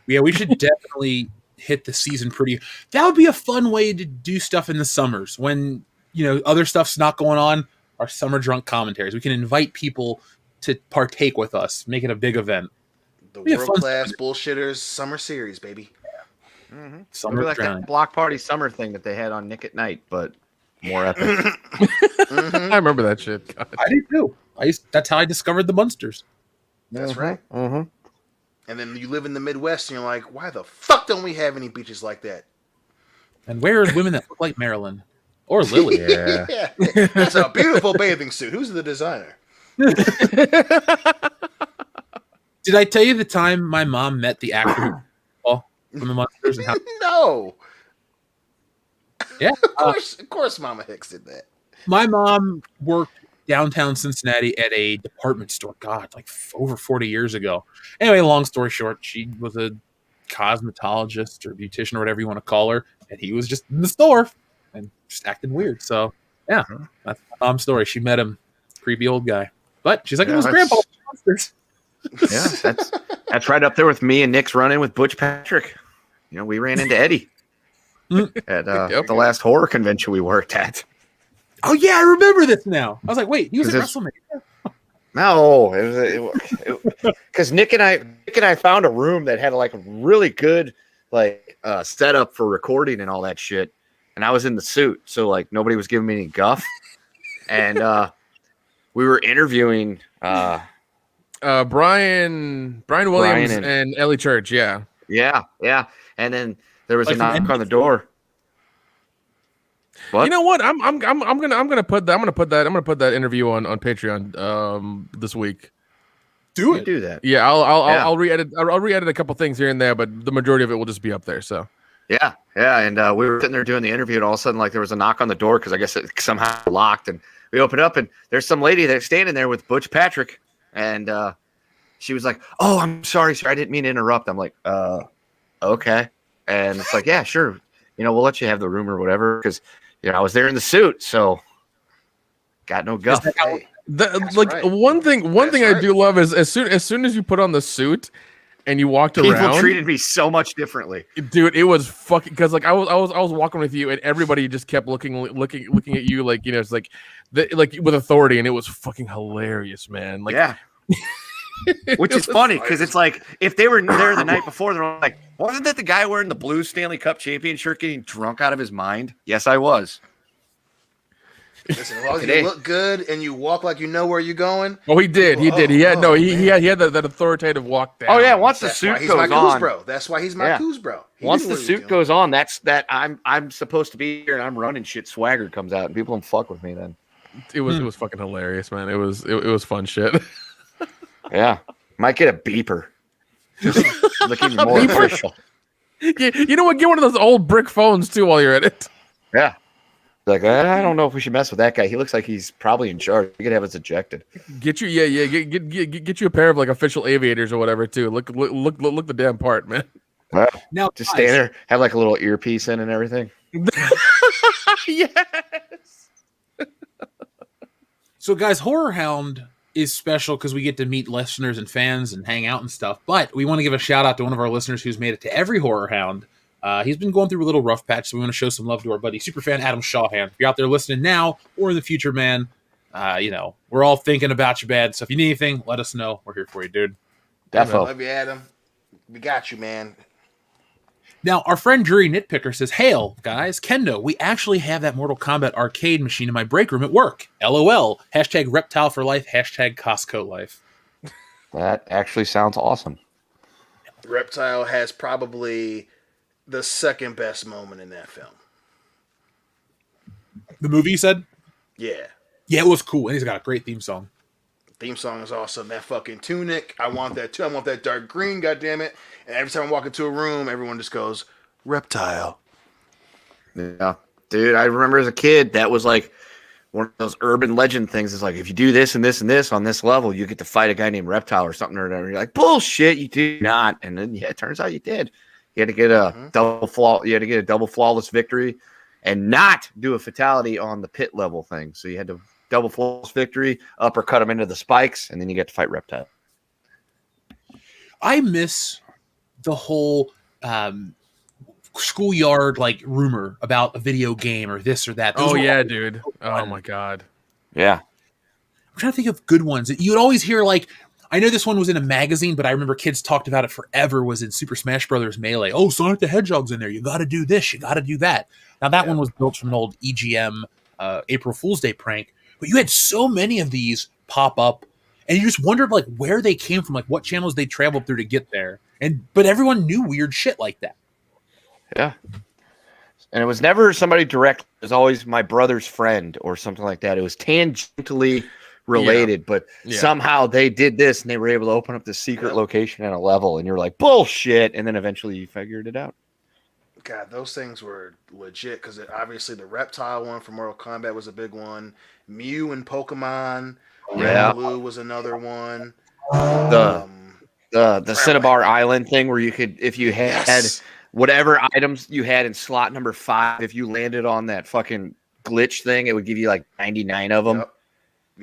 Yeah, we should definitely hit the season pretty. That would be a fun way to do stuff in the summers when other stuff's not going on. Our summer drunk commentaries. We can invite people to partake with us, make it a big event. The world class bullshitters summer series, baby. Mm-hmm. Summer like that block party summer thing that they had on Nick at Night, but more epic. I remember that shit. God. I do too. That's how I discovered the Munsters. That's right. Mm-hmm. And then you live in the Midwest, and you're like, why the fuck don't we have any beaches like that? And where are women that look like Marilyn or Lily? Yeah. That's a beautiful bathing suit. Who's the designer? Did I tell you the time my mom met the actor from the Munsters? And how- No. Yeah. Of course Mama Hicks did that. My mom worked downtown Cincinnati at a department store. God, like over 40 years ago. Anyway, long story short, she was a cosmetologist or beautician or whatever you want to call her, and he was just in the store and just acting weird. So, yeah, that's my mom's story. She met him, creepy old guy. But she's like, it was Grandpa Monsters. Yeah, that's right up there with me and Nick's run-in with Butch Patrick. We ran into Eddie. at the last horror convention we worked at. Oh yeah, I remember this now. I was like, wait, he was at WrestleMania. No, because Nick and I found a room that had like a really good setup for recording and all that shit, and I was in the suit, so like nobody was giving me any guff, and we were interviewing Brian Williams and Ellie Church, yeah, and then there was a knock on the door. What? You know what? I'm gonna put that interview on Patreon this week. Do that. Yeah, I'll re-edit a couple things here and there, but the majority of it will just be up there. So yeah, and we were sitting there doing the interview, and all of a sudden, like there was a knock on the door because I guess it somehow locked, and we opened up, and there's some lady that's standing there with Butch Patrick, and she was like, "Oh, I'm sorry, sir, I didn't mean to interrupt." I'm like, okay, and it's like, yeah, sure, we'll let you have the room or whatever because. I was there in the suit, so got no guff. One thing I do love is as soon as you put on the suit and you walked around, people treated me so much differently, dude. It was fucking because like I was walking with you and everybody just kept looking at you like it's like with authority, and it was fucking hilarious, man. Like yeah. Which is funny because it's like if they were there the night before, they're like, wasn't that the guy wearing the blue Stanley Cup champion shirt getting drunk out of his mind? Yes, I was. Listen, as long as you look good and you walk like you know where you're going. Oh, he did. He had that authoritative walk down. Oh yeah, once the suit goes on, bro. That's why he's my coos, bro. Once the suit goes on, I'm supposed to be here and I'm running shit. Swagger comes out and people don't fuck with me then. It was fucking hilarious, man. It was fun shit. Yeah, might get a beeper. Just looking more official. You know what? Get one of those old brick phones too while you're at it. Yeah. Like I don't know if we should mess with that guy. He looks like he's probably in charge. We could have us ejected. Get you, get you a pair of like official aviators or whatever too. Look the damn part, man. Well, now just stay there, have like a little earpiece in and everything. Yes. So, guys, Horror Hound is special because we get to meet listeners and fans and hang out and stuff. But we want to give a shout out to one of our listeners who's made it to every Horror Hound. He's been going through a little rough patch, so we want to show some love to our buddy, superfan Adam Shawhan. If you're out there listening now or in the future, man, we're all thinking about you, bad. So if you need anything, let us know. We're here for you, dude. Definitely. Love you, Adam. We got you, man. Now, our friend Drury Nitpicker says, "Hail, guys. Kendo, we actually have that Mortal Kombat arcade machine in my break room at work. LOL. Hashtag Reptile for life. Hashtag Costco life." That actually sounds awesome. Reptile has probably the second best moment in that film. The movie, you said? Yeah. Yeah, it was cool. And he's got a great theme song. Theme song is awesome. That fucking tunic. I want that too. I want that dark green, goddammit. And every time I walk into a room, everyone just goes, Reptile. Yeah. Dude, I remember as a kid, that was like one of those urban legend things. It's like, if you do this and this and this on this level, you get to fight a guy named Reptile or something or whatever. You're like, bullshit, you do not. And then, yeah, it turns out you did. You had to get a double flawless victory and not do a fatality on the pit level thing. So you had to double flawless victory, uppercut him into the spikes, and then you get to fight Reptile. I miss the whole schoolyard rumor about a video game or this or that. Oh yeah, dude. Oh my god. Yeah. I'm trying to think of good ones. You'd always hear I know this one was in a magazine, but I remember kids talked about it forever, was in Super Smash Brothers Melee. Oh, Sonic the Hedgehog's in there. You got to do this. You got to do that. Now, that one was built from an old EGM April Fool's Day prank, but you had so many of these pop up, and you just wondered, where they came from, what channels they traveled through to get there. But everyone knew weird shit like that. Yeah. And it was never somebody direct. It was always my brother's friend or something like that. It was tangentially related, but somehow they did this and they were able to open up this secret location at a level, and you're like, bullshit, and then eventually you figured it out. God, those things were legit because obviously the Reptile one from Mortal Kombat was a big one. Mew and Pokemon, Red Blue was another one. The Cinnabar Island thing where you could, if you had whatever items you had in slot number 5, if you landed on that fucking glitch thing, it would give you 99 of them. Yep.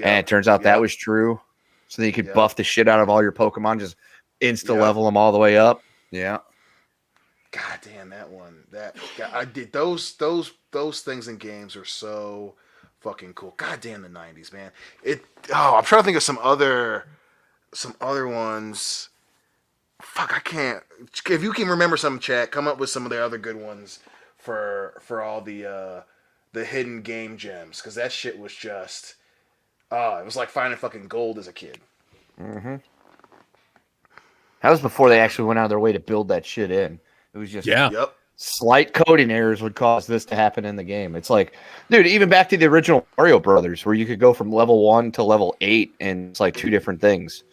And it turns out that was true. So then you could buff the shit out of all your Pokemon, just insta-level them all the way up. Yeah. God damn that one. I did those things in games are so fucking cool. God damn the 90s, man. I'm trying to think of some other ones. Fuck, I can't. If you can remember some, chat, come up with some of the other good ones for all the hidden game gems, because that shit was just it was like finding fucking gold as a kid. Mm-hmm. That was before they actually went out of their way to build that shit in. It was just Yep. Slight coding errors would cause this to happen in the game. It's like, dude, even back to the original Mario Brothers, where you could go from level 1 to level 8, and it's like two different things.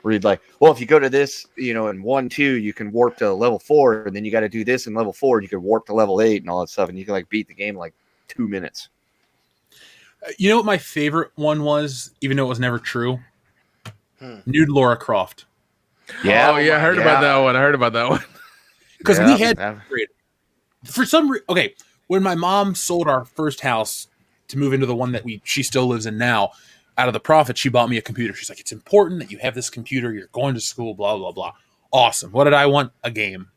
Where you'd like, well, if you go to this, in 1-2, you can warp to level 4, and then you got to do this in level 4, and you can warp to level 8 and all that stuff, and you can like beat the game in like 2 minutes. You know what my favorite one was, even though it was never true? Nude Lara Croft. Yeah, I heard about that one. Because we had for some reason. Okay, when my mom sold our first house to move into the one that she still lives in now, out of the profit, she bought me a computer. She's like, "It's important that you have this computer. You're going to school, blah blah blah." Awesome. What did I want? A game.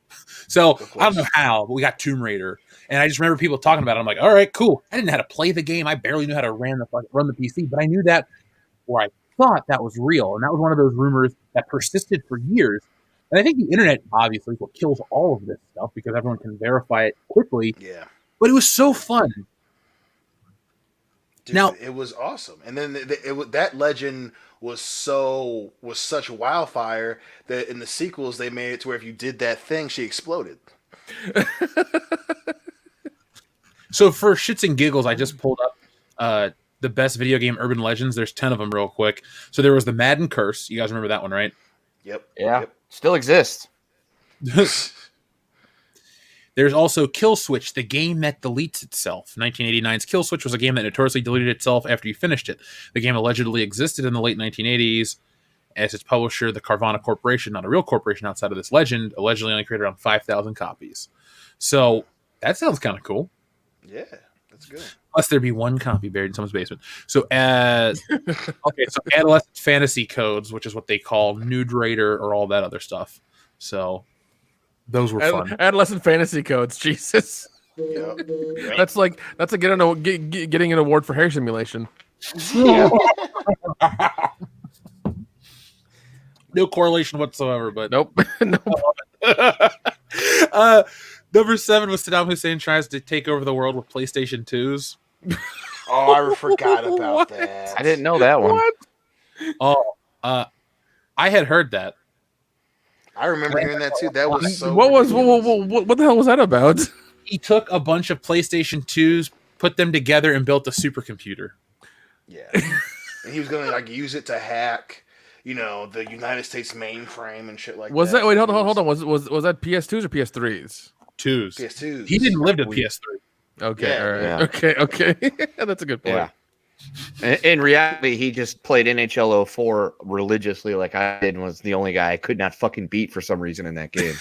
So I don't know how, but we got Tomb Raider, and I just remember people talking about it. I'm like, all right, cool. I didn't know how to play the game. I barely knew how to run the PC, but I knew that, or I thought that was real, and that was one of those rumors that persisted for years. And I think the internet obviously is what kills all of this stuff, because everyone can verify it quickly. Yeah. But it was so fun. Dude, now it was awesome, and then that legend was such wildfire that in the sequels they made it to where if you did that thing, she exploded. So for shits and giggles, I just pulled up the best video game urban legends. There's 10 of them real quick. So there was the Madden Curse. You guys remember that one, right? Yep. Yeah. Yep. Still exists. There's also Kill Switch, the game that deletes itself. 1989's Kill Switch was a game that notoriously deleted itself after you finished it. The game allegedly existed in the late 1980s. As its publisher, the Carvana Corporation, not a real corporation outside of this legend, allegedly only created around 5,000 copies. So that sounds kind of cool. Yeah, that's good. Unless there be one copy buried in someone's basement. So so adolescent fantasy codes, which is what they call Nude Raider or all that other stuff. So those were fun. Adolescent fantasy codes, Jesus. Yep. That's getting an award for hair simulation. Yeah. No correlation whatsoever, but nope. Number 7 was Saddam Hussein tries to take over the world with PlayStation 2s. Oh, I forgot about that. I didn't know that one. What? Oh, I had heard that. I remember hearing that too. That was so. What the hell was that about? He took a bunch of PlayStation 2s, put them together, and built a supercomputer. Yeah, and he was gonna use it to hack, the United States mainframe and shit like that. Was that? Wait, hold on. Was that PS2s or PS3s? 2s. PS2s. He didn't live to PS3. Okay, Yeah, all right. yeah. Okay. That's a good point. Yeah. In reality, he just played NHL 04 religiously like I did and was the only guy I could not fucking beat for some reason in that game.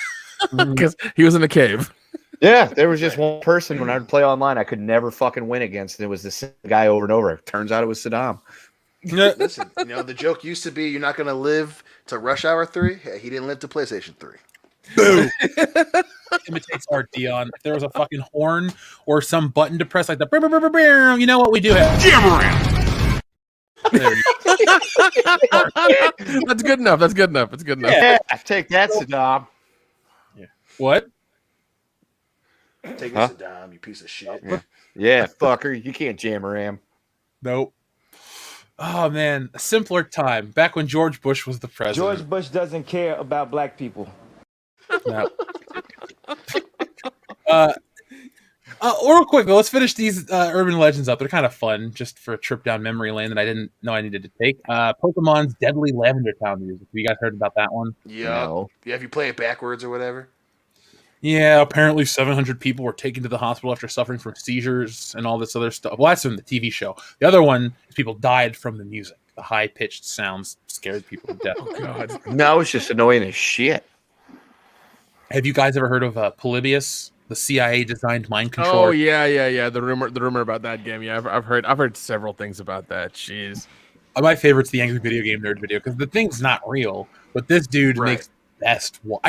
Because he was in a cave. Yeah, there was just one person when I would play online I could never fucking win against, and it was the same guy over and over. Turns out it was Saddam. Listen, the joke used to be you're not going to live to Rush Hour 3. Hey, he didn't live to PlayStation 3. Boom. Imitates our Dion. If there was a fucking horn or some button to press like the you know what we do have? Jam around. That's good enough. It's good enough. Yeah, take that, Saddam. Yeah. What? Take this, Saddam, you piece of shit. Yeah, fucker. You can't jam ram. Nope. Oh, man. A simpler time. Back when George Bush was the president. George Bush doesn't care about black people. No. Real quick, though, let's finish these urban legends up. They're kind of fun, just for a trip down memory lane that I didn't know I needed to take. Pokemon's Deadly Lavender Town music. Have you guys heard about that one? Yeah. No. Yeah, if you play it backwards or whatever. Yeah, apparently 700 people were taken to the hospital after suffering from seizures and all this other stuff. Well, that's from the TV show. The other one is people died from the music. The high-pitched sounds scared people to death. Oh, God. No, it's just annoying as shit. Have you guys ever heard of Polybius, the CIA-designed mind controller? Oh yeah. The rumor about that game. Yeah, I've heard several things about that. Jeez. My favorite's the Angry Video Game Nerd video, because the thing's not real, but this dude makes best one.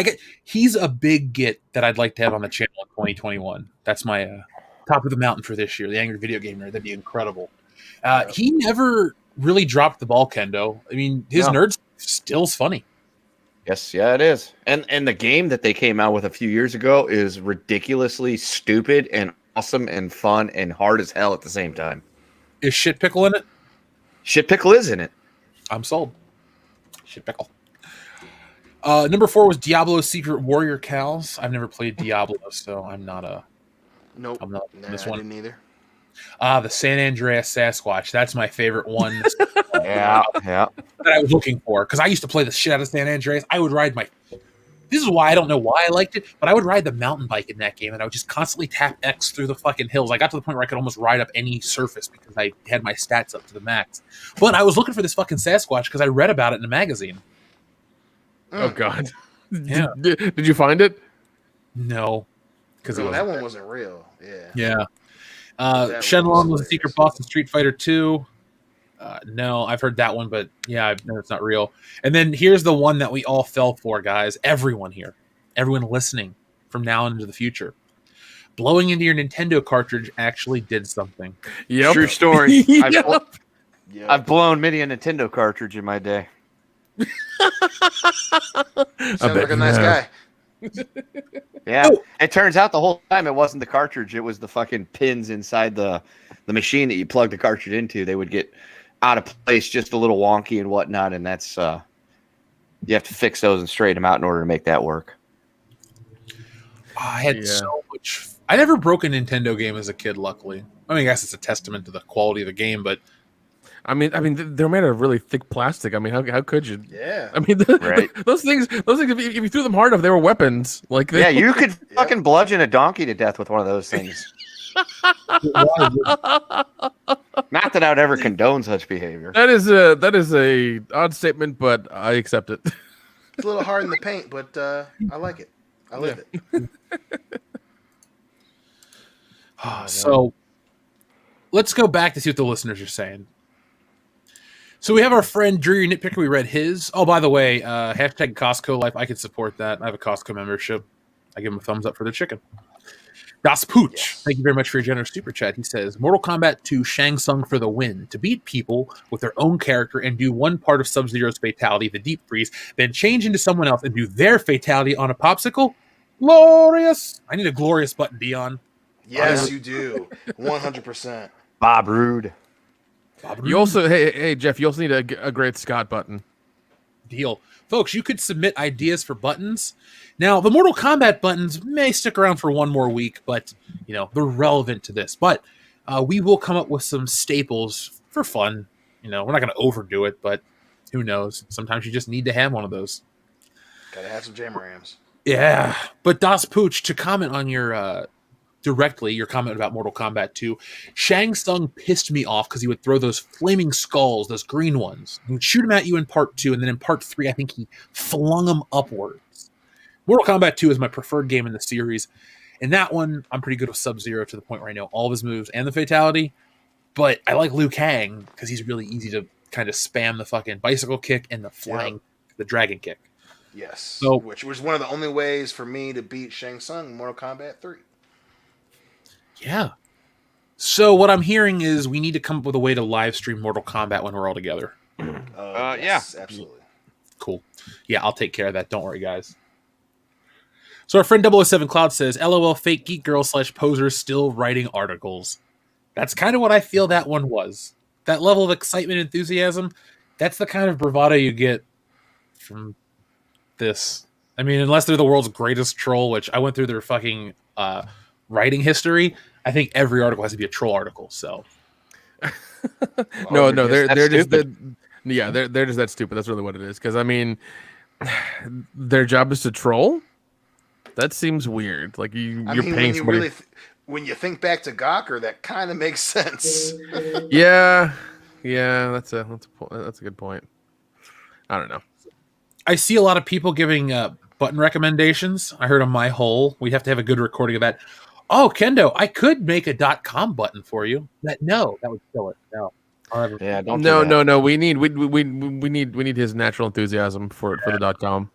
He's a big get that I'd like to have on the channel in 2021. That's my top of the mountain for this year. The Angry Video Game Nerd. That'd be incredible. He never really dropped the ball, Kendo. I mean, his nerd still's funny. Yes, yeah, it is. And the game that they came out with a few years ago is ridiculously stupid and awesome and fun and hard as hell at the same time. Is Shit Pickle in it? Shit Pickle is in it. I'm sold. Shit Pickle. Number 4 was Diablo Secret Warrior Cows. I've never played Diablo, so I'm not a... Nope. I'm not this I one. didn't either. The San Andreas Sasquatch. That's my favorite one. Yeah. That I was looking for, because I used to play the shit out of San Andreas. I would ride my... This is why I don't know why I liked it, but I would ride the mountain bike in that game, and I would just constantly tap X through the fucking hills. I got to the point where I could almost ride up any surface because I had my stats up to the max. But I was looking for this fucking Sasquatch because I read about it in a magazine. Oh, God. Yeah. Did you find it? No. Because that one wasn't real. Yeah. Shenlong was a secret boss in Street Fighter 2. No, I've heard that one, but yeah, no, it's not real. And then here's the one that we all fell for, guys. Everyone here, everyone listening from now into the future. Blowing into your Nintendo cartridge actually did something. Yep. True story. Yep. I've blown many a Nintendo cartridge in my day. Sounds like a nice guy. Yeah. It turns out the whole time it wasn't the cartridge. It was the fucking pins inside the machine that you plug the cartridge into. They would get out of place, just a little wonky and whatnot. And that's, you have to fix those and straighten them out in order to make that work. I had so much. I never broke a Nintendo game as a kid, luckily. I mean, I guess it's a testament to the quality of the game, but I mean, they're made of really thick plastic. I mean, how could you? Yeah. I mean, those things. If you threw them hard enough, they were weapons. Like you could fucking bludgeon a donkey to death with one of those things. Not that I would ever condone such behavior. That is a odd statement, but I accept it. It's a little hard in the paint, but I like it. I live it. So let's go back to see what the listeners are saying. So we have our friend Drew Nitpicker. We read his. Oh, by the way, hashtag Costco Life. I can support that. I have a Costco membership. I give him a thumbs up for their chicken. Das Pooch, thank you very much for your generous super chat. He says, Mortal Kombat 2 Shang Tsung for the win. To beat people with their own character and do one part of Sub-Zero's fatality, the deep freeze, then change into someone else and do their fatality on a popsicle? Glorious! I need a glorious button, Dion. Yes, you do. 100%. Bob Roode. You also, hey Jeff, you also need a great Scott button. Deal. Folks, you could submit ideas for buttons. Now, the Mortal Kombat buttons may stick around for one more week, but, they're relevant to this. But we will come up with some staples for fun. We're not going to overdo it, but who knows? Sometimes you just need to have one of those. Gotta have some Jam-Rams. Yeah. But Das Pooch, to comment on your... directly, your comment about Mortal Kombat 2, Shang Tsung pissed me off because he would throw those flaming skulls, those green ones. He would shoot them at you in part 2, and then in part 3, I think he flung them upwards. Mortal Kombat 2 is my preferred game in the series. In that one, I'm pretty good with Sub-Zero to the point where I know all of his moves and the fatality, but I like Liu Kang because he's really easy to kind of spam the fucking bicycle kick and the flying, the dragon kick. Yes. So, which was one of the only ways for me to beat Shang Tsung in Mortal Kombat 3. Yeah. So what I'm hearing is we need to come up with a way to live stream Mortal Kombat when we're all together. Yes, absolutely. Cool. Yeah, I'll take care of that. Don't worry, guys. So our friend 007 Cloud says, LOL fake geek girl / poser still writing articles. That's kind of what I feel that one was. That level of excitement, enthusiasm, that's the kind of bravado you get from this. I mean, unless they're the world's greatest troll, which I went through their fucking... writing history, I think every article has to be a troll article. So, no, they're just they're just that stupid. That's really what it is. Because I mean, their job is to troll. That seems weird. Like you're paying somebody. When you think back to Gawker, that kind of makes sense. yeah, that's a good point. I don't know. I see a lot of people giving button recommendations. I heard on My Hole, we'd have to have a good recording of that. Oh, Kendo, I could make a .com button for you. That would kill it. No. Yeah, no. We need his natural enthusiasm for the .com.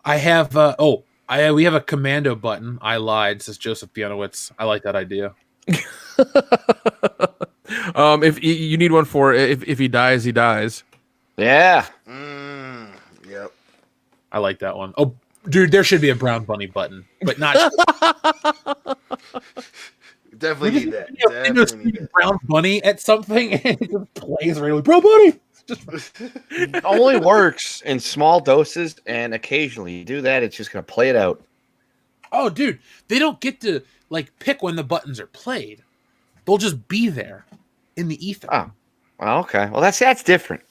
I have we have a commando button. I lied, says Joseph Pianowitz. I like that idea. If you need one for if he dies, he dies. Yeah. Yep. I like that one. Oh, dude, there should be a brown bunny button, but not. Definitely need that. You Definitely need that. brown bunny at something and it just plays right like brown bunny. It only works in small doses, and occasionally you do that, it's just going to play it out. Oh, dude, they don't get to like pick when the buttons are played. They'll just be there in the ether. Oh, well, okay. Well, that's different.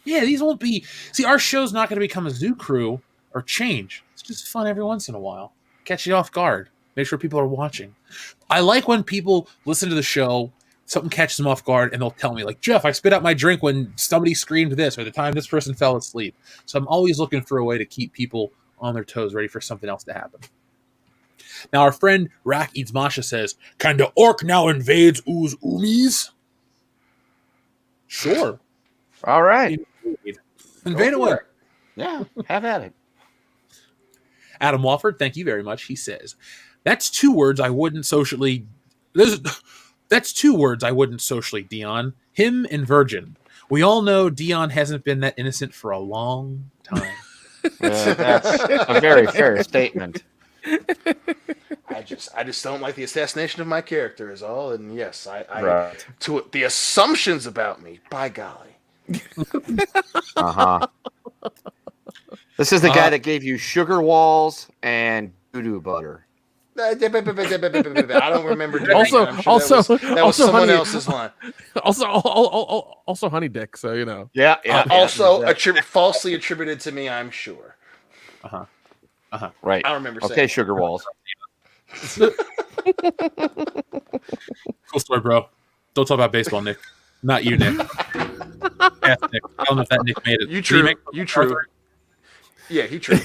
Yeah, these won't be. See, our show's not going to become a zoo crew or change. It's just fun every once in a while. Catch you off guard. Make sure people are watching. I like when people listen to the show, something catches them off guard, and they'll tell me, like, Jeff, I spit out my drink when somebody screamed this or the time this person fell asleep. So I'm always looking for a way to keep people on their toes, ready for something else to happen. Now, our friend Rak Eats Masha says, "Can the orc now invades Ooze Oomies?" Sure. All right. Invade away. Yeah, have at it. Adam Wofford, thank you very much. He says, That's two words I wouldn't socially, Dion. Him and virgin. We all know Dion hasn't been that innocent for a long time." That's a very fair statement. I just don't like the assassination of my character is all, and yes, Right. to the assumptions about me. By golly. This is the guy that gave you sugar walls and doo-doo butter. I don't remember doing Also- that. I'm sure also- that was also someone honey- else's line. Also honey dick, so you know. Yeah. Also falsely attributed to me, I'm sure. Right. I don't remember saying Okay, it. sugar walls. Cool story, bro. Don't talk about baseball, Nick. Not you, Nick. Yes, Nick. I don't know if that Nick made it. You Did he true. make You true. Arthur? Yeah, he true.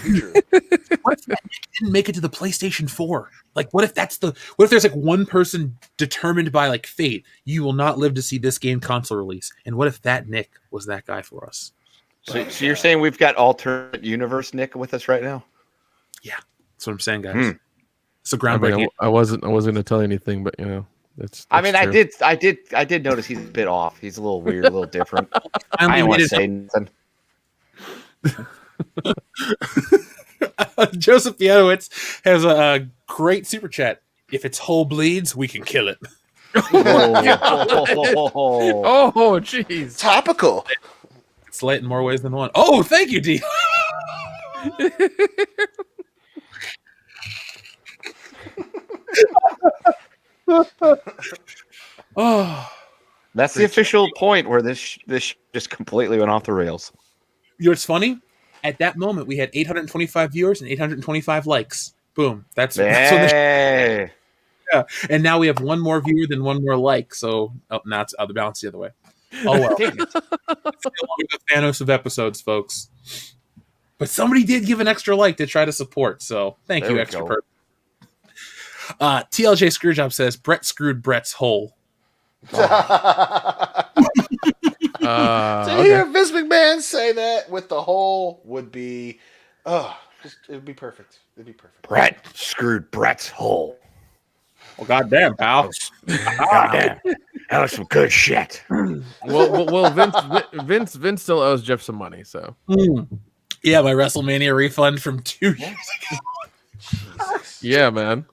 What if that Nick didn't make it to the PlayStation 4? Like, what if there's like one person determined by like fate, you will not live to see this game console release? And what if that Nick was that guy for us? So you're saying we've got alternate universe Nick with us right now? That's what I'm saying, guys. It's a groundbreaking. I wasn't going to tell you anything, but you know, that's I mean, true. I did notice he's a bit off. He's a little weird, a little different. I Finally don't want made to it say nothing. Joseph Pianowitz has a great super chat. If its hole bleeds, we can kill it. Oh, jeez. Topical. It's light in more ways than one. Oh, thank you, D. Oh, That's the official point where this just completely went off the rails. you know what's funny? At that moment, we had 825 viewers and 825 likes. Boom. That's when Hey. yeah. And now we have one more viewer than one more like. So now it's the balance the other way. Oh well. It's no longer the Thanos of episodes, folks. But somebody did give an extra like to try to support. So thank There you, we extra go. person. TLJ Screwjob says Brett screwed Brett's hole. To hear Vince McMahon say that with the hole would be, it would be perfect. It'd be perfect. Brett screwed Brett's hole. Well, goddamn, pal. Goddamn. That was some good shit. Well, Vince still owes Jeff some money, so Yeah, my WrestleMania refund from 2 years ago. yeah, man.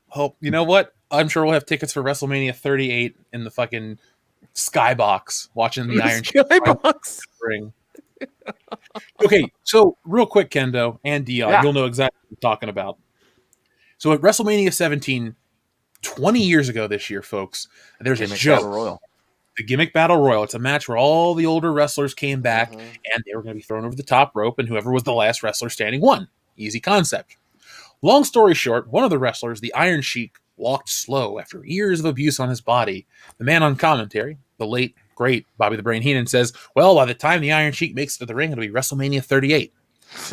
Hope you know what? I'm sure we'll have tickets for WrestleMania 38 in the fucking skybox, watching the Iron Skybox. ring. Okay, so real quick, Kendo and Dion, Yeah. you'll know exactly what I'm talking about. So at WrestleMania 17, 20 years ago this year, folks, there's a Gimmick joke. Battle Royal. The Gimmick Battle Royal. It's a match where all the older wrestlers came back and they were going to be thrown over the top rope, and whoever was the last wrestler standing won. Easy concept. Long story short, one of the wrestlers, the Iron Sheik, walked slow after years of abuse on his body. The man on commentary, the late, great Bobby the Brain Heenan, says, well, by the time the Iron Sheik makes it to the ring, it'll be WrestleMania 38.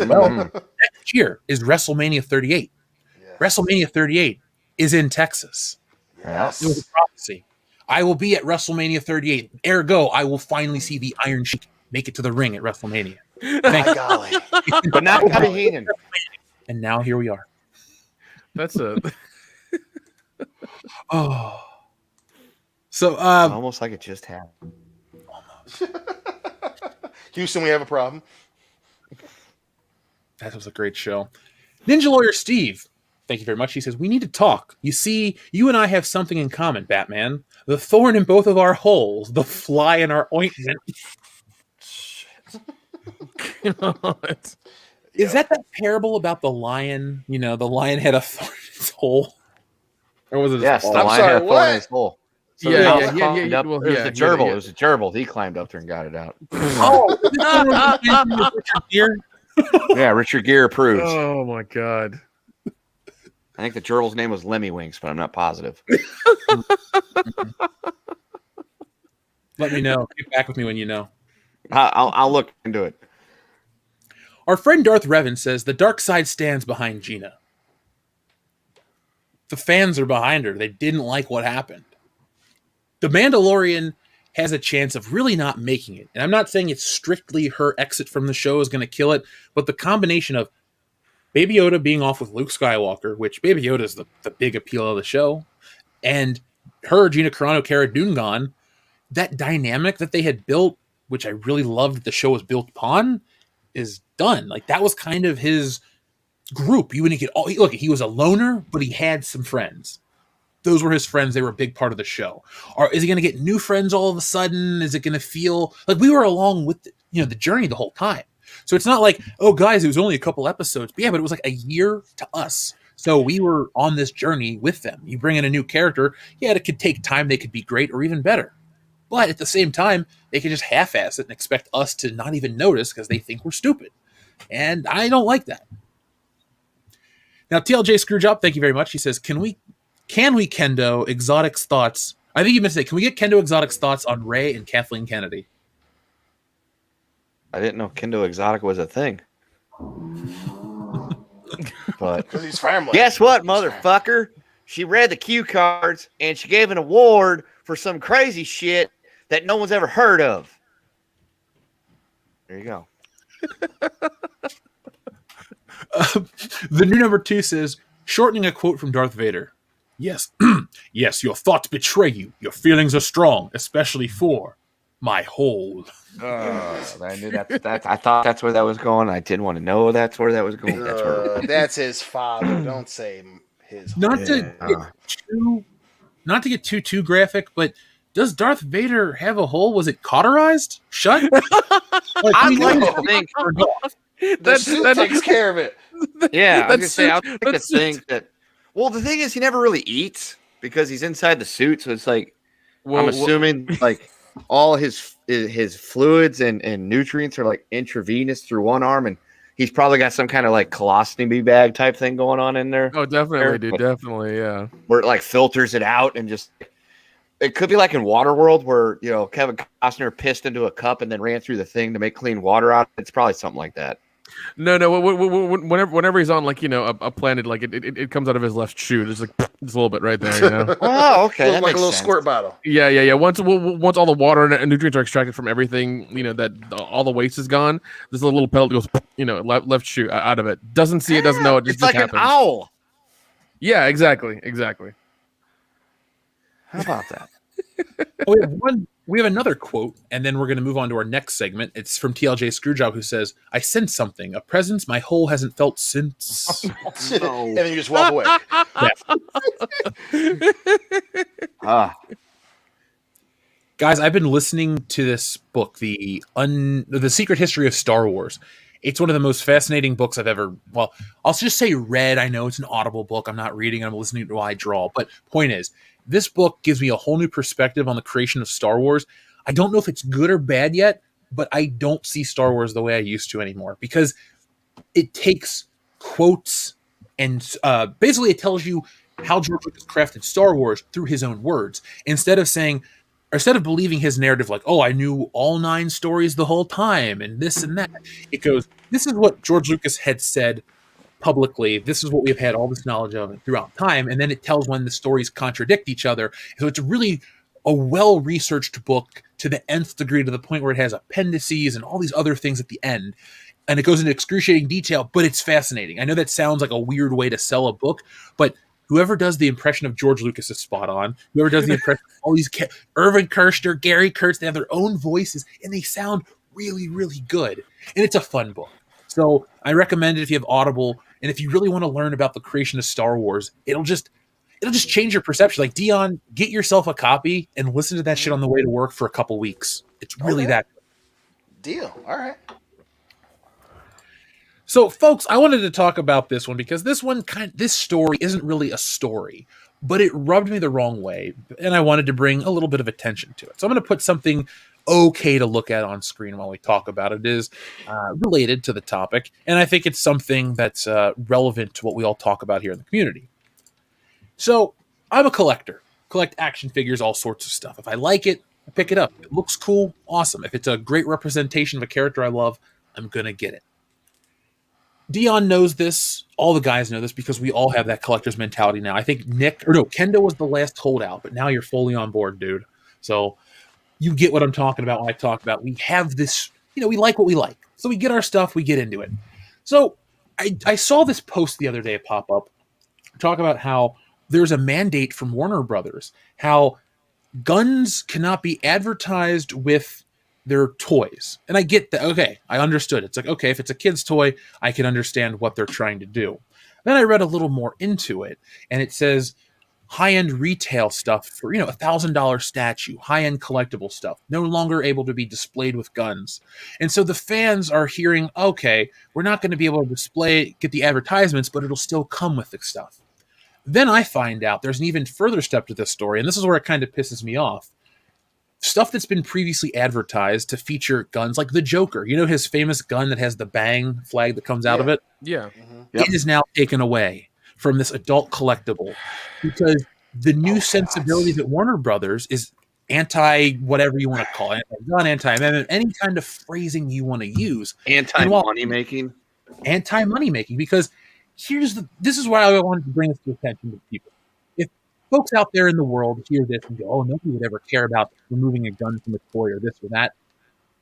Well, next year is WrestleMania 38. Yeah. WrestleMania 38 is in Texas. Yes. It was a prophecy. I will be at WrestleMania 38. Ergo, I will finally see the Iron Sheik make it to the ring at WrestleMania. My golly. But not Bobby Heenan. And now here we are. That's a Oh. So almost like it just happened. Houston, we have a problem. That was a great show. Ninja Lawyer Steve, thank you very much. He says, we need to talk. You see, you and I have something in common, Batman. The thorn in both of our holes, the fly in our ointment. Is that parable about the lion? You know, the lion had a thorn in his hole? Or was it Yes, his the ball? lion had a thorn in his hole. So Yeah. Well, it was a gerbil. It was a gerbil. He climbed up there and got it out. Oh, Richard Gere? Yeah, Richard Gere approved. Oh my god. I think the gerbil's name was Lemmy Winks, but I'm not positive. Let me know. Get back with me when you know. I'll look into it. Our friend Darth Revan says the dark side stands behind Gina. The fans are behind her. They didn't like what happened. The Mandalorian has a chance of really not making it. And I'm not saying it's strictly her exit from the show is going to kill it, but the combination of Baby Yoda being off with Luke Skywalker, which Baby Yoda is the big appeal of the show, and her, Gina Carano, Cara Dune gone, that dynamic that they had built, which I really loved that the show was built upon, is done. Like, that was kind of his group. You wouldn't get all, look, he was a loner, but he had some friends. Those were his friends. They were a big part of the show. Or is he going to get new friends all of a sudden? Is it going to feel like we were along with the journey the whole time? So it's not like, oh, guys, it was only a couple episodes. But yeah, but it was like a year to us. So we were on this journey with them. You bring in a new character, yeah, it could take time. They could be great or even better. But at the same time, they can just half-ass it and expect us to not even notice because they think we're stupid. And I don't like that. Now, TLJ Screwjob, thank you very much. He says, can we Kendo Exotic's thoughts? I think you meant to say, can we get Kendo Exotic's thoughts on Ray and Kathleen Kennedy? I didn't know Kendo Exotic was a thing. But Because he's family. guess what, motherfucker? She read the cue cards and she gave an award for some crazy shit that no one's ever heard of. There you go. The new number 2 says, shortening a quote from Darth Vader. Yes, yes, your thoughts betray you. Your feelings are strong, especially for my hole. I knew that. I thought that's where that was going. I didn't want to know that's where that was going. That's where. That's his father. Don't say his. Not to get too graphic, but does Darth Vader have a hole? Was it cauterized? Shut? I'd like to think The suit takes care of it. Yeah, I was gonna say. I would like to think that. Well, the thing is, he never really eats because he's inside the suit. So it's like, I'm assuming like all his fluids and nutrients are like intravenous through one arm, and he's probably got some kind of like colostomy bag type thing going on in there. Oh, definitely, dude. Definitely, yeah. Where it like filters it out and just. It could be like in Waterworld where, Kevin Costner pissed into a cup and then ran through the thing to make clean water out. It's probably something like that. No. Whenever he's on like a planet, like it comes out of his left shoe. There's like just a little bit right there. Oh, okay, that like makes a little sense. squirt bottle. Yeah. Once all the water and nutrients are extracted from everything, that all the waste is gone. There's a little pellet that goes, left shoe out of it. Doesn't see it, doesn't know it. It's like happens. an owl. Yeah, exactly. How about that? We have another quote, and then we're going to move on to our next segment. It's from TLJ Screwjob, who says, I sense something, a presence my hole hasn't felt since. And then you just walk away. Guys, I've been listening to this book, The Secret History of Star Wars. It's one of the most fascinating books I've ever, well, I'll just say read. I know it's an audible book. I'm not reading. I'm listening to while I draw. But point is, this book gives me a whole new perspective on the creation of Star Wars. I don't know if it's good or bad yet, but I don't see Star Wars the way I used to anymore because it takes quotes and basically it tells you how George Lucas crafted Star Wars through his own words. Instead of believing his narrative like, oh, I knew all 9 stories the whole time and this and that, it goes, this is what George Lucas had said publicly. This is what we've had all this knowledge of throughout time. And then it tells when the stories contradict each other. So it's really a well-researched book to the nth degree, to the point where it has appendices and all these other things at the end. And it goes into excruciating detail, but it's fascinating. I know that sounds like a weird way to sell a book, but whoever does the impression of George Lucas is spot on. Whoever does the impression of all these Irvin Kershner, Gary Kurtz, they have their own voices, and they sound really, really good. And it's a fun book. So I recommend it if you have Audible, and if you really want to learn about the creation of Star Wars, it'll just change your perception. Like, Dion, get yourself a copy and listen to that shit on the way to work for a couple weeks. It's really that good. Deal. All right. So, folks, I wanted to talk about this one because this story isn't really a story, but it rubbed me the wrong way, and I wanted to bring a little bit of attention to it. So I'm going to put something okay to look at on screen while we talk about it. It is related to the topic, and I think it's something that's relevant to what we all talk about here in the community. So, I'm a collector. Collect action figures, all sorts of stuff. If I like it, I pick it up. It looks cool, awesome. If it's a great representation of a character I love, I'm going to get it. Dion knows this. All the guys know this because we all have that collector's mentality now. I think Kendo was the last holdout, but now you're fully on board, dude. So you get what I'm talking about when I talk about we have this, we like what we like. So we get our stuff, we get into it. So I saw this post the other day pop up, talk about how there's a mandate from Warner Brothers, how guns cannot be advertised with their toys. And I get that. Okay, I understood. It's like, okay, if it's a kid's toy, I can understand what they're trying to do. Then I read a little more into it, and it says high-end retail stuff for, $1,000 statue, high-end collectible stuff, no longer able to be displayed with guns. And so the fans are hearing, okay, we're not going to be able to get the advertisements, but it'll still come with the stuff. Then I find out there's an even further step to this story, and this is where it kind of pisses me off. Stuff that's been previously advertised to feature guns like the Joker. His famous gun that has the bang flag that comes out of it? Yeah. It is now taken away from this adult collectible because the new sensibilities at Warner Brothers is anti-whatever you want to call it, anti-gun, anti-amendment, any kind of phrasing you want to use. Anti-money making. Anti-money making, because this is why I wanted to bring this to attention to people. If folks out there in the world hear this and go, oh, nobody would ever care about removing a gun from a toy or this or that,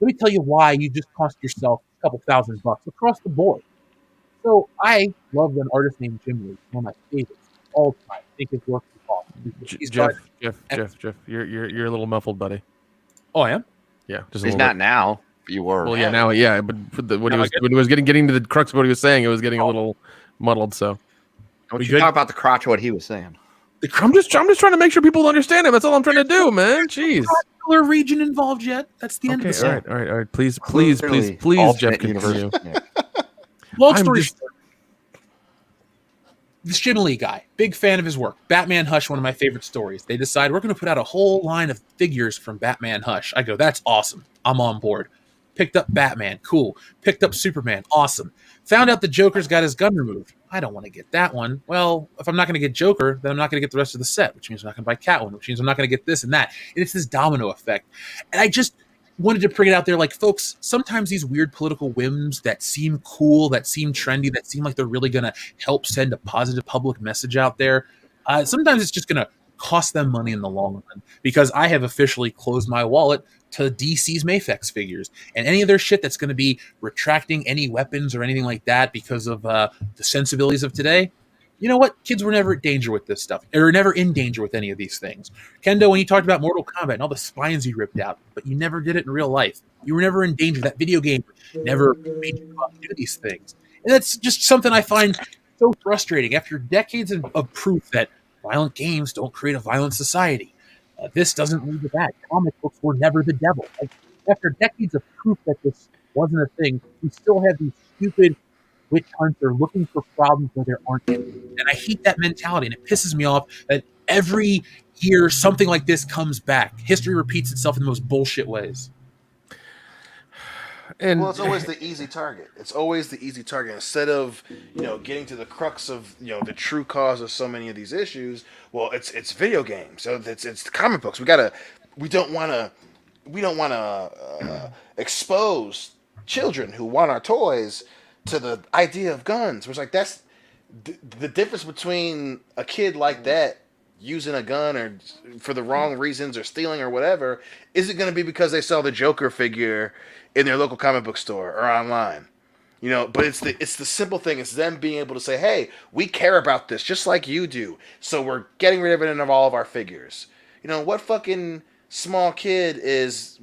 let me tell you why you just cost yourself a couple $1,000 across the board. So I love an artist named Jim Lee, one of my favorites all the time. I think his work is awesome. Jeff, you're a little muffled, buddy. Oh, I am? Yeah, just He's not now. You were. Well, yeah, now, yeah, but when he was getting to the crux of what he was saying, it was getting a little muddled. So, you talk about the crotch of what he was saying. I'm just trying to make sure people understand him. That's all I'm trying to do, man. Jeez. Not region involved yet. That's the end of the story. All right. Please, Jeff, continue. Long story short, this Jim Lee guy, big fan of his work. Batman Hush, one of my favorite stories. They decide we're going to put out a whole line of figures from Batman Hush. I go, that's awesome. I'm on board. Picked up Batman, cool. Picked up Superman, awesome. Found out the Joker's got his gun removed. I don't want to get that one. Well, if I'm not going to get Joker, then I'm not going to get the rest of the set, which means I'm not going to buy Catwoman, which means I'm not going to get this and that. And it's this domino effect. And I just wanted to bring it out there, like, folks, sometimes these weird political whims that seem cool, that seem trendy, that seem like they're really going to help send a positive public message out there, sometimes it's just going to cost them money in the long run, because I have officially closed my wallet to DC's Mafex figures, and any of their shit that's going to be retracting any weapons or anything like that because of the sensibilities of today. You know what? Kids were never in danger with this stuff, or never in danger with any of these things. Kendo, when you talked about Mortal Kombat and all the spines you ripped out, but you never did it in real life. You were never in danger. That video game never made you go out and do these things. And that's just something I find so frustrating after decades of proof that violent games don't create a violent society. This doesn't lead to that. Comic books were never the devil. Like, after decades of proof that this wasn't a thing, we still have these stupid witch hunts are looking for problems where there aren't any. And I hate that mentality, and it pisses me off that every year something like this comes back. History repeats itself in the most bullshit ways. And well, it's always the easy target. It's always the easy target. Instead of, getting to the crux of, the true cause of so many of these issues, well, it's video games. So it's the comic books. We don't want to expose children who want our toys to the idea of guns. It's like that's the difference between a kid like that using a gun or for the wrong reasons or stealing or whatever, is it going to be because they saw the Joker figure in their local comic book store or online? You know, but it's the simple thing. It's them being able to say, "Hey, we care about this just like you do, so we're getting rid of it in all of our figures." You know, what fucking small kid is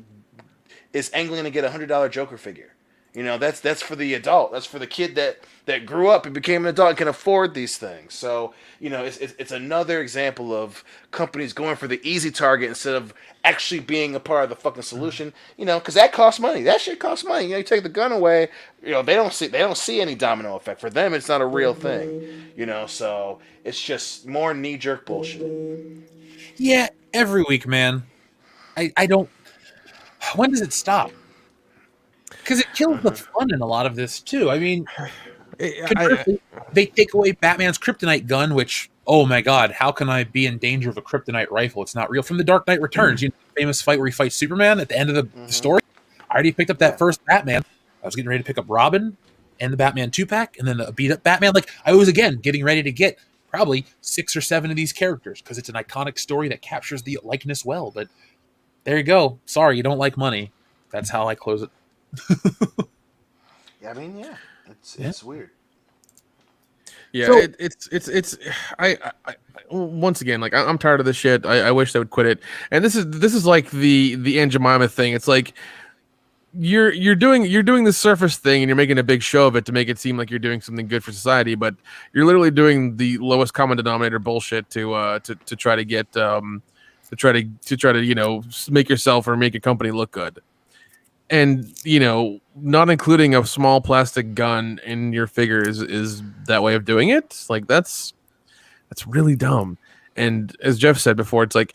angling to get $100 Joker figure? You know, that's for the adult. That's for the kid that grew up and became an adult and can afford these things. So, you know, it's another example of companies going for the easy target instead of actually being a part of the fucking solution. You know, because that costs money. That shit costs money. You know, you take the gun away. You know, they don't see any domino effect. For them, it's not a real thing. You know, so it's just more knee jerk bullshit. Yeah, every week, man. I don't. When does it stop? Because it kills the fun in a lot of this too. I mean, they take away Batman's kryptonite gun, which, oh my god, how can I be in danger of a kryptonite rifle? It's not real. From The Dark Knight Returns, you know, the famous fight where he fights Superman at the end of the story. I already picked up that first Batman. I was getting ready to pick up Robin and the Batman 2-pack, and then a beat up Batman. Like, I was again getting ready to get probably 6 or 7 of these characters because it's an iconic story that captures the likeness well. But there you go. Sorry, you don't like money. That's how I close it. Yeah, I mean, it's weird. Yeah, So- it's I once again, like, I'm tired of this shit. I wish they would quit it. And this is like the Aunt Jemima thing. It's like you're doing this surface thing and you're making a big show of it to make it seem like you're doing something good for society, but you're literally doing the lowest common denominator bullshit to try to get to try to, you know, make yourself or make a company look good. And, you know, not including a small plastic gun in your figures is that way of doing it. Like, that's really dumb. And as Jeff said before, it's like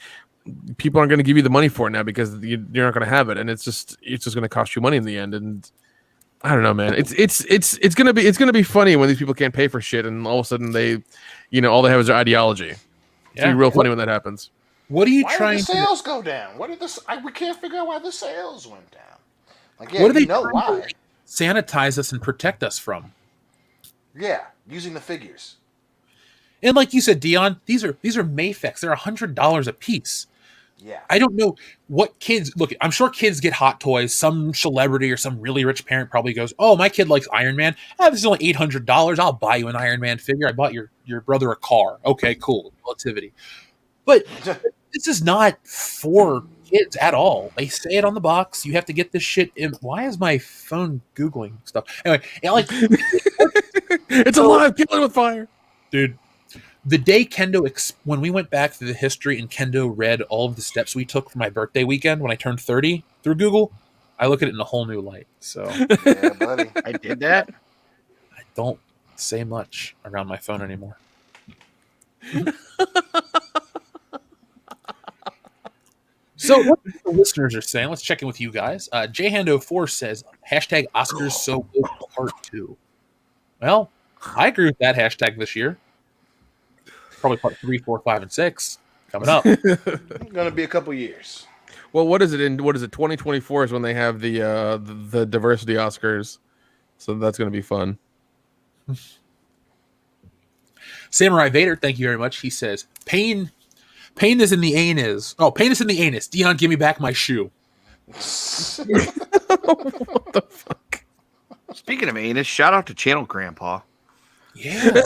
people aren't going to give you the money for it now because you're not going to have it, and it's just going to cost you money in the end. And I don't know, man. It's going to be funny when these people can't pay for shit, and all of a sudden they, you know, all they have is their ideology. It's gonna be real funny when that happens. What are you Why trying did the to? sales go down? We can't figure out why the sales went down. Like, yeah, What are they you know trying why? to sanitize us and protect us from? Yeah, using the figures. And like you said, Dion, these are Mayfex. They're $100 a piece. Yeah. I don't know what kids look. I'm sure kids get hot toys. Some celebrity or some really rich parent probably goes, "Oh, my kid likes Iron Man. This is only $800. I'll buy you an Iron Man figure. I bought your brother a car. Okay, cool, relativity." But this is not for kids at all. They say it on the box. You have to get this shit in. Why is my phone Googling stuff? Anyway, like It's alive, killing with fire, dude. The day Kendo, when we went back through the history and Kendo read all of the steps we took for my birthday weekend when I turned 30 through Google, I look at it in a whole new light. So Yeah, buddy. I did that. I don't say much around my phone anymore. So what the listeners are saying, let's check in with you guys. Jhando4 says, #Oscars so good part 2. Well, I agree with that hashtag this year. Probably part 3, 4, 5, and 6 coming up. Gonna be a couple years. Well, what is it 2024 is when they have the diversity Oscars, so that's going to be fun. Samurai Vader, thank you very much. He says, pain is in the anus. Oh, pain is in the anus. Dion, give me back my shoe. What the fuck? Speaking of anus, shout out to Channel Grandpa. Yeah.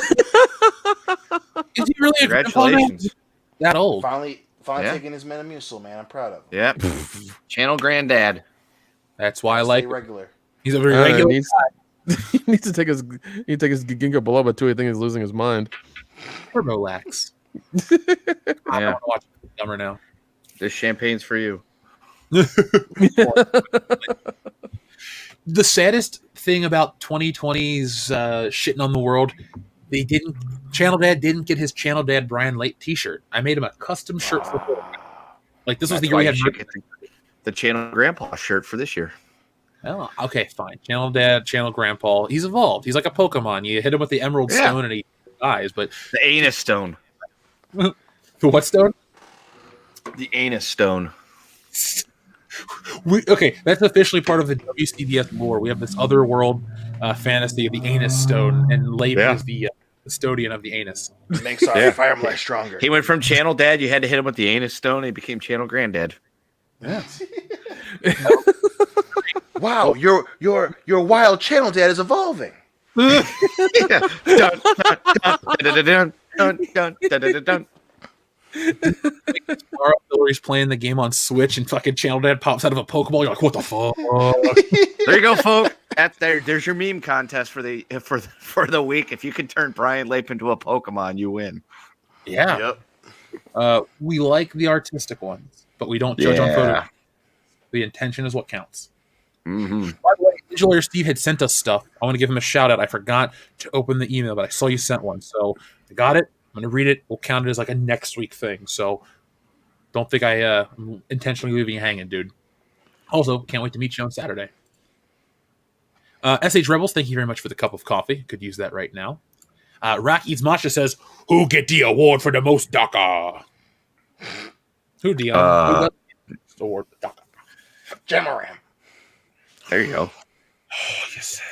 Is he really a grandpa now? Congratulations. That old? Finally Yeah. taking his Metamucil, man. I'm proud of him. Yep. Channel Granddad. That's why I Stay like. regular. He's a very regular. He needs to take his ginkgo biloba too. I think he's losing his mind. Turbolax. I don't Yeah. want to watch it dumber now. This champagne's for you. The saddest thing about 2020's shitting on the world, Channel Dad didn't get his Channel Dad Brian Late t-shirt. I made him a custom shirt for him. Like, this was the That's year why we you had should get the Channel Grandpa shirt for this year. Oh, okay, fine. Channel Dad, Channel Grandpa. He's evolved. He's like a Pokemon. You hit him with the Emerald Yeah. Stone and he dies. But The anus stone. the what stone? The anus stone. Okay, that's officially part of the WCBS lore. We have this other world fantasy of the Anus Stone, and Late Yeah. is the custodian of the anus. Makes our fire emblem stronger. He went from channel dad, you had to hit him with the anus stone, and he became channel granddad. Yes. Wow, your wild channel dad is evolving. Yeah. Dun, dun, dun, dun, dun, dun, dun. Hillary's playing the game on Switch, and fucking Channel Dad pops out of a Pokeball. You're like, what the fuck? There you go, folks. There's your meme contest for the week. If you can turn Brian Lape into a Pokemon, you win. Yeah. Yep. We like the artistic ones, but we don't judge on photos. The intention is what counts. Mm-hmm. By the way, Angel Steve had sent us stuff. I want to give him a shout out. I forgot to open the email, but I saw you sent one, so I got it. I'm going to read it. We'll count it as like a next week thing. So don't think I'm intentionally leaving you hanging, dude. Also, can't wait to meet you on Saturday. SH Rebels, thank you very much for the cup of coffee. Could use that right now. Rock Eats Matcha says, who get the award for the most DACA? Who, Dion? Who got the award for DACA? Jamaram. There you go. Oh, you said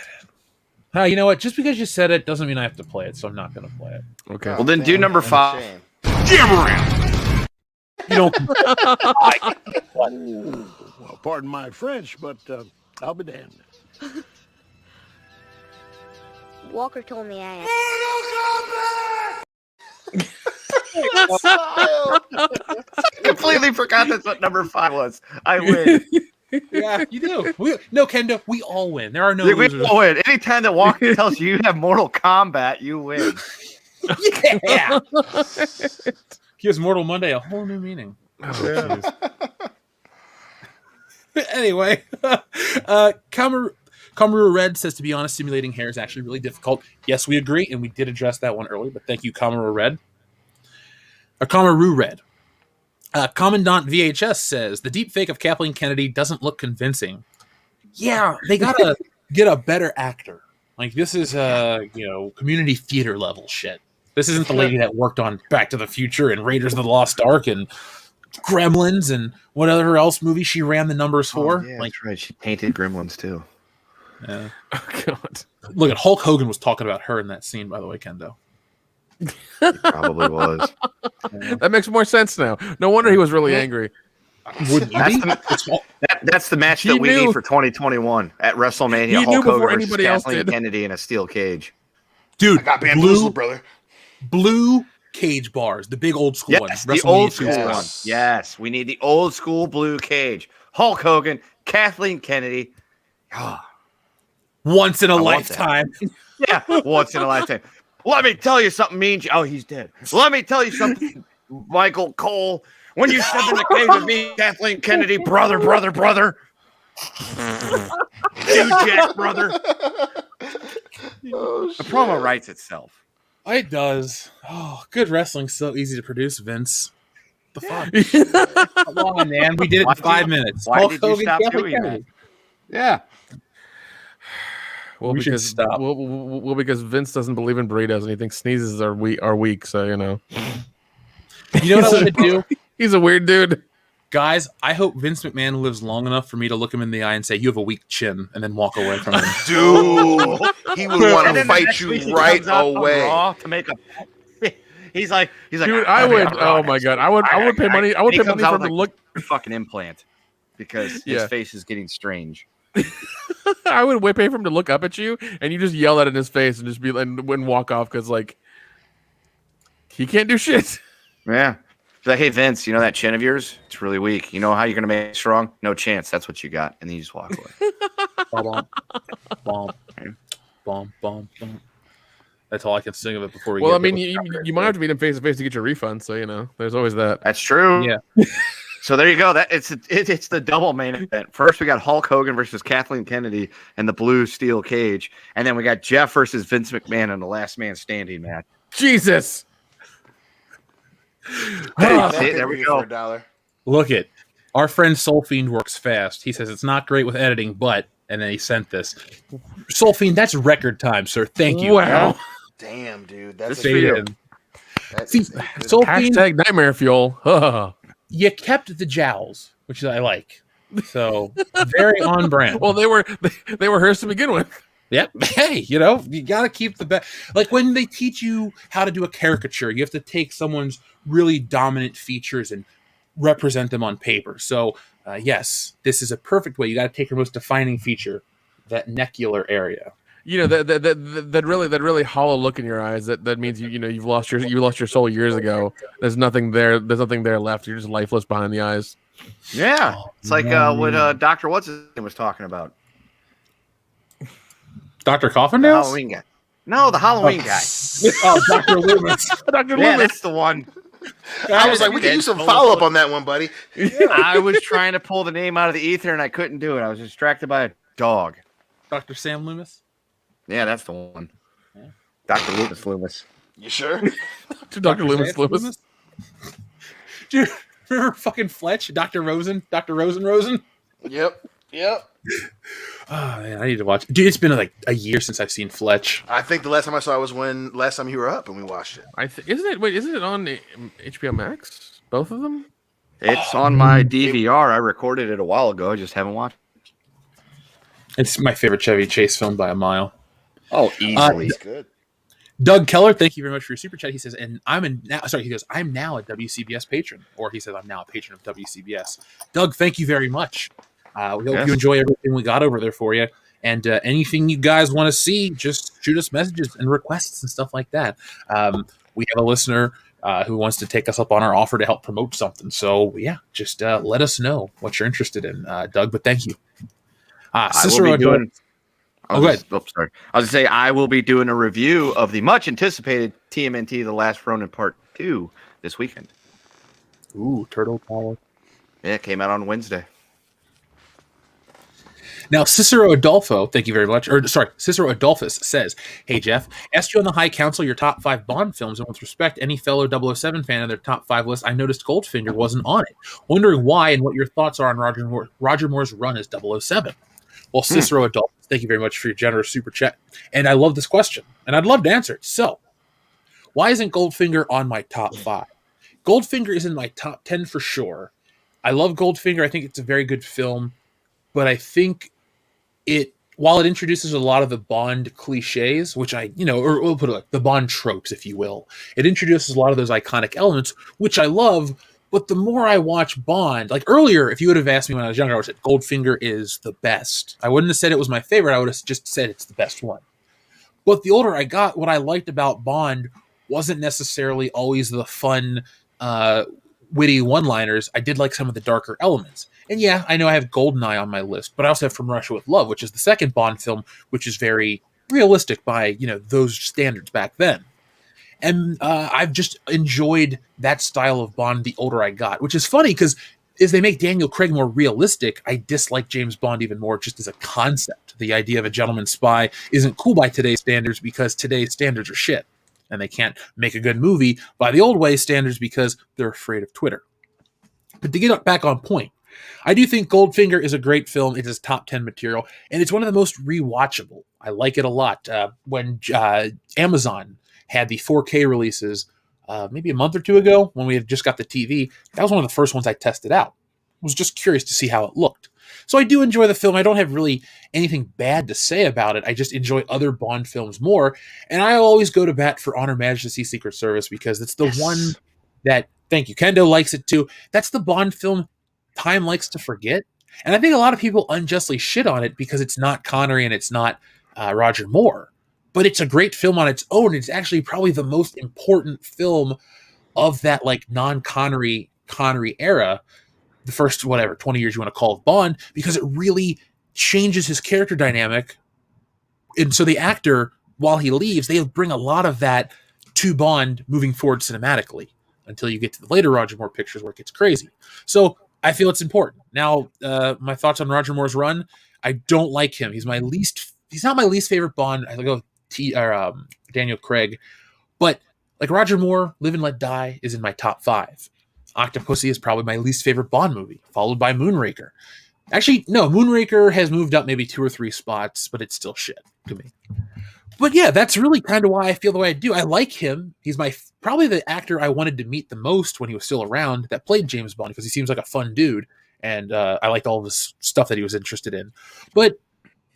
it. You know what? Just because you said it doesn't mean I have to play it, so I'm not going to play it. Okay. Well, then do number 5. Jamaram. You don't. Well, pardon my French, but I'll be damned. Walker told me I Completely forgot that's what number 5 was. I win. Yeah, you do. Kendo, we all win. There are no We losers. all win. Anytime that Walker tells you have Mortal Kombat, you win. Yeah. Gives Mortal Monday a whole new meaning. Oh, Anyway, Kamaru Red says, to be honest, simulating hair is actually really difficult. Yes, we agree, and we did address that one earlier, but thank you, Kamaru Red. Kamaru Red. Commandant VHS says, the deep fake of Kathleen Kennedy doesn't look convincing. Yeah, they gotta get a better actor. Like, this is community theater level shit. This isn't the lady that worked on Back to the Future and Raiders of the Lost Ark and Gremlins and whatever else movie she ran the numbers for. Yeah, that's right. She painted Gremlins too. Yeah. Oh, God. Look at Hulk Hogan was talking about her in that scene, by the way, Kendo. He probably was. That makes more sense now. No wonder he was really angry. That's the match that we need for 2021 at WrestleMania. Hulk Hogan versus Kathleen Kennedy in a steel cage. Dude, I got bamboozled, brother. Blue cage bars, the big old school ones. The old school one. Yes, we need the old school blue cage. Hulk Hogan, Kathleen Kennedy. Once in a lifetime. Yeah, once in a lifetime. Let me tell you something, Oh, he's dead. Let me tell you something, Michael Cole. When you stepped in the cave with me, Kathleen Kennedy, brother. You Jack, brother. The promo writes itself. It does. Oh, good wrestling's so easy to produce, Vince. The fuck? Come on, man. We did it in 5 minutes. Why did you stop doing that? Yeah. Well, because stop. Well, because Vince doesn't believe in burritos and he thinks sneezes are weak. So You know what I want to do? He's a weird dude. Guys, I hope Vince McMahon lives long enough for me to look him in the eye and say, you have a weak chin, and then walk away from him. Dude, he would want to fight you right away. To make a... He's like, dude, I would. Oh my God, I would pay money. I would pay money for him to look fucking implant because his face is getting strange. I would pay for him to look up at you, and you just yell at in his face and just be and walk off because like he can't do shit. Yeah. Like, hey Vince, you know that chin of yours? It's really weak. You know how you're gonna make it strong? No chance. That's what you got, and then you just walk away. Bomb. That's all I can sing of it before we. Well, I mean, you might have to meet him face to face to get your refund, so there's always that. That's true. Yeah. So there you go. It's the double main event. First, we got Hulk Hogan versus Kathleen Kennedy in the blue steel cage, and then we got Jeff versus Vince McMahon in the last man standing match. Jesus. There we go. Look it. Our friend Soulfiend works fast. He says it's not great with editing, but, and then he sent this. Soulfiend, that's record time, sir. Thank you. Wow. Damn, dude. That's See, Soulfiend, hashtag nightmare fuel. You kept the jowls, which I like. So very on brand. Well, they were hers to begin with. Yeah. Hey, you got to keep the best. Like when they teach you how to do a caricature, you have to take someone's really dominant features and represent them on paper. So, yes, this is a perfect way. You got to take your most defining feature, that necular area. That really hollow look in your eyes. That means you've lost your soul years ago. There's nothing there. There's nothing there left. You're just lifeless behind the eyes. Yeah, it's like what Doctor What's his name was talking about. Dr. The Coffindale? Halloween guy. No, the Halloween guy. Oh, Dr. Loomis. Dr. Yeah, Loomis. that's the one. I was like, we can use some follow up on that one, buddy. I was trying to pull the name out of the ether and I couldn't do it. I was distracted by a dog. Dr. Sam Loomis? Yeah, that's the one. Yeah. Dr. Loomis. You sure? Dr. Loomis. Do you remember fucking Fletch? Dr. Rosen? Dr. Rosen? Yep. Oh, man, I need to watch. Dude, it's been like a year since I've seen Fletch. I think the last time I saw it was last time you were up and we watched it. Isn't it on HBO Max? Both of them? It's on my DVR. I recorded it a while ago. I just haven't watched it. It's my favorite Chevy Chase film by a mile. Oh, easily. It's good. Doug Keller, thank you very much for your super chat. He says, he goes, I'm now a WCBS patron. Or he says, I'm now a patron of WCBS. Doug, thank you very much. We hope you enjoy everything we got over there for you. And anything you guys want to see, just shoot us messages and requests and stuff like that. We have a listener who wants to take us up on our offer to help promote something. So, yeah, just let us know what you're interested in, Doug. But thank you. Cicero, go ahead. Sorry. I was going to say, I will be doing a review of the much anticipated TMNT The Last Ronin Part 2 this weekend. Ooh, Turtle Power. Yeah, it came out on Wednesday. Now, Cicero Adolfo, thank you very much. Cicero Adolphus says, hey, Jeff, asked you on the High Council your top 5 Bond films, and with respect, any fellow 007 fan in their top 5 list, I noticed Goldfinger wasn't on it. Wondering why and what your thoughts are on Roger Moore's run as 007. Well, Cicero Adolphus, thank you very much for your generous super chat. And I love this question, and I'd love to answer it. So, why isn't Goldfinger on my top 5? Goldfinger is in my top 10 for sure. I love Goldfinger. I think it's a very good film, but I think while it introduces a lot of the Bond cliches, which or we'll put it like the Bond tropes, if you will, it introduces a lot of those iconic elements, which I love. But the more I watch Bond, like earlier, if you would have asked me when I was younger, I would have said Goldfinger is the best. I wouldn't have said it was my favorite. I would have just said it's the best one. But the older I got, what I liked about Bond wasn't necessarily always the fun, witty one-liners. I did like some of the darker elements. And yeah, I know I have GoldenEye on my list, but I also have From Russia with Love, which is the second Bond film, which is very realistic by, those standards back then. And I've just enjoyed that style of Bond the older I got, which is funny because as they make Daniel Craig more realistic, I dislike James Bond even more just as a concept. The idea of a gentleman spy isn't cool by today's standards because today's standards are shit. And they can't make a good movie by the old way standards because they're afraid of Twitter. But to get back on point, I do think Goldfinger is a great film. It is top 10 material, and it's one of the most rewatchable. I like it a lot. When Amazon had the 4K releases maybe a month or two ago when we had just got the TV, that was one of the first ones I tested out. I was just curious to see how it looked. So I do enjoy the film. I don't have really anything bad to say about it. I just enjoy other Bond films more, and I always go to bat for Honor Majesty Secret Service because it's the one that, thank you, Kendo likes it too. That's the Bond film time likes to forget. And I think a lot of people unjustly shit on it because it's not Connery and it's not Roger Moore. But it's a great film on its own. It's actually probably the most important film of that like non-Connery era, the first 20 years you want to call it Bond, because it really changes his character dynamic. And so the actor, while he leaves, they bring a lot of that to Bond moving forward cinematically until you get to the later Roger Moore pictures where it gets crazy. So I feel it's important. Now, my thoughts on Roger Moore's run, I don't like him. He's not my least favorite Bond. I go Daniel Craig, but like Roger Moore, Live and Let Die is in my top 5. Octopussy is probably my least favorite Bond movie, followed by Moonraker. Actually, no, Moonraker has moved up maybe 2 or 3 spots, but it's still shit to me. But yeah, that's really kind of why I feel the way I do. I like him. He's probably the actor I wanted to meet the most when he was still around that played James Bond because he seems like a fun dude, and I liked all of his stuff that he was interested in. But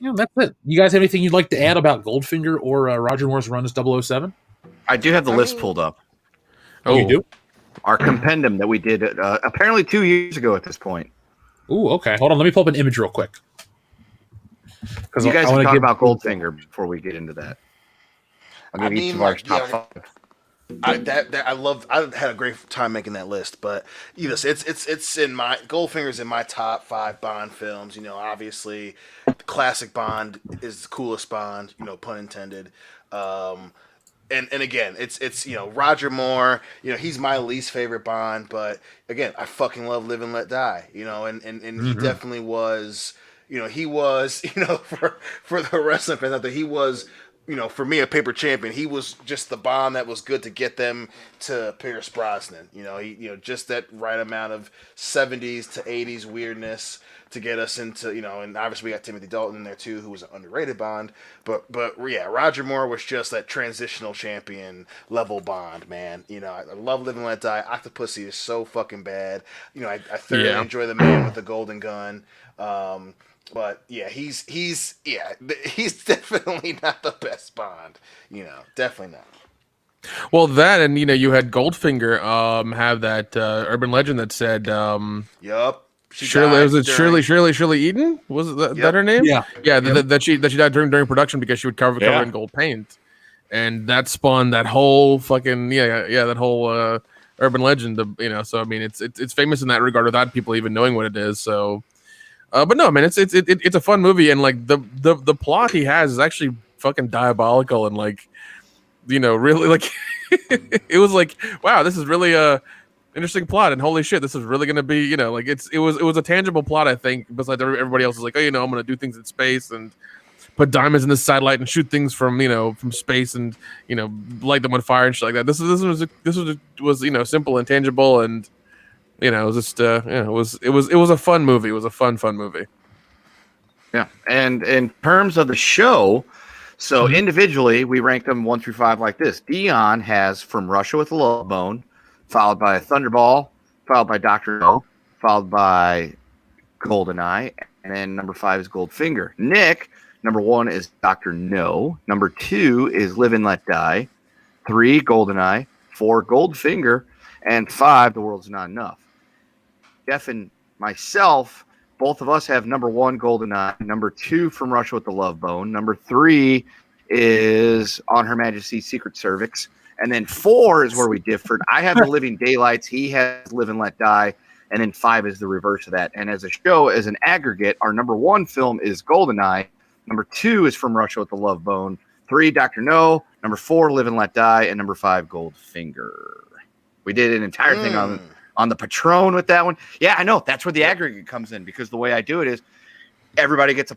Yeah, that's it. You guys have anything you'd like to add about Goldfinger or Roger Moore's run as 007? I do have the list pulled up. Oh, you do? Our compendium that we did apparently 2 years ago at this point. Ooh, okay. Hold on. Let me pull up an image real quick. You guys can talk about Goldfinger before we get into that. I'll give each of our top five. I had a great time making that list, but it's in my Goldfinger's in my top 5 Bond films. Obviously, the classic Bond is the coolest Bond. Pun intended. And again, it's Roger Moore. He's my least favorite Bond, but again, I fucking love Live and Let Die. And he definitely was. He was. For the wrestling fans out there, he was. For me, a paper champion. He was just the Bond that was good to get them to Pierce Brosnan. He just that right amount of 70s to 80s weirdness to get us into, and obviously we got Timothy Dalton in there too, who was an underrated Bond. But yeah, Roger Moore was just that transitional champion level Bond, man. I love Live and Let Die. Octopussy is so fucking bad. I thoroughly enjoy The Man with the Golden Gun. But yeah, he's definitely not the best Bond. Definitely not. Well, that and you had Goldfinger have that urban legend that said Yup. Shirley Eden? Was it that her name? Yeah. Yeah, that she died during production because she would cover in gold paint. And that spawned that whole fucking that whole urban legend so I mean it's famous in that regard without people even knowing what it is. So but no, man, it's a fun movie, and like the plot he has is actually fucking diabolical, and like really like it was like, wow, this is really a interesting plot, and holy shit, this is really gonna be like it was a tangible plot, I think. Besides everybody else is like, oh, I'm gonna do things in space and put diamonds in the satellite and shoot things from from space and light them on fire and shit like that. This was simple and tangible, and it was just it was a fun movie. It was a fun movie. Yeah, and in terms of the show, so individually we ranked them 1 through 5 like this. Dion has From Russia with a Love Bone, followed by Thunderball, followed by Dr. No, followed by Goldeneye, and then number 5 is Goldfinger. Nick, number 1 is Dr. No, number 2 is Live and Let Die, 3 Goldeneye, 4 Goldfinger, and 5 The World's Not Enough. Jeff and myself, both of us have number 1 Goldeneye, number 2 From Russia with the Love Bone, number 3 is On Her Majesty's Secret Cervix, and then 4 is where we differed. I have The Living Daylights, he has Live and Let Die, and then 5 is the reverse of that. And as a show, as an aggregate, our number 1 film is Goldeneye, number 2 is From Russia with the Love Bone, 3 Dr. No, number 4 Live and Let Die, and number 5 Goldfinger. We did an entire thing on the Patron with that one. Yeah, I know. That's where the aggregate comes in, because the way I do it is everybody gets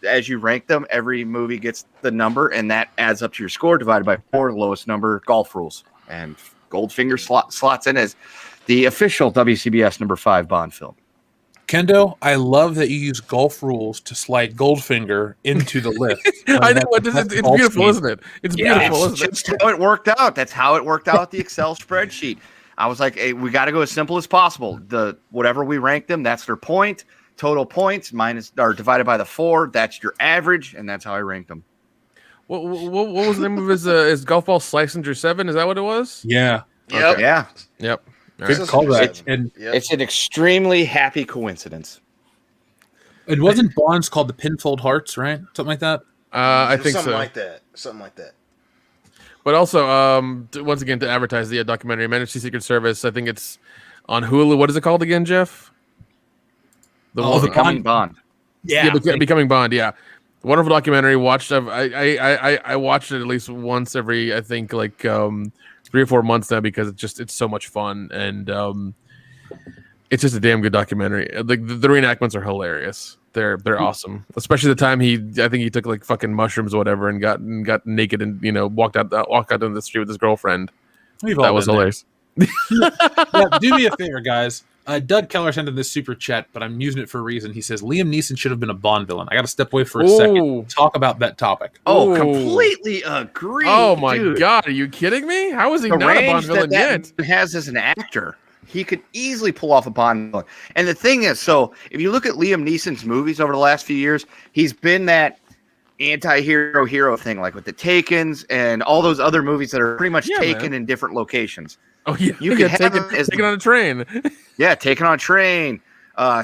as you rank them, every movie gets the number, and that adds up to your score divided by 4, lowest number, golf rules. And Goldfinger slots in as the official WCBS number 5 Bond film. Kendo, I love that you use golf rules to slide Goldfinger into the list. I know. It's beautiful, isn't it? It's beautiful, isn't it? It's just how it worked out. That's how it worked out with the Excel spreadsheet. I was like, hey, we got to go as simple as possible. Whatever we rank them, that's their point. Total points minus or divided by the 4. That's your average, and that's how I ranked them. What was the name of his golf ball? Slicenger 7? Is that what it was? Yeah. Yep. Okay. Yeah. Yep. Good call that. It's an extremely happy coincidence. It wasn't Bond's called the Pinfold Hearts, right? Something like that. I think something so. Something like that. But also, once again, to advertise the documentary, Majesty's Secret Service. I think it's on Hulu. What is it called again, Jeff? Becoming Bond. Yeah, Becoming Bond. Yeah, wonderful documentary. I watched it at least once every, I think, like 3 or 4 months now, because it's so much fun, and it's just a damn good documentary. Like the reenactments are hilarious. They're awesome, especially the time I think he took like fucking mushrooms or whatever and got naked and walked out into the street with his girlfriend. That was hilarious. Yeah, do me a favor, guys. Doug Keller sent in this super chat, but I'm using it for a reason. He says Liam Neeson should have been a Bond villain. I got to step away for a second. Talk about that topic. Oh, completely agree. Oh my god, are you kidding me? How is he not a Bond villain yet? Has as an actor. he could easily pull off a Bond villain. And the thing is, so if you look at Liam Neeson's movies over the last few years, he's been that anti-hero hero thing, like with the Takens and all those other movies that are pretty much taken in different locations. Oh yeah, you could have him as taken on a train. Yeah, taken on a train.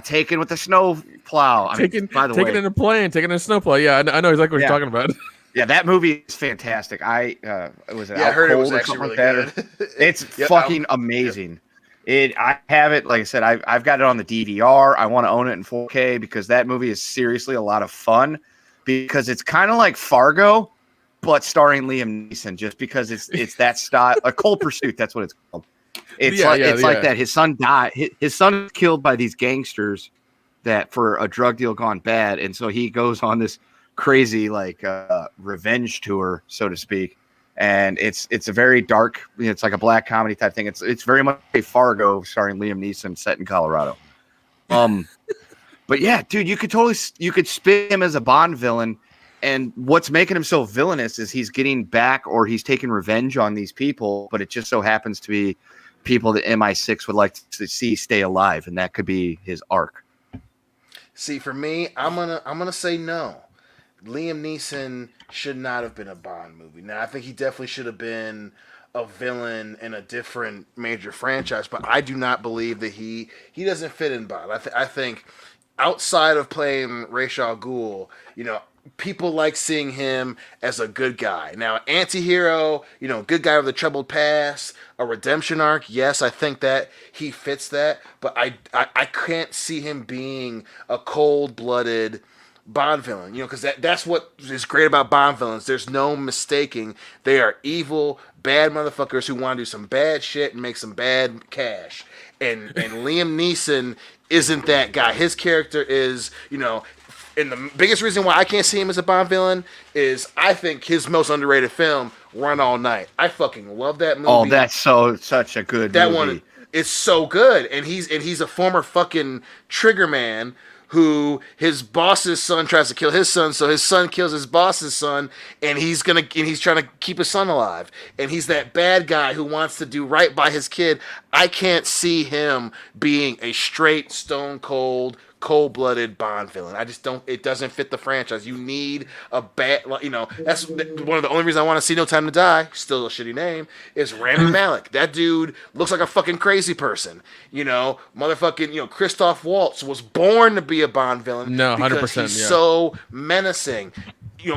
Taken with a snow plow. Taken in a plane. Taken in a snow plow. Yeah, I know exactly what you're talking about. Yeah, that movie is fantastic. I heard it was actually really good. It's fucking amazing. I have it. Like I said, I've got it on the DVR. I want to own it in 4K because that movie is seriously a lot of fun. Because it's kind of like Fargo, but starring Liam Neeson. Just because it's that style, a Cold Pursuit. That's what it's called. It's like that. His son died. His son was killed by these gangsters that for a drug deal gone bad, and so he goes on this crazy revenge tour, so to speak. And it's a very dark. It's like a black comedy type thing. It's very much a Fargo starring Liam Neeson set in Colorado. But yeah, dude, you could spin him as a Bond villain. And what's making him so villainous is he's getting back or he's taking revenge on these people. But it just so happens to be people that MI6 would like to see stay alive, and that could be his arc. See, for me, I'm gonna say no. Liam Neeson should not have been a Bond movie. Now, I think he definitely should have been a villain in a different major franchise, but I do not believe that he doesn't fit in Bond. I think outside of playing Ra's al Ghul, people like seeing him as a good guy. Now, anti-hero, good guy with a troubled past, a redemption arc. Yes, I think that he fits that, but I can't see him being a cold-blooded Bond villain. Because that's what is great about Bond villains. There's no mistaking. They are evil, bad motherfuckers who want to do some bad shit and make some bad cash. And Liam Neeson isn't that guy. His character is, and the biggest reason why I can't see him as a Bond villain is I think his most underrated film, Run All Night. I fucking love that movie. Oh, that's such a good movie. That one is so good. And he's a former fucking trigger man who his boss's son tries to kill his son, so his son kills his boss's son, and he's trying to keep his son alive. And he's that bad guy who wants to do right by his kid. I can't see him being a straight, stone cold-blooded Bond villain. I just don't. It doesn't fit the franchise. You need a bad. That's one of the only reasons I want to see No Time to Die. Still a shitty name. Is Rami Malek. That dude looks like a fucking crazy person. Motherfucking. Christoph Waltz was born to be a Bond villain. No, 100%. He's so menacing.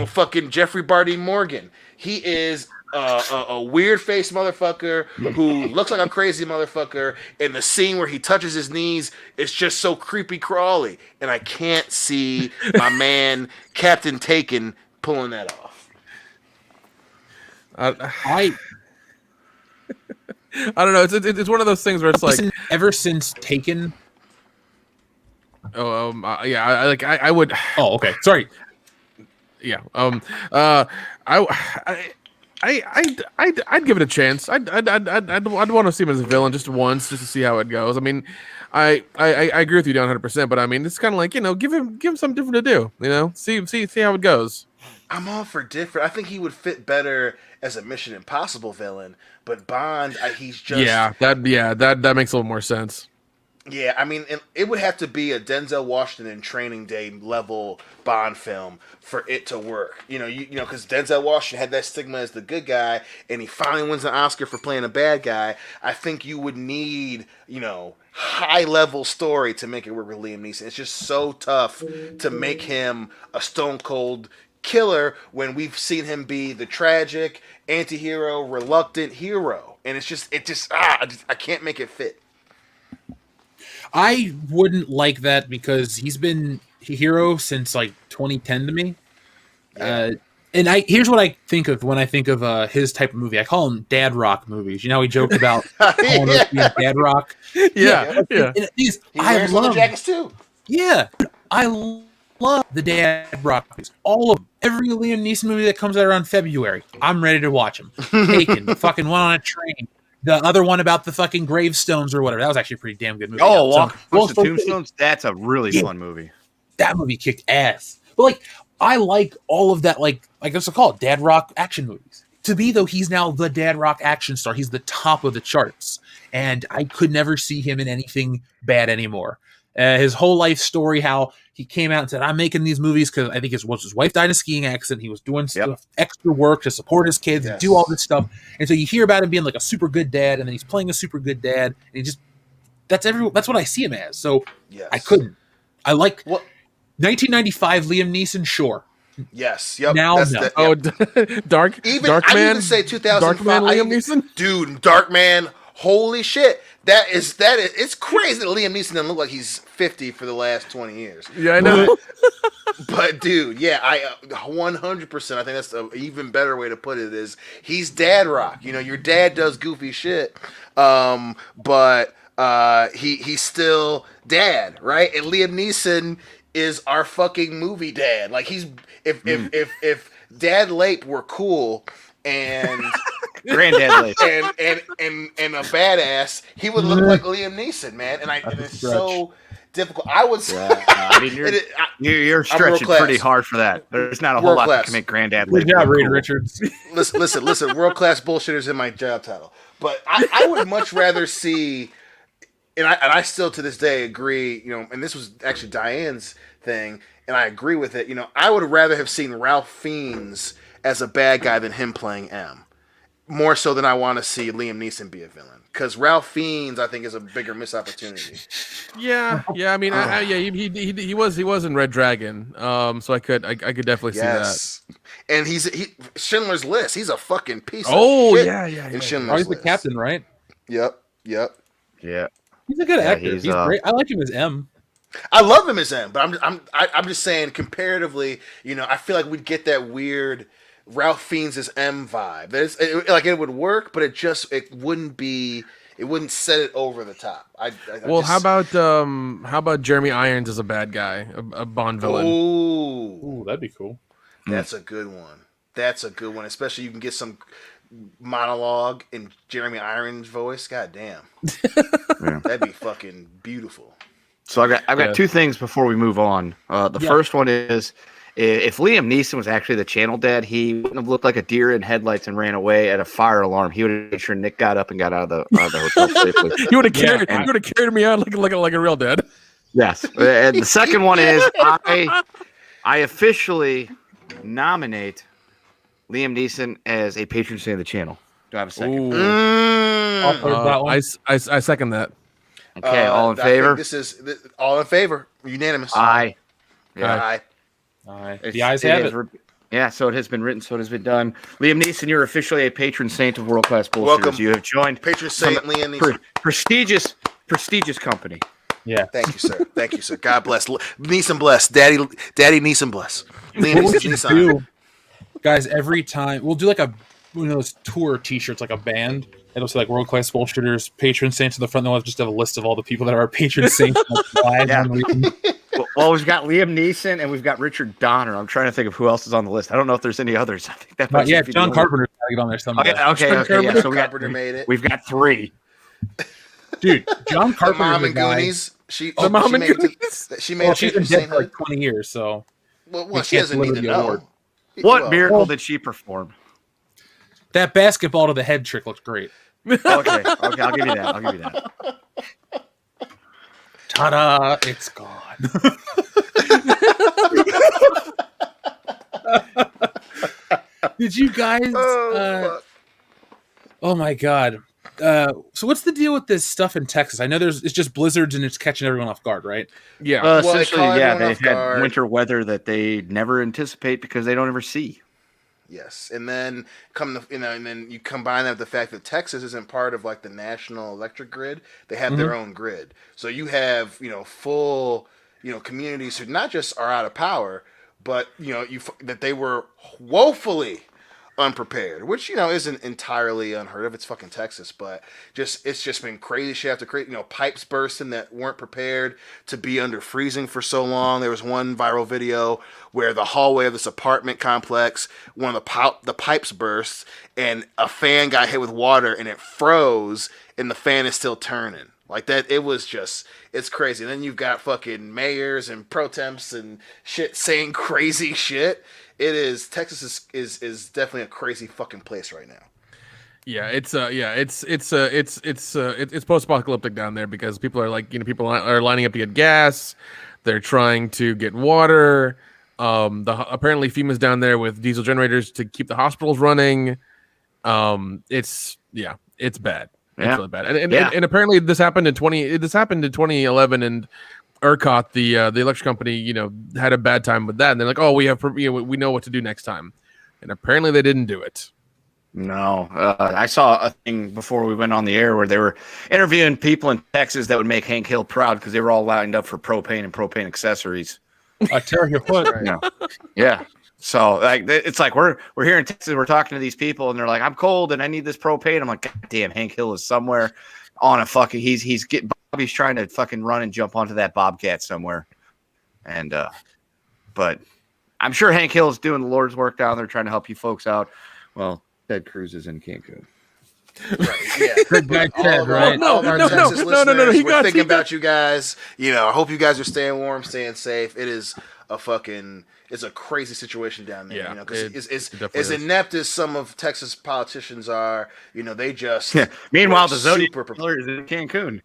Fucking Jeffrey Bardeen Morgan. He is a weird-faced motherfucker who looks like a crazy motherfucker, and the scene where he touches his knees is just so creepy-crawly, and I can't see my man Captain Taken pulling that off. I don't know. It's one of those things where it's like ever since Taken. I would. Oh, okay. Sorry. Yeah. I'd give it a chance. I'd want to see him as a villain just once, just to see how it goes. I mean, I agree with you down 100%, but I mean, it's kind of like give him something different to do. See how it goes. I'm all for different. I think he would fit better as a Mission Impossible villain, but Bond, he's just that makes a little more sense. Yeah, I mean, it would have to be a Denzel Washington Training Day level Bond film for it to work. Because Denzel Washington had that stigma as the good guy, and he finally wins an Oscar for playing a bad guy. I think you would need, high level story to make it work with Liam Neeson. It's just so tough to make him a stone cold killer when we've seen him be the tragic anti-hero, reluctant hero, and I can't make it fit. I wouldn't like that because he's been a hero since like 2010 to me. Yeah. And here's what I think of when I think of his type of movie. I call them dad rock movies. He joked about calling us being dad rock. Yeah. I love jackets too. Yeah, I love the dad rock movies. All of them. Every Liam Neeson movie that comes out around February, I'm ready to watch them. Taken, the fucking One on a Train. The other one about the fucking gravestones or whatever. That was actually a pretty damn good movie. Oh, Walk the Tombstones? That's a really fun movie. That movie kicked ass. But I like all of that, I guess I'll call it dad rock action movies. to me, though, he's now the dad rock action star. He's the top of the charts. And I could never see him in anything bad anymore. His whole life story, how he came out and said, I'm making these movies because I think his wife died in a skiing accident. He was doing stuff, extra work to support his kids and do all this stuff. And so you hear about him being like a super good dad, and then he's playing a super good dad. And he just, that's what I see him as. So I couldn't. I like 1995 Liam Neeson, sure. Yes. Yep. Now, no. Dark Man. I even say 2005. Dark Man Liam Neeson? Dude, Dark Man. Holy shit. That is it's crazy that Liam Neeson doesn't look like he's 50 for the last 20 years. Yeah, I know. But dude, yeah, I 100%. I think that's an even better way to put it is he's dad rock. You know, your dad does goofy shit. But he's still dad, right? And Liam Neeson is our fucking movie dad. Like he's if Dad Lape were cool and Granddad Lape and a badass, he would look like Liam Neeson, man. And it's so difficult. I would say, I mean, you're stretching pretty hard for that. There's not a whole lot that can make Granddad Lape. Good job, Reed cool. Richards. Listen. World class bullshitters in my job title, but I would much rather see. And I still to this day agree, you know, and this was actually Diane's thing, and I agree with it. You know, I would rather have seen Ralph Fiennes as a bad guy than him playing M. More so than I want to see Liam Neeson be a villain. Because Ralph Fiennes, I think, is a bigger missed opportunity. Yeah. I mean, he was in Red Dragon. So I could definitely see that. And he's Schindler's List. He's a fucking piece of shit. Yeah. In Schindler's He's the List. captain, right? Yep. Yeah. He's a good actor. He's great. I like him as M. I love him as M, but I'm just saying comparatively, you know, I feel like we'd get that weird Ralph Fiennes as M vibe. It would work, but it wouldn't set it over the top. How about Jeremy Irons as a bad guy, a Bond villain? Ooh, that'd be cool. That's a good one. Especially you can get some monologue in Jeremy Irons' voice. God damn. That'd be fucking beautiful. So I've got two things before we move on. The first one is if Liam Neeson was actually the channel dad, he wouldn't have looked like a deer in headlights and ran away at a fire alarm. He would have made sure Nick got up and got out of the hotel safely. You would have carried me out like a real dad. Yes. And the second one is I officially nominate Liam Neeson as a patron saint of the channel. Do I have a second? I second that. Okay, all in favor? This is all in favor. Unanimous. Aye. Yeah. Aye. The ayes have it. Yeah, so it has been written, so it has been done. Liam Neeson, you're officially a patron saint of World Class Bullshitters. Welcome. You have joined Patron saint Liam Neeson. Prestigious company. Yeah. Thank you, sir. God bless. Neeson bless. Daddy Neeson bless. Liam Neeson. Guys, every time we'll do like one of those tour T-shirts, like a band. It'll say like World Class Bullshitters patron saints in the front. Then we'll just have a list of all the people that are our patron saints. Well, we've got Liam Neeson and we've got Richard Donner. I'm trying to think of who else is on the list. I don't know if there's any others. I think that might be John Carpenter's got to get on there someday. Okay. Yeah, so Carpenter made it. We've got three. Dude, John Carpenter. The mom and Goonies. She's been dead Saint for like 20 years, so. Well, she doesn't need to know. What miracle did she perform? That basketball to the head trick looks great. Okay, I'll give you that. Ta-da! It's gone. Did you guys? Oh my god! So what's the deal with this stuff in Texas? I know it's just blizzards and it's catching everyone off guard, right? Yeah. Essentially, they've had winter weather that they never anticipate because they don't ever see. Yes, and then and then you combine that with the fact that Texas isn't part of like the national electric grid; they have their own grid. So you have full communities who not just are out of power, but that they were woefully unprepared, which isn't entirely unheard of. It's fucking Texas, but it's just been crazy shit after crazy. Pipes bursting that weren't prepared to be under freezing for so long. There was one viral video where the hallway of this apartment complex, one of the pipes burst, and a fan got hit with water, and it froze, and the fan is still turning. Like that, it's crazy. And then you've got fucking mayors and pro temps and shit saying crazy shit. it is Texas is definitely a crazy fucking place right now. Yeah, it's post-apocalyptic down there because people are like, people are lining up to get gas. They're trying to get water. Apparently FEMA's down there with diesel generators to keep the hospitals running. It's bad. It's really bad. And apparently this happened in 2011, and ERCOT, the electric company, had a bad time with that, and they're like, oh, we know what to do next time, and apparently they didn't do it. No, I saw a thing before we went on the air where they were interviewing people in Texas that would make Hank Hill proud because they were all lined up for propane and propane accessories. I tear your foot. Yeah. So like it's like we're here in Texas, we're talking to these people, and they're like, I'm cold and I need this propane. I'm like, God damn, Hank Hill is somewhere on a fucking he's trying to fucking run and jump onto that Bobcat somewhere. And but I'm sure Hank Hill is doing the Lord's work down there trying to help you folks out. Well, Ted Cruz is in Cancun. Right, yeah. Good guy, Ted, right? All of our Texas listeners, we're thinking about you guys. I hope you guys are staying warm, staying safe. It is it's a crazy situation down there. Yeah, because as inept as some of Texas politicians are, they just meanwhile the Zodiac Killer is in Cancun.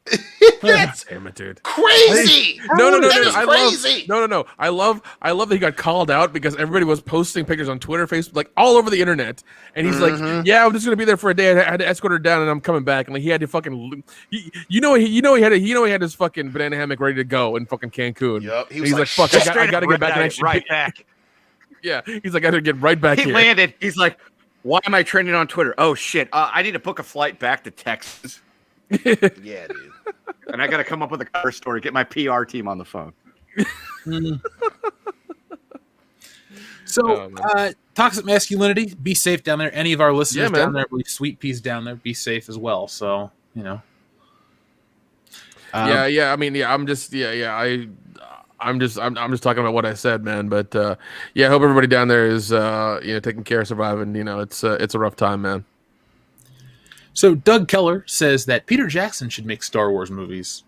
That's damn it, dude. Crazy. No. Crazy. No. I love that he got called out because everybody was posting pictures on Twitter, Facebook, like all over the internet, and he's like, "Yeah, I'm just gonna be there for a day. I had to escort her down, and I'm coming back." And like he had to fucking, he had his fucking banana hammock ready to go in fucking Cancun. Yep. He's like, "Fuck, I gotta get back and actually right back." Yeah, he's like, I gotta get right back he here. He landed. He's like, why am I trending on Twitter? Oh shit! I need to book a flight back to Texas. Yeah, dude. And I gotta come up with a cover story. Get my PR team on the phone. So, toxic masculinity. Be safe down there. Any of our listeners down there, I believe Sweet Pea's down there. Be safe as well. So, I'm just talking about what I said, man. But I hope everybody down there is taking care of surviving. It's a rough time, man. So Doug Keller says that Peter Jackson should make Star Wars movies.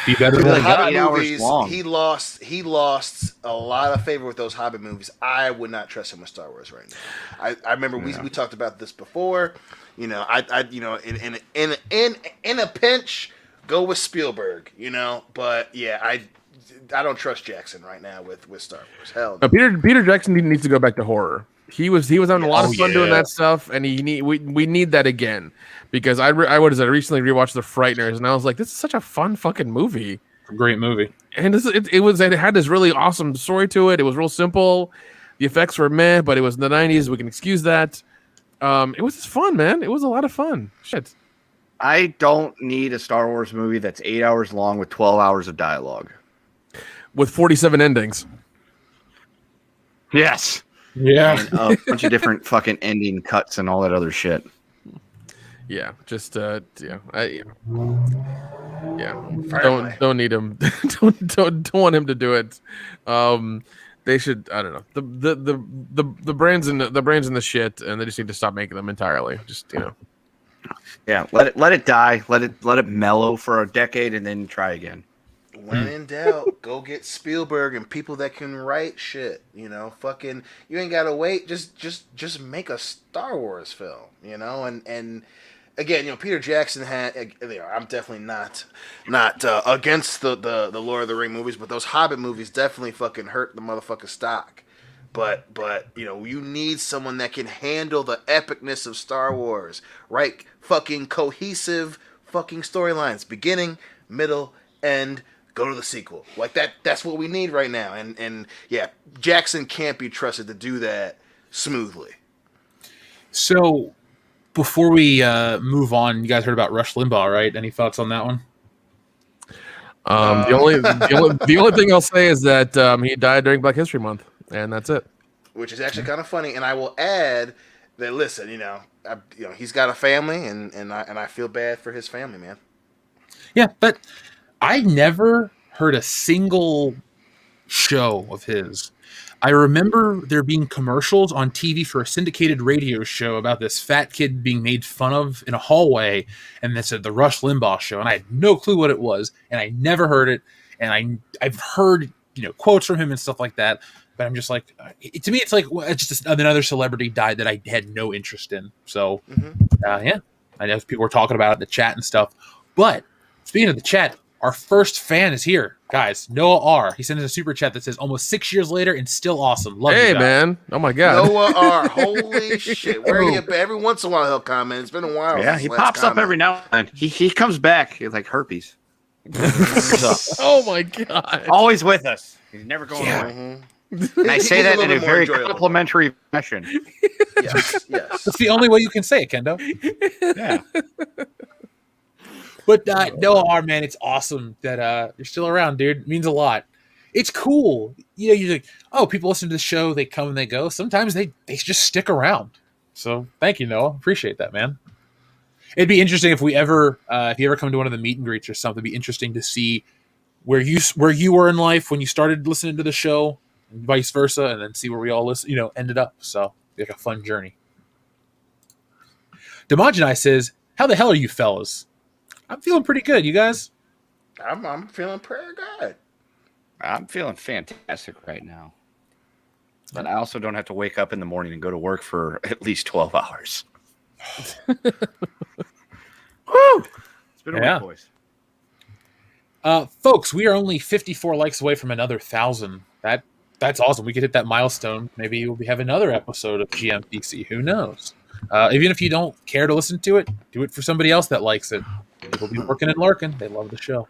Be better than the Hobbit movies. He lost a lot of favor with those Hobbit movies. I would not trust him with Star Wars right now. I remember we talked about this before. In a pinch, go with Spielberg. But yeah, I don't trust Jackson right now with Star Wars. Hell no. Peter Jackson needs to go back to horror. He was having a lot of fun doing that stuff, and we need that again because I recently rewatched The Frighteners, and I was like, this is such a fun fucking movie. Great movie, and it had this really awesome story to it. It was real simple. The effects were meh, but it was in the 90s. We can excuse that. It was just fun, man. It was a lot of fun. Shit. I don't need a Star Wars movie that's 8 hours long with 12 hours of dialogue. With 47 endings. Yes. Yeah. And a bunch of different fucking ending cuts and all that other shit. Yeah. Just, Don't need him. don't want him to do it. They should, I don't know. The brands in the shit, and they just need to stop making them entirely. Just, Yeah, let it die. Let it mellow for a decade and then try again. When in doubt, go get Spielberg and people that can write shit. Fucking you ain't gotta wait. Just make a Star Wars film. And again, Peter Jackson had. I'm definitely not against the Lord of the Ring movies, but those Hobbit movies definitely fucking hurt the motherfucking stock. But you need someone that can handle the epicness of Star Wars, right? Fucking cohesive fucking storylines, beginning, middle, end. Go to the sequel. Like that's what we need right now. And yeah, Jackson can't be trusted to do that smoothly. So before we move on, you guys heard about Rush Limbaugh, right? Any thoughts on that one? The only thing I'll say is that he died during Black History Month, and that's it. Which is actually kind of funny. And I will add that listen, he's got a family, and I feel bad for his family, man. Yeah, but I never heard a single show of his. I remember there being commercials on TV for a syndicated radio show about this fat kid being made fun of in a hallway, and they said the Rush Limbaugh Show, and I had no clue what it was, and I never heard it, and I've heard quotes from him and stuff like that, but I'm just like, to me, it's like it's just another celebrity died that I had no interest in. So, yeah, I know people were talking about it in the chat and stuff. But speaking of the chat, our first fan is here, guys. Noah R. He sent us a super chat that says, "Almost 6 years later and still awesome. Love you guys." Man! Oh my god, Noah R. Holy shit! Where you? Every once in a while he'll comment. It's been a while. Yeah, he pops up every now and then. He comes back. He's like herpes. Oh my god! Always with us. He's never going away. And I say that in a very complimentary fashion. Yes. That's the only way you can say it, Kendo. Yeah. But Noah R, man, it's awesome that you're still around, dude. It means a lot. It's cool. You know, you're like, oh, people listen to the show, they come and they go. Sometimes they just stick around. So thank you, Noah. Appreciate that, man. It'd be interesting if you ever come to one of the meet and greets or something. It'd be interesting to see where you were in life when you started listening to the show, and vice versa, and then see where we all ended up. So like a fun journey. Demogenai says, "How the hell are you fellas?" I'm feeling pretty good. You guys? I'm feeling pretty good. I'm feeling fantastic right now. But I also don't have to wake up in the morning and go to work for at least 12 hours. Woo! It's been a week, boys. Folks, we are only 54 likes away from another 1,000. That's awesome. We could hit that milestone. Maybe we'll have another episode of GMPC. Who knows? Even if you don't care to listen to it, do it for somebody else that likes it. People be working and lurking. They love the show.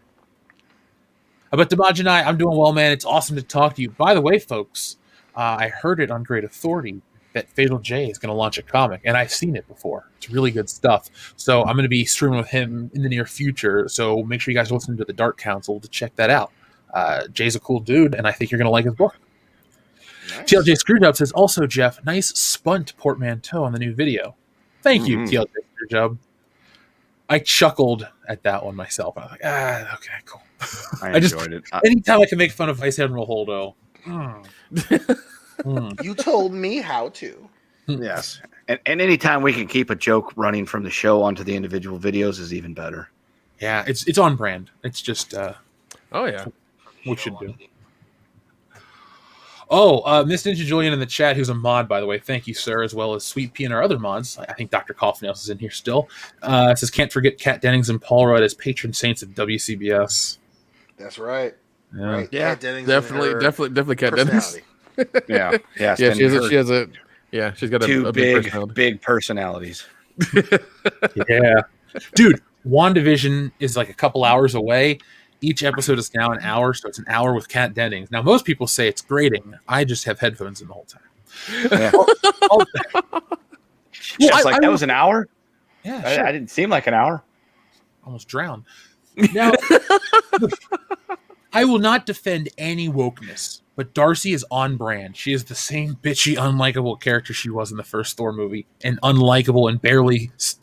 But Demogenai, I'm doing well, man. It's awesome to talk to you. By the way, folks, I heard it on Great Authority that Fatal J is going to launch a comic, and I've seen it before. It's really good stuff. So I'm going to be streaming with him in the near future. So make sure you guys listen to the Dark Council to check that out. Jay's a cool dude, and I think you're going to like his book. Nice. TLJ Screwjob says, also, Jeff, nice spunt portmanteau on the new video. Thank you, TLJ Screwjob. I chuckled at that one myself. I was like, okay, cool. I enjoyed it. Anytime I can make fun of Ice Admiral Holdo. You told me how to. Yes. And anytime we can keep a joke running from the show onto the individual videos is even better. Yeah, it's on brand. It's just oh yeah, we should do. Oh, Miss Ninja Julian in the chat, who's a mod, by the way. Thank you, sir, as well as Sweet Pea and our other mods. I think Dr. Coffnails is in here still. Says, can't forget Kat Dennings and Paul Rudd as patron saints of WCBS. That's right. Yeah, right. Yeah, definitely Kat Dennings. Yeah, yeah. She has a she's got two big personalities. Yeah, dude. WandaVision is like a couple hours away. Each episode is now an hour, so it's an hour with Kat Dennings. Now, most people say it's grating. I just have headphones in the whole time. Yeah. That was an hour? Yeah, sure. I didn't seem like an hour. Almost drowned. Now, I will not defend any wokeness, but Darcy is on brand. She is the same bitchy, unlikable character she was in the first Thor movie, and unlikable and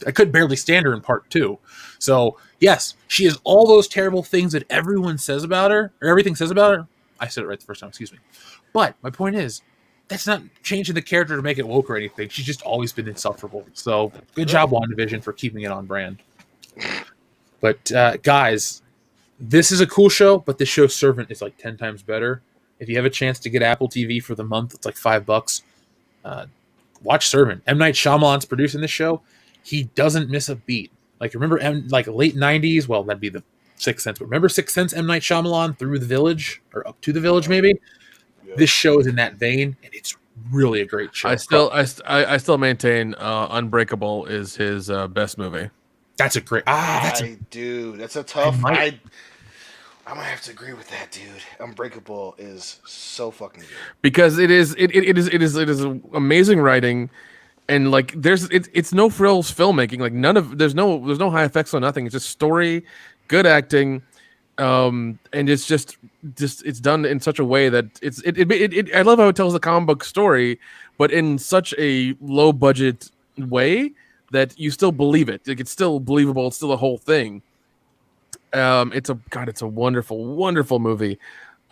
I could barely stand her in part 2. So, yes, she is all those terrible things that everyone says about her, or everything says about her. I said it right the first time, excuse me. But my point is, that's not changing the character to make it woke or anything. She's just always been insufferable. So, good job, WandaVision, for keeping it on brand. But, guys, this is a cool show, but this show Servant is like 10 times better. If you have a chance to get Apple TV for the month, it's like $5. Watch Servant. M. Night Shyamalan's producing this show. He doesn't miss a beat. Like, remember, like late 90s? Well, that'd be the Sixth Sense. But remember Sixth Sense, M. Night Shyamalan, Through the Village, or Up to the Village, maybe? Yeah. This show is in that vein, and it's really a great show. I still maintain Unbreakable is his best movie. That's a great. That's a tough. I'm gonna have to agree with that, dude. Unbreakable is so fucking good because it is amazing writing, and like it's no frills filmmaking. Like there's no high effects on nothing. It's just story, good acting, and it's just it's done in such a way that I love how it tells the comic book story, but in such a low budget way that you still believe it. Like, it's still believable. It's still a whole thing. It's a wonderful movie.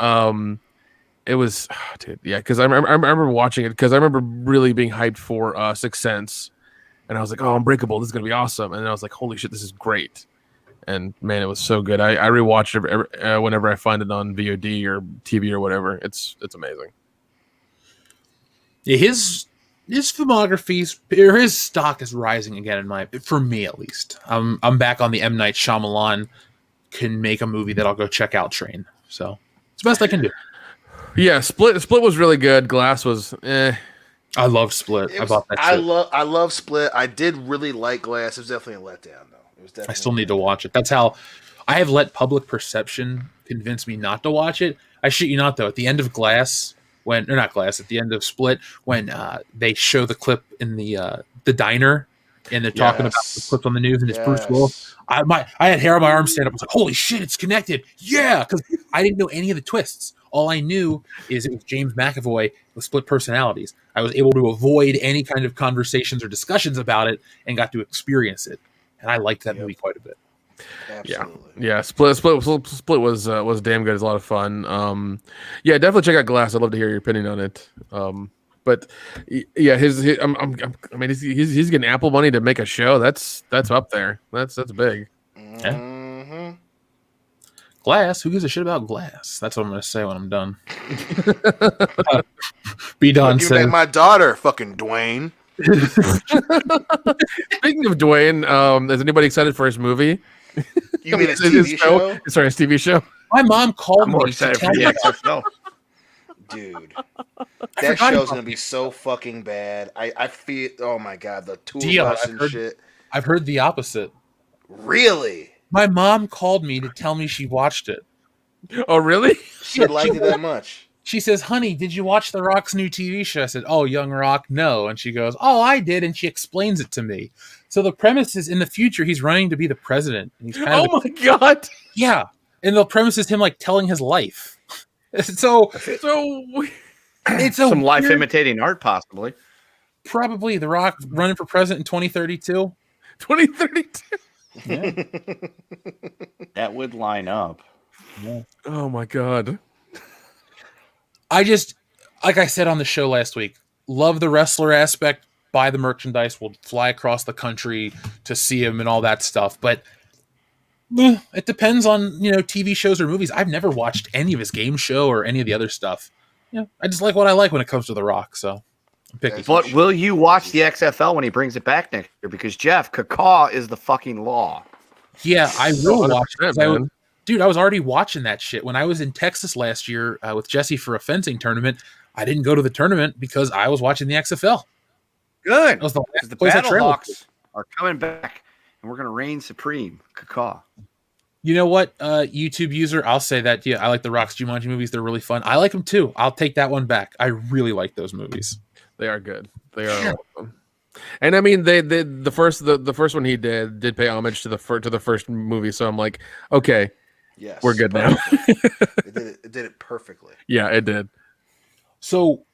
It was, dude, yeah, because I remember watching it because I remember really being hyped for Sixth Sense, and I was like, oh, Unbreakable, this is gonna be awesome, and then I was like, holy shit, this is great, and man, it was so good. I rewatch it whenever I find it on VOD or TV or whatever. It's amazing. His filmography or his stock is rising again for me at least. I'm back on the M. Night Shyamalan can make a movie that I'll go check out train. So it's the best I can do. Yeah, Split was really good. Glass was I love Split. I bought that shit. I love Split. I did really like Glass. It was definitely a letdown though. It was definitely I still need to watch it. That's how I have let public perception convince me not to watch it. I shit you not though. At the end of Glass, at the end of Split, when they show the clip in the diner and they're talking about the clips on the news and it's Bruce Willis. I had hair on my arm stand up. I was like, holy shit, it's connected. Yeah, because I didn't know any of the twists. All I knew is it was James McAvoy with split personalities. I was able to avoid any kind of conversations or discussions about it and got to experience it. And I liked that movie quite a bit. Absolutely. Yeah. Split was damn good. It's a lot of fun. Yeah, definitely check out Glass. I'd love to hear your opinion on it. But yeah, he's getting Apple money to make a show. That's up there. That's big. Mm-hmm. Glass. Who gives a shit about Glass? That's what I'm going to say when I'm done. Be done. Give back my daughter, fucking Dwayne. Speaking of Dwayne, is anybody excited for his movie? You mean his TV show? Sorry, his TV show. My mom called me to tell me. Dude, that show's gonna be so fucking bad. I feel. Oh my god, the tour bus and shit. I've heard the opposite. Really? My mom called me to tell me she watched it. Oh, really? She liked it that much. She says, "Honey, did you watch The Rock's new TV show?" I said, "Oh, Young Rock, no." And she goes, "Oh, I did," and she explains it to me. So the premise is, in the future, he's running to be the president. And he's kind my god! Yeah, and the premise is him like telling his life. So it's some life imitating art, possibly. Probably The Rock running for president in 2032. 2032. Yeah. That would line up. Yeah. Oh my god. I just, like I said on the show last week, love the wrestler aspect. Buy the merchandise. We'll fly across the country to see him and all that stuff. But it depends on, TV shows or movies. I've never watched any of his game show or any of the other stuff. I just like what I like when it comes to The Rock. So I'm picky. But will you watch the XFL when he brings it back next year? Because Jeff, cacaw is the fucking law. Yeah, I will watch it. Man. I was already watching that shit. When I was in Texas last year with Jesse for a fencing tournament, I didn't go to the tournament because I was watching the XFL. Good. That was the last the place I traveled. Battlehawks are coming back, and we're going to reign supreme. Cacaw. You know what, YouTube user? I'll say that. Yeah, I like the Rock's Jumanji movies. They're really fun. I like them too. I'll take that one back. I really like those movies. They are good. They are awesome. And I mean, the first one he did pay homage to the first movie. So I'm like, okay, yes, we're good now. It did it perfectly. Yeah, it did. So,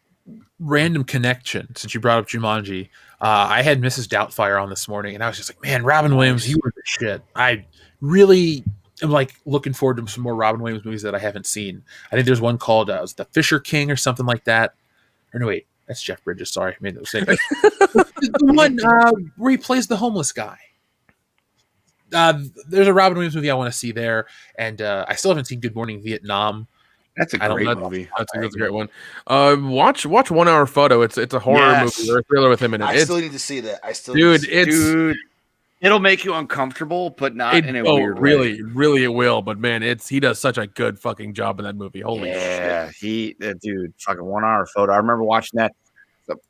random connection. Since you brought up Jumanji, I had Mrs. Doubtfire on this morning, and I was just like, man, Robin Williams, you were the shit. I really am like looking forward to some more Robin Williams movies that I haven't seen. I think there's one called The Fisher King or something like that. Or no, wait. That's Jeff Bridges. Sorry, I made that mistake. The one where he plays the homeless guy. There's a Robin Williams movie I want to see there, and I still haven't seen Good Morning Vietnam. That's a great movie. That's a great one. Watch 1 Hour Photo. It's a horror movie or a thriller with him in it. I still need to see that. Dude, it'll make you uncomfortable, but not in a weird way. Really, it will. But man, he does such a good fucking job in that movie. Holy shit! That dude, fucking 1 Hour Photo. I remember watching that.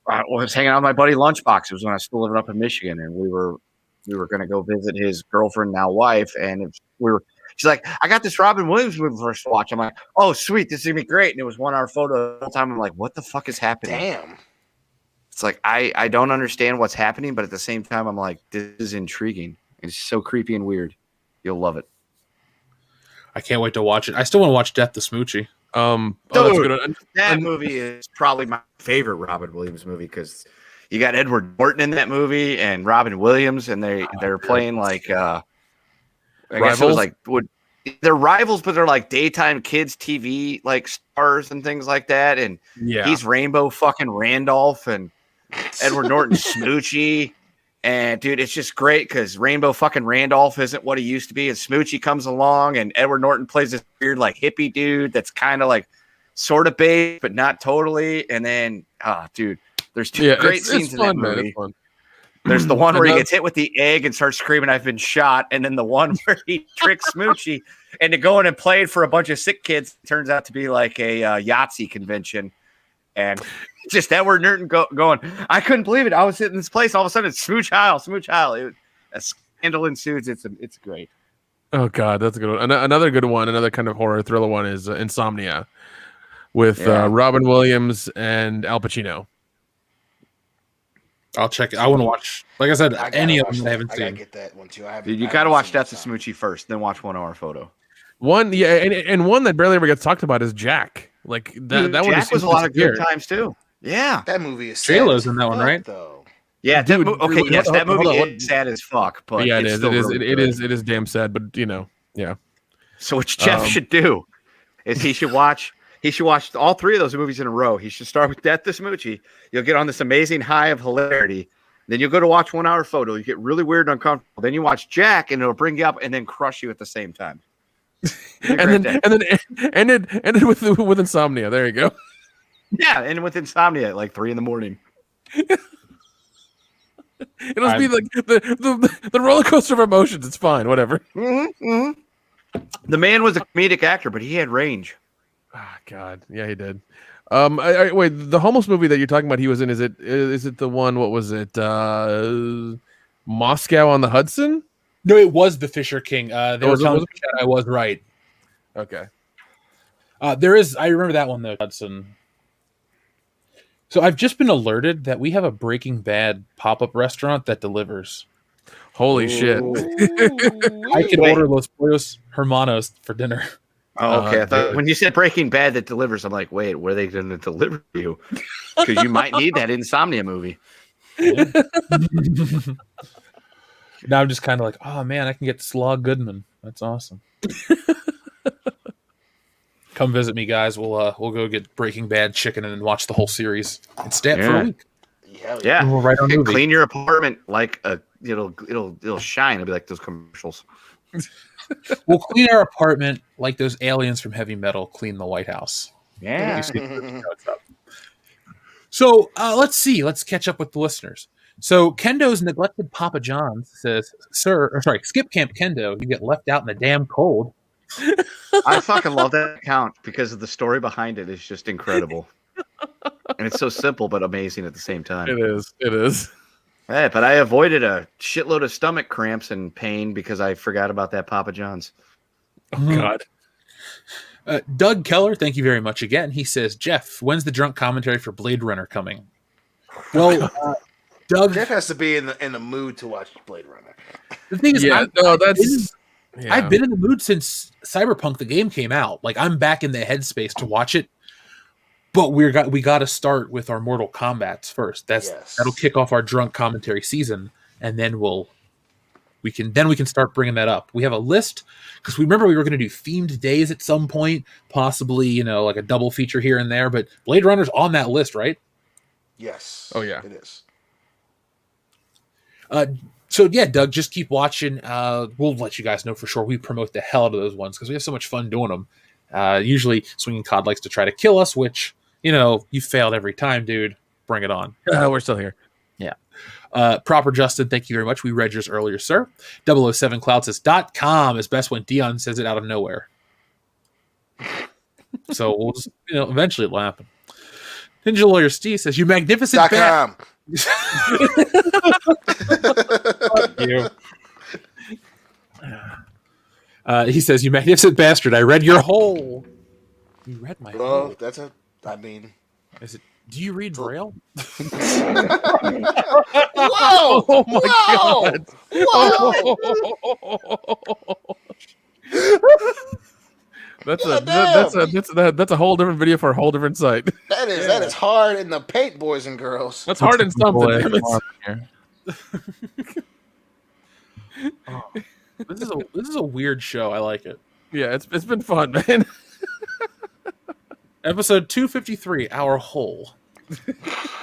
I was hanging out with my buddy Lunchbox. It was when I was still living up in Michigan, and we were going to go visit his girlfriend, now wife, and she's like, I got this Robin Williams movie for us to watch. I'm like, oh sweet, this is gonna be great. And it was 1 Hour Photo the whole time. I'm like, what the fuck is happening? Damn. It's like I don't understand what's happening, but at the same time, I'm like, this is intriguing. It's so creepy and weird. You'll love it. I can't wait to watch it. I still want to watch Death to Smoochie. That movie is probably my favorite Robin Williams movie because you got Edward Norton in that movie and Robin Williams, and they're playing like I guess it was like they're rivals, but they're like daytime kids TV like stars and things like that. And he's Rainbow fucking Randolph and Edward Norton Smoochie. And dude, it's just great because Rainbow fucking Randolph isn't what he used to be, and Smoochie comes along, and Edward Norton plays this weird like hippie dude that's kind of like sort of bait, but not totally. And then, dude, There's two great it's scenes in fun, that man. movie. It's fun. There's the one where he gets hit with the egg and starts screaming, "I've been shot," and then the one where he tricks Smoochie into going and playing for a bunch of sick kids. It turns out to be like a Yahtzee convention, and just Edward Norton going. I couldn't believe it. I was sitting in this place. All of a sudden, it's Smooch Heil. A scandal ensues. It's great. Oh God, that's a good one. Another good one, another kind of horror thriller one is Insomnia with Robin Williams and Al Pacino. I'll check it. I want to watch, like I said, any of them I haven't I seen. gotta get that one too. Dude, you got to watch Death of Smoochie first, then watch 1 Hour Photo. One, and one that barely ever gets talked about is Jack. Like that Dude, one Jack was a lot of good times too. Yeah, that movie is J-Lo's in that one, right? Though. Yeah, Dude, that movie is sad as fuck, but yeah, it's it is damn sad, but yeah. So what Jeff should do is he should watch all three of those movies in a row. He should start with Death to Smoochie. You'll get on this amazing high of hilarity. Then you'll go to watch 1 Hour Photo. You get really weird and uncomfortable. Then you watch Jack, and it'll bring you up and then crush you at the same time. and then ended with Insomnia. There you go. Yeah, and with Insomnia at like 3 a.m. It'll be like the roller coaster of emotions. It's fine, whatever. The man was a comedic actor, but he had range. Ah, God, yeah, he did. Wait, the homeless movie that you're talking about, he was in. Is it the one? What was it? Moscow on the Hudson? No, it was The Fisher King. They were telling me that I was right. Okay. There is. I remember that one though, Hudson. So I've just been alerted that we have a Breaking Bad pop-up restaurant that delivers. Holy shit! I can order Los Pollos Hermanos for dinner. Oh, okay. I thought when you said Breaking Bad that delivers, I'm like, wait, where are they going to deliver you? Because you might need that Insomnia movie. Yeah. Now I'm just kind of like, oh man, I can get Slog Goodman. That's awesome. Come visit me, guys. We'll go get Breaking Bad chicken and then watch the whole series and stay up for a week. Yeah, we'll write our movie. Clean your apartment like it'll shine. It'll be like those commercials. We'll clean our apartment like those aliens from Heavy Metal clean the White House. Yeah. So let's see. Let's catch up with the listeners. So Kendo's neglected Papa John says, Skip Camp Kendo, you get left out in the damn cold. I fucking love that account because of the story behind it is just incredible. And it's so simple but amazing at the same time. It is. Hey, but I avoided a shitload of stomach cramps and pain because I forgot about that Papa John's. Oh, God. Doug Keller, thank you very much again. He says, Jeff, when's the drunk commentary for Blade Runner coming? Well, Doug, Jeff has to be in the mood to watch Blade Runner. The thing is, Yeah. I've been in the mood since Cyberpunk the game came out. Like I'm back in the headspace to watch it. But we got to start with our Mortal Kombats first. That'll kick off our drunk commentary season, and then we can start bringing that up. We have a list because we remember we were going to do themed days at some point, possibly like a double feature here and there. But Blade Runner's on that list, right? Yes. Oh yeah, it is. So yeah, Doug, just keep watching. We'll let you guys know for sure. We promote the hell out of those ones because we have so much fun doing them. Usually, Swinging Cod likes to try to kill us, which you failed every time, dude. Bring it on. We're still here. Yeah. Proper Justin, thank you very much. We read yours earlier, sir. 007 Cloud says .com is best when Dion says it out of nowhere. So we'll just, eventually it'll happen. Ninja Lawyer Steve says, you magnificent .com. Fuck you. He says, you magnificent bastard. I read your whole. You read my whole. Is it? Do you read Braille? Whoa! Oh my God! Whoa! That's a whole different video for a whole different site. That is hard in the paint, boys and girls. That's hard in something. This is a weird show. I like it. Yeah, it's been fun, man. Episode 253, Our Hole.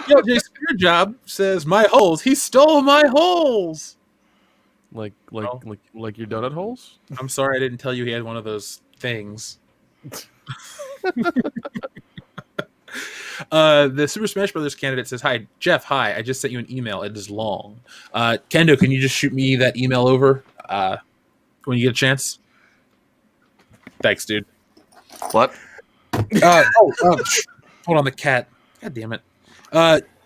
Yo, Jay Spearjob says, my holes. He stole my holes. Like your donut holes? I'm sorry I didn't tell you he had one of those things. The Super Smash Brothers candidate says, "Hi, Jeff. Hi, I just sent you an email. It is long. Kendo, can you just shoot me that email over when you get a chance? Thanks, dude. What? Hold on, the cat. God damn it.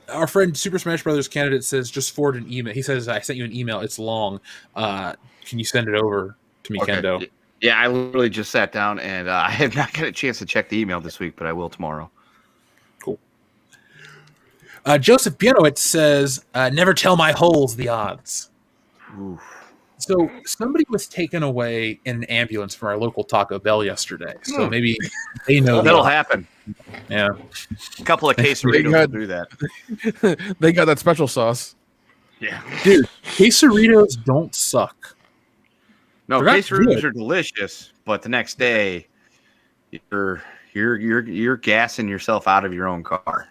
Our friend Super Smash Brothers candidate says, just forward an email. He says, I sent you an email. It's long. Can you send it over to me, Okay. Kendo? Yeah, I literally just sat down, and I have not got a chance to check the email this week, but I will tomorrow. Cool. Joseph Bienowitz says, never tell my holes the odds. Oof. So somebody was taken away in an ambulance from our local Taco Bell yesterday. So maybe they know. That'll happen. Yeah. A couple of quesadillas will do that. They got that special sauce. Yeah. Dude, quesadillas don't suck. No, They're not quesadillas good. are delicious, but the next day you're gassing yourself out of your own car.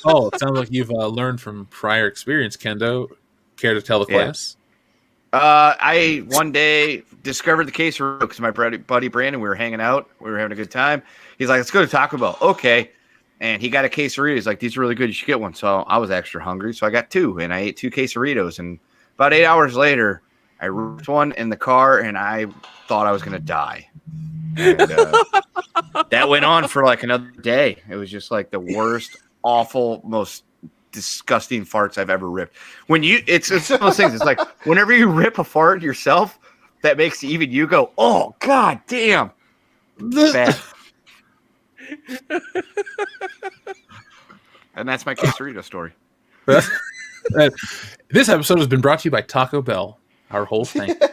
Oh, it sounds like you've learned from prior experience, Kendo. Care to tell the class? I one day discovered the quesadilla because my buddy Brandon, we were hanging out, we were having a good time. He's like, let's go to Taco Bell. Okay. And he got a quesadilla. He's like, these are really good. You should get one. So I was extra hungry. So I got two, and I ate 2 quesadillas. And about 8 hours later, I ripped one in the car, and I thought I was going to die. And that went on for like another day. It was just like the worst, awful, most disgusting farts I've ever ripped. When it's one of those things. It's like whenever you rip a fart yourself, that makes even you go, oh, God damn. Bad. And that's my quesadilla story. This episode has been brought to you by Taco Bell. Our whole thing. Well,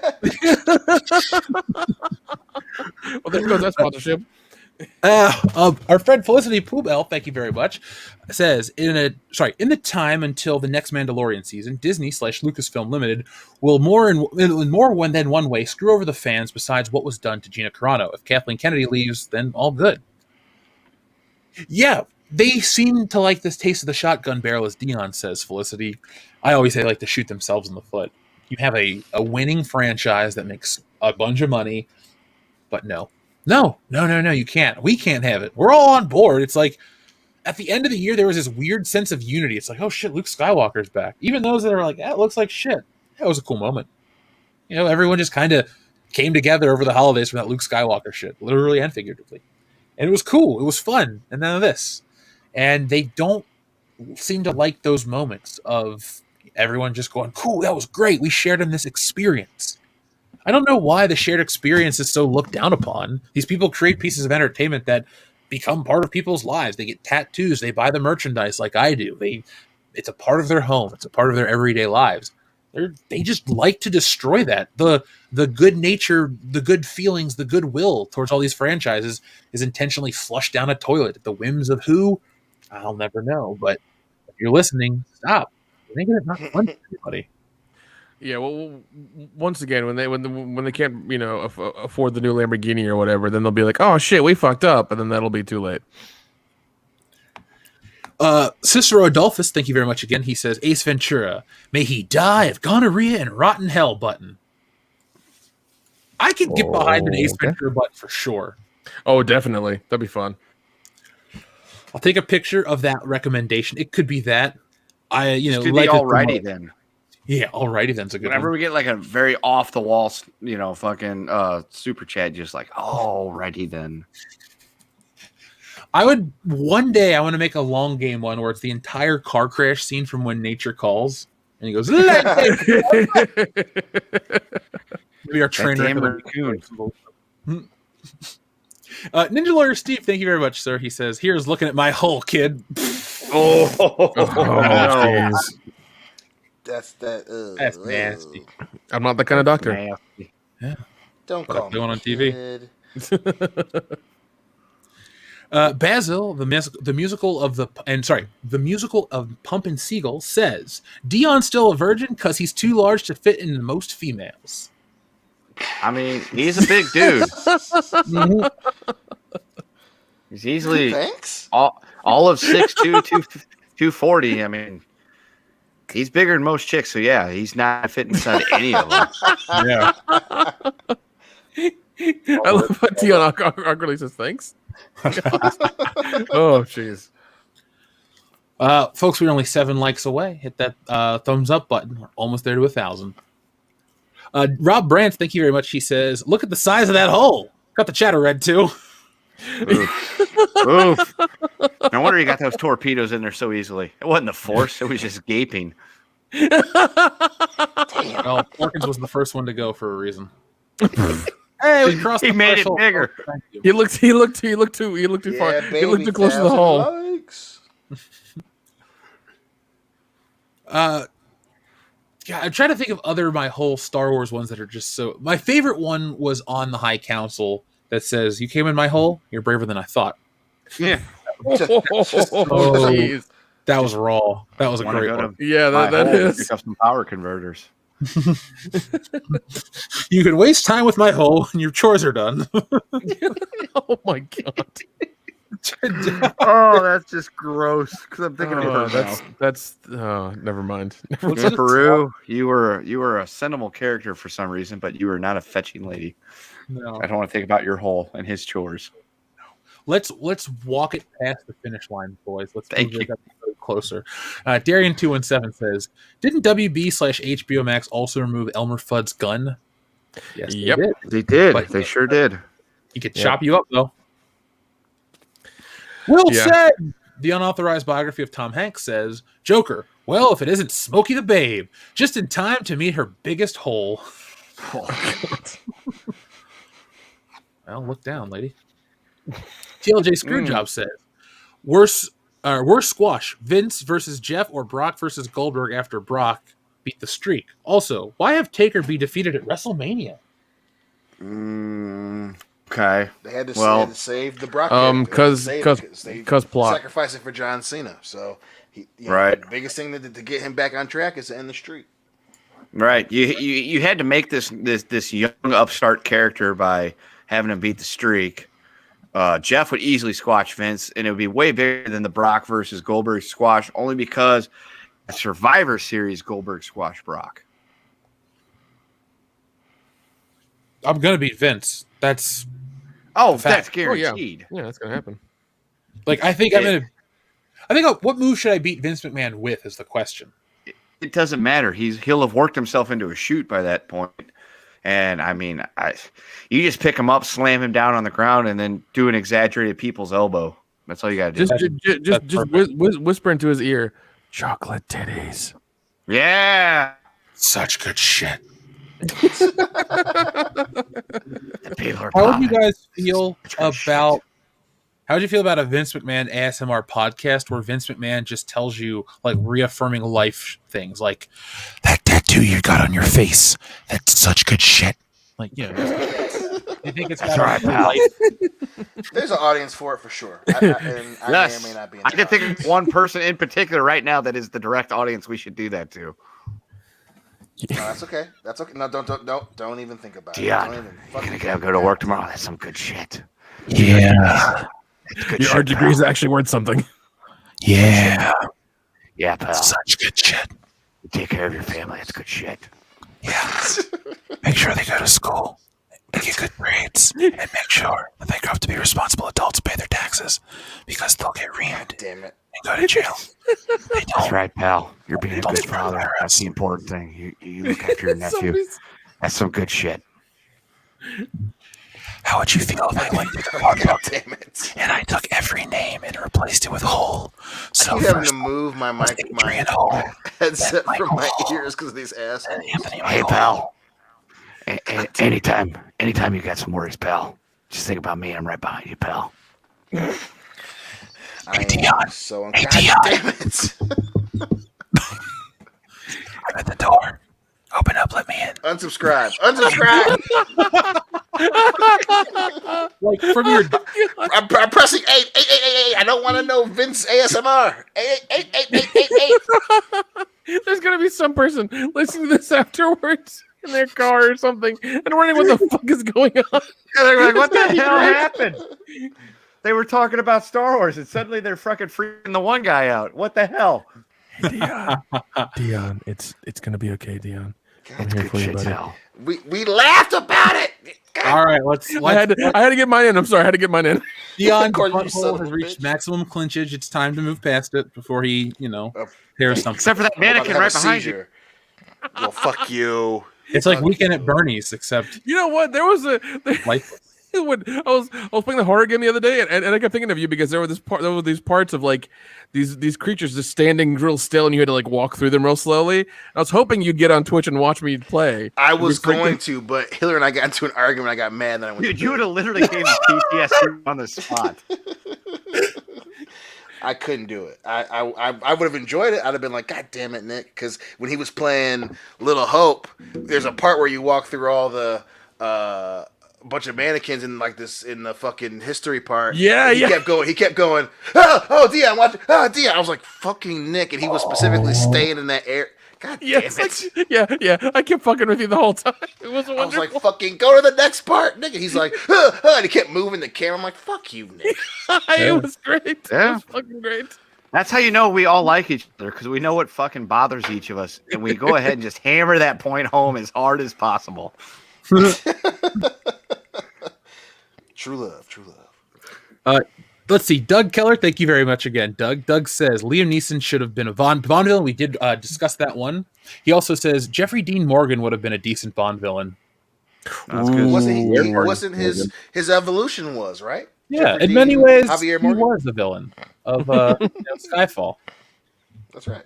there goes that sponsorship. Our friend Felicity Poobell, thank you very much, says in the time until the next Mandalorian season, Disney/Lucasfilm Limited will in more than one way screw over the fans. Besides what was done to Gina Carano, if Kathleen Kennedy leaves, then all good. Yeah, they seem to like this taste of the shotgun barrel, as Dion says. Felicity, I always say they like to shoot themselves in the foot. You have a winning franchise that makes a bunch of money, but no, you can't. We can't have it. We're all on board. It's like at the end of the year, there was this weird sense of unity. It's like, oh shit, Luke Skywalker's back. Even those that are like, that looks like shit. That was a cool moment. You know, everyone just kind of came together over the holidays for that Luke Skywalker shit, literally and figuratively. And it was cool. It was fun. And none of this. And they don't seem to like those moments of everyone just going, cool, that was great. We shared in this experience. I don't know why the shared experience is so looked down upon. These people create pieces of entertainment that become part of people's lives. They get tattoos. They buy the merchandise like I do. It's a part of their home. It's a part of their everyday lives. They just like to destroy that. The good nature, the good feelings, the goodwill towards all these franchises is intentionally flushed down a toilet at the whims of who? I'll never know. But if you're listening, stop. You're making it not fun for everybody. Yeah, well, once again, when they can't, afford the new Lamborghini or whatever, then they'll be like, "Oh shit, we fucked up," and then that'll be too late. Cicero Adolphus, thank you very much again. He says, Ace Ventura, may he die of gonorrhea and rotten hell button. I could get behind an Ace Ventura button for sure. Oh, definitely. That'd be fun. I'll take a picture of that recommendation. It could be that. Like alrighty then. Yeah, alrighty then's a good Whenever one. we get like a very off the wall, fucking super chat, just like alrighty then. I want to make a long game one where it's the entire car crash scene from When Nature Calls, and he goes, maybe our trainer. Ninja Lawyer Steve, thank you very much, sir. He says, "Here's looking at my hole, kid." No. That's nasty. I'm not that kind of doctor. Nasty. Yeah. Don't What call I'm me doing on kid. TV. Basil, the musical of Pump and Seagull says, Dion's still a virgin because he's too large to fit in most females. I mean, he's a big dude. Mhm. He's easily Thanks. all of 6'2", 240. I mean, he's bigger than most chicks, so yeah, he's not fitting inside any of them. Yeah. I love how Dion awkwardly says thanks. Oh, jeez. Folks, we're only 7 likes away. Hit that thumbs up button. We're almost there to 1,000. Rob Brandt, thank you very much. He says, look at the size of that hole. Got the chatter read too. Oof. No wonder you got those torpedoes in there so easily. It wasn't the force; it was just gaping. Well, Parkins was the first one to go for a reason. Hey, we crossed. He the made threshold. it bigger. Oh, thank you. He looked too far. He looked too close to the hole. Yeah, I'm trying to think of other my whole Star Wars ones that are just so. My favorite one was on the High Council that says, "You came in my hole. You're braver than I thought." Yeah. Jeez. That was raw. That was a Wanna great go one. to Yeah, my that hole to is. pick up some power converters. You can waste time with my hole, and your chores are done. Oh my god. Oh, that's just gross. Because I'm thinking of her That's never mind. In Peru, you were a sentimental character for some reason, but you were not a fetching lady. No. I don't want to think about your hole and his chores. Let's walk it past the finish line, boys. Let's Thank move you. it closer. Darian217 says, "Didn't WB/HBO Max also remove Elmer Fudd's gun?" Yes, Yep. they did. They did. But They sure did. he could chop you up though. Will said, the unauthorized biography of Tom Hanks says, Joker, well, if it isn't Smokey the Babe, just in time to meet her biggest hole. Well, look down, lady. TLJ Screwjob says, worse squash, Vince versus Jeff or Brock versus Goldberg after Brock beat the streak. Also, why have Taker be defeated at WrestleMania? Okay. They had to save the Brock. Because plot. Sacrifice it for John Cena. So Right. The biggest thing to get him back on track is to end the streak. Right. You had to make this young upstart character by having him beat the streak. Jeff would easily squash Vince, and it would be way bigger than the Brock versus Goldberg squash, only because a Survivor Series Goldberg squashed Brock. I'm gonna beat Vince. That's that's guaranteed. Yeah, that's gonna happen. like I think what move should I beat Vince McMahon with is the question. It doesn't matter. He'll have worked himself into a shoot by that point. And I mean, you just pick him up, slam him down on the ground, and then do an exaggerated people's elbow. That's all you got to do. Just whisper into his ear, chocolate titties. Yeah, such good shit. People are How would you guys feel about? How would you feel about a Vince McMahon ASMR podcast where Vince McMahon just tells you like reaffirming life things, like that tattoo you got on your face? That's such good shit. Like, you think it's got life? There's an audience for it for sure. I may or may not be. I can think of one person in particular right now that is the direct audience we should do that to. No, that's okay. That's okay. No, don't even think about Dion, it. you're gonna go to work tomorrow. That's some good shit. Yeah. Your art degree is actually worth something. Yeah. Yeah, pal. Such good shit. You take care of your family. That's good shit. Yeah. Make sure they go to school and get good grades, and make sure that they grow up to be responsible adults, pay their taxes, because they'll get reamed Damn it. and go to jail. That's right, pal. You're being a good father. That's the important thing. You look after your nephew. That's some good shit. How would you feel if I went to the book and I took every name and replaced it with whole? So I keep having to move my headset from my ears because of these assholes. Hey, pal. Anytime you got some worries, pal, just think about me. I'm right behind you, pal. Hey, Dion. So Hey, God Dion. damn it. I'm at the door. Open up, let me in. Unsubscribe. Like from your, I'm pressing 8. I don't want to know Vince ASMR. 8. There's gonna be some person listening to this afterwards in their car or something and wondering what the fuck is going on. They're like, what the hell happened? They were talking about Star Wars, and suddenly they're fucking freaking the one guy out. What the hell? Hey, Dion, it's gonna be okay, Dion. It's good shit, Sal. We laughed about it. All right, I had to get mine in. I'm sorry, I had to get mine in. Dion's Of course, you butthole son of has a reached bitch. maximum clinchage. It's time to move past it before he, tears something. Except for that I'm about to mannequin have right a behind seizure. Well, fuck you. It's like Fuck Weekend you. at Bernie's, except You know what? There was lifeless. when I was playing the horror game the other day, and I kept thinking of you because there were these parts of like these creatures just standing real still, and you had to like walk through them real slowly. I was hoping you'd get on Twitch and watch me play. I was going to, but Hillary and I got into an argument. I got mad that I went. Dude, to you would have literally gave me PTSD on the spot. I couldn't do it. I would have enjoyed it. I'd have been like, God damn it, Nick. Because when he was playing Little Hope, there's a part where you walk through all the bunch of mannequins in the fucking history part. Yeah, and he kept going. Oh, Dion, watch. Oh, Dion. I was like, fucking Nick, and he was specifically staying in that area. God damn it. Yeah. I kept fucking with you the whole time. It was wonderful. I was like, fucking go to the next part, Nick. And he's like, and he kept moving the camera. I'm like, fuck you, Nick. It was great. Yeah. It was fucking great. That's how you know we all like each other, because we know what fucking bothers each of us, and we go ahead and just hammer that point home as hard as possible. True love. Let's see. Doug Keller, thank you very much again, Doug. Doug says Liam Neeson should have been a Bond villain. We did discuss that one. He also says Jeffrey Dean Morgan would have been a decent Bond villain. That's good. Wasn't his evolution was, right? Yeah, Jeffrey in Dean, many ways, Javier he Morgan? was the villain of Skyfall. That's right.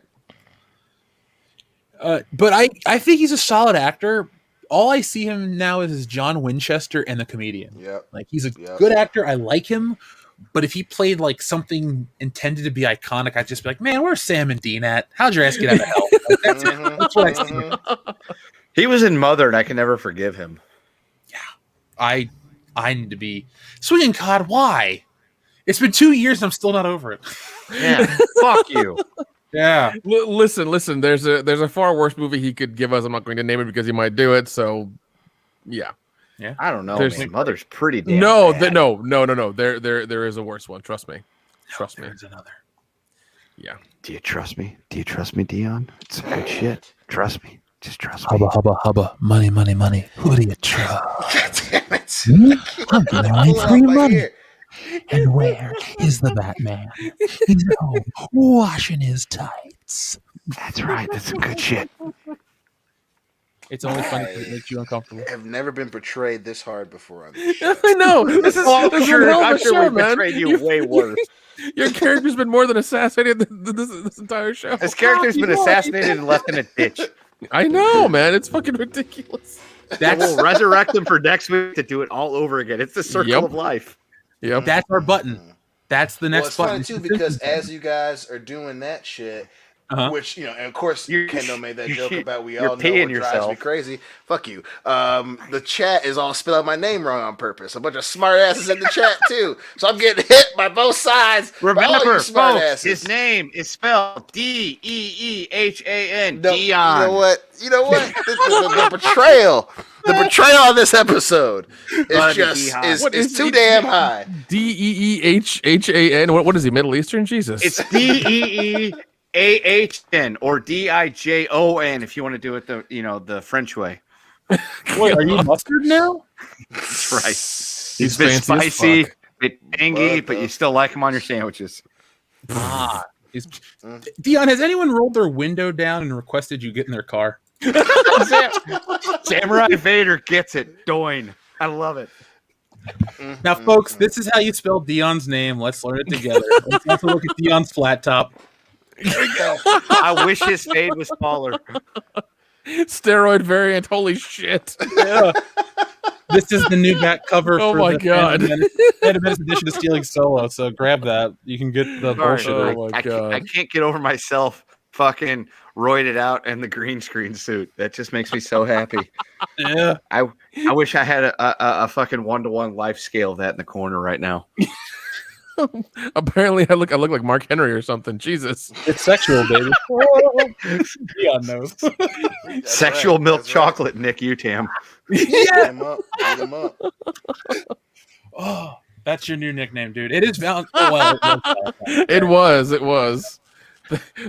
But I think he's a solid actor. All I see him now is John Winchester and the Comedian. Yep. Like he's a good actor. I like him. But if he played like something intended to be iconic, I'd just be like, man, where's Sam and Dean at? How'd your ass get out of hell? Like, that's what I see. He was in Mother, and I can never forgive him. I need to be swinging cod. Why? It's been 2 years and I'm still not over it. Yeah, fuck you. Yeah. Listen. There's a far worse movie he could give us. I'm not going to name it because he might do it. So, yeah. Yeah. I don't know. There's- Man. Mother's pretty damn No, bad. no. There is a worse one. Trust me. There's another. Yeah. Do you trust me? Do you trust me, Dion? It's some good shit. Trust me. Just trust me. Hubba. Money. Who do you trust? God damn it. I'm giving away free money. And where is the Batman? He's home washing his tights. That's right. That's some good shit. It's only funny because it makes you uncomfortable. I've never been portrayed this hard before on this show. I know. This is I'm this is sure, a hell of I'm a sure show, we man. betrayed you way worse. Your character's been more than assassinated this entire show. This character's been assassinated and left in a ditch. I know, man. It's fucking ridiculous. And we'll resurrect them for next week to do it all over again. It's the circle of life. Yep. That's our button. That's the next Well, button. it's funny too because as you guys are doing that shit, which and of course Kendo made that joke about we all know what drives me crazy. Fuck you. The chat is all spelling my name wrong on purpose. A bunch of smart asses in the chat too. So I'm getting hit by both sides. Remember, smart folks, asses. his name is spelled Deehan. No, Dion. You know what? The betrayal. The betrayal on this episode is too damn high. Deehhan. What is he? Middle Eastern? Jesus. It's Deahn or Dijon if you want to do it the French way. Wait, are you mustard now? That's right. He's a bit fancy as spicy, fuck. bit tangy, but you still like him on your sandwiches. Dion, has anyone rolled their window down and requested you get in their car? Samurai Vader gets it. Doin. I love it. Now, folks, this is how you spell Dion's name. Let's learn it together. Let's also look at Dion's flat top. I wish his fade was smaller. Steroid variant. Holy shit. Yeah. This is the new back cover. Oh for my the God. Phantom Menace edition of Stealing Solo. So grab that. You can get the bullshit. Oh my God. I can't get over myself fucking roided out in the green screen suit. That just makes me so happy. Yeah. I wish I had a fucking 1-to-1 life scale of that in the corner right now. Apparently, I look like Mark Henry or something. Jesus. It's sexual, baby. Dion knows. Sexual right, milk that's chocolate, Nick Utam. Eat him up. Oh, that's your new nickname, dude. It is Valentine. Oh, well, It was.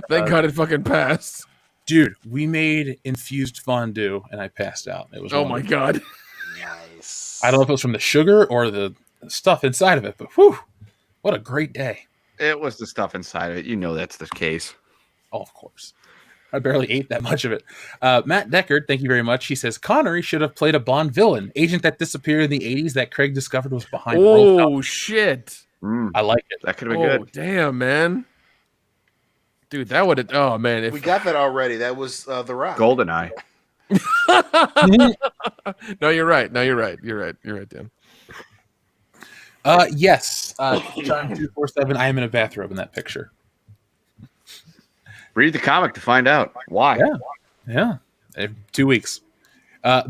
Thank God it fucking passed. Dude, we made infused fondue, and I passed out. It was Oh my god! Nice. I don't know if it was from the sugar or the stuff inside of it, but whew, what a great day. It was the stuff inside of it. You know that's the case. Oh, of course. I barely ate that much of it. Matt Deckard, thank you very much. He says, Connery should have played a Bond villain, agent that disappeared in the 80s that Craig discovered was behind. Oh, shit. I like it. That could have been good. Damn, man. Dude, that would have... Oh, man. We got that already. That was The Rock. GoldenEye. No, you're right. No, you're right. You're right, Dan. Yes. John 247, I am in a bathrobe in that picture. Read the comic to find out why. Yeah. 2 weeks.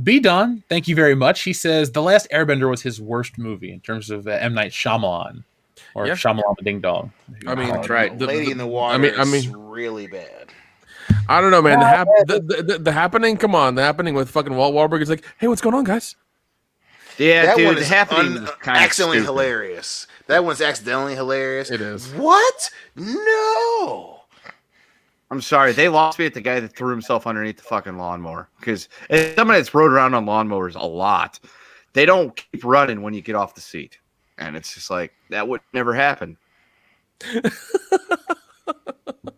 B Don, thank you very much. He says The Last Airbender was his worst movie in terms of M. Night Shyamalan or Shyamalan Ding Dong. I mean, that's right. Lady in the Water is really bad. I don't know, man. The Happening, come on. The Happening with fucking Walt Wahlberg is like, hey, what's going on, guys? Yeah, that dude, one The is Happening accidentally stupid. hilarious. That one's accidentally hilarious. It is. What? No. I'm sorry, they lost me at the guy that threw himself underneath the fucking lawnmower. Because as somebody that's rode around on lawnmowers a lot, they don't keep running when you get off the seat. And it's just like, that would never happen.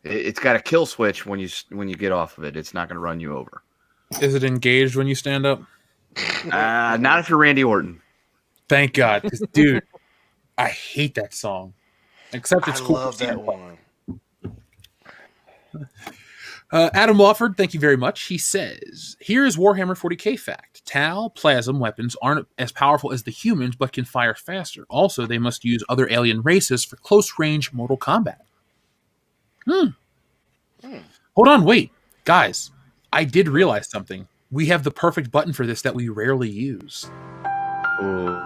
It's got a kill switch when you get off of it. It's not going to run you over. Is it engaged when you stand up? Not if you're Randy Orton. Thank God. 'Cause, dude, I hate that song. Except it's cool. I love that one. Adam Wofford, thank you very much. He says, here is Warhammer 40k fact. Tau plasm weapons aren't as powerful as the humans, but can fire faster. Also, they must use other alien races for close-range Mortal Kombat. Hold on, wait. Guys, I did realize something. We have the perfect button for this that we rarely use. Ooh.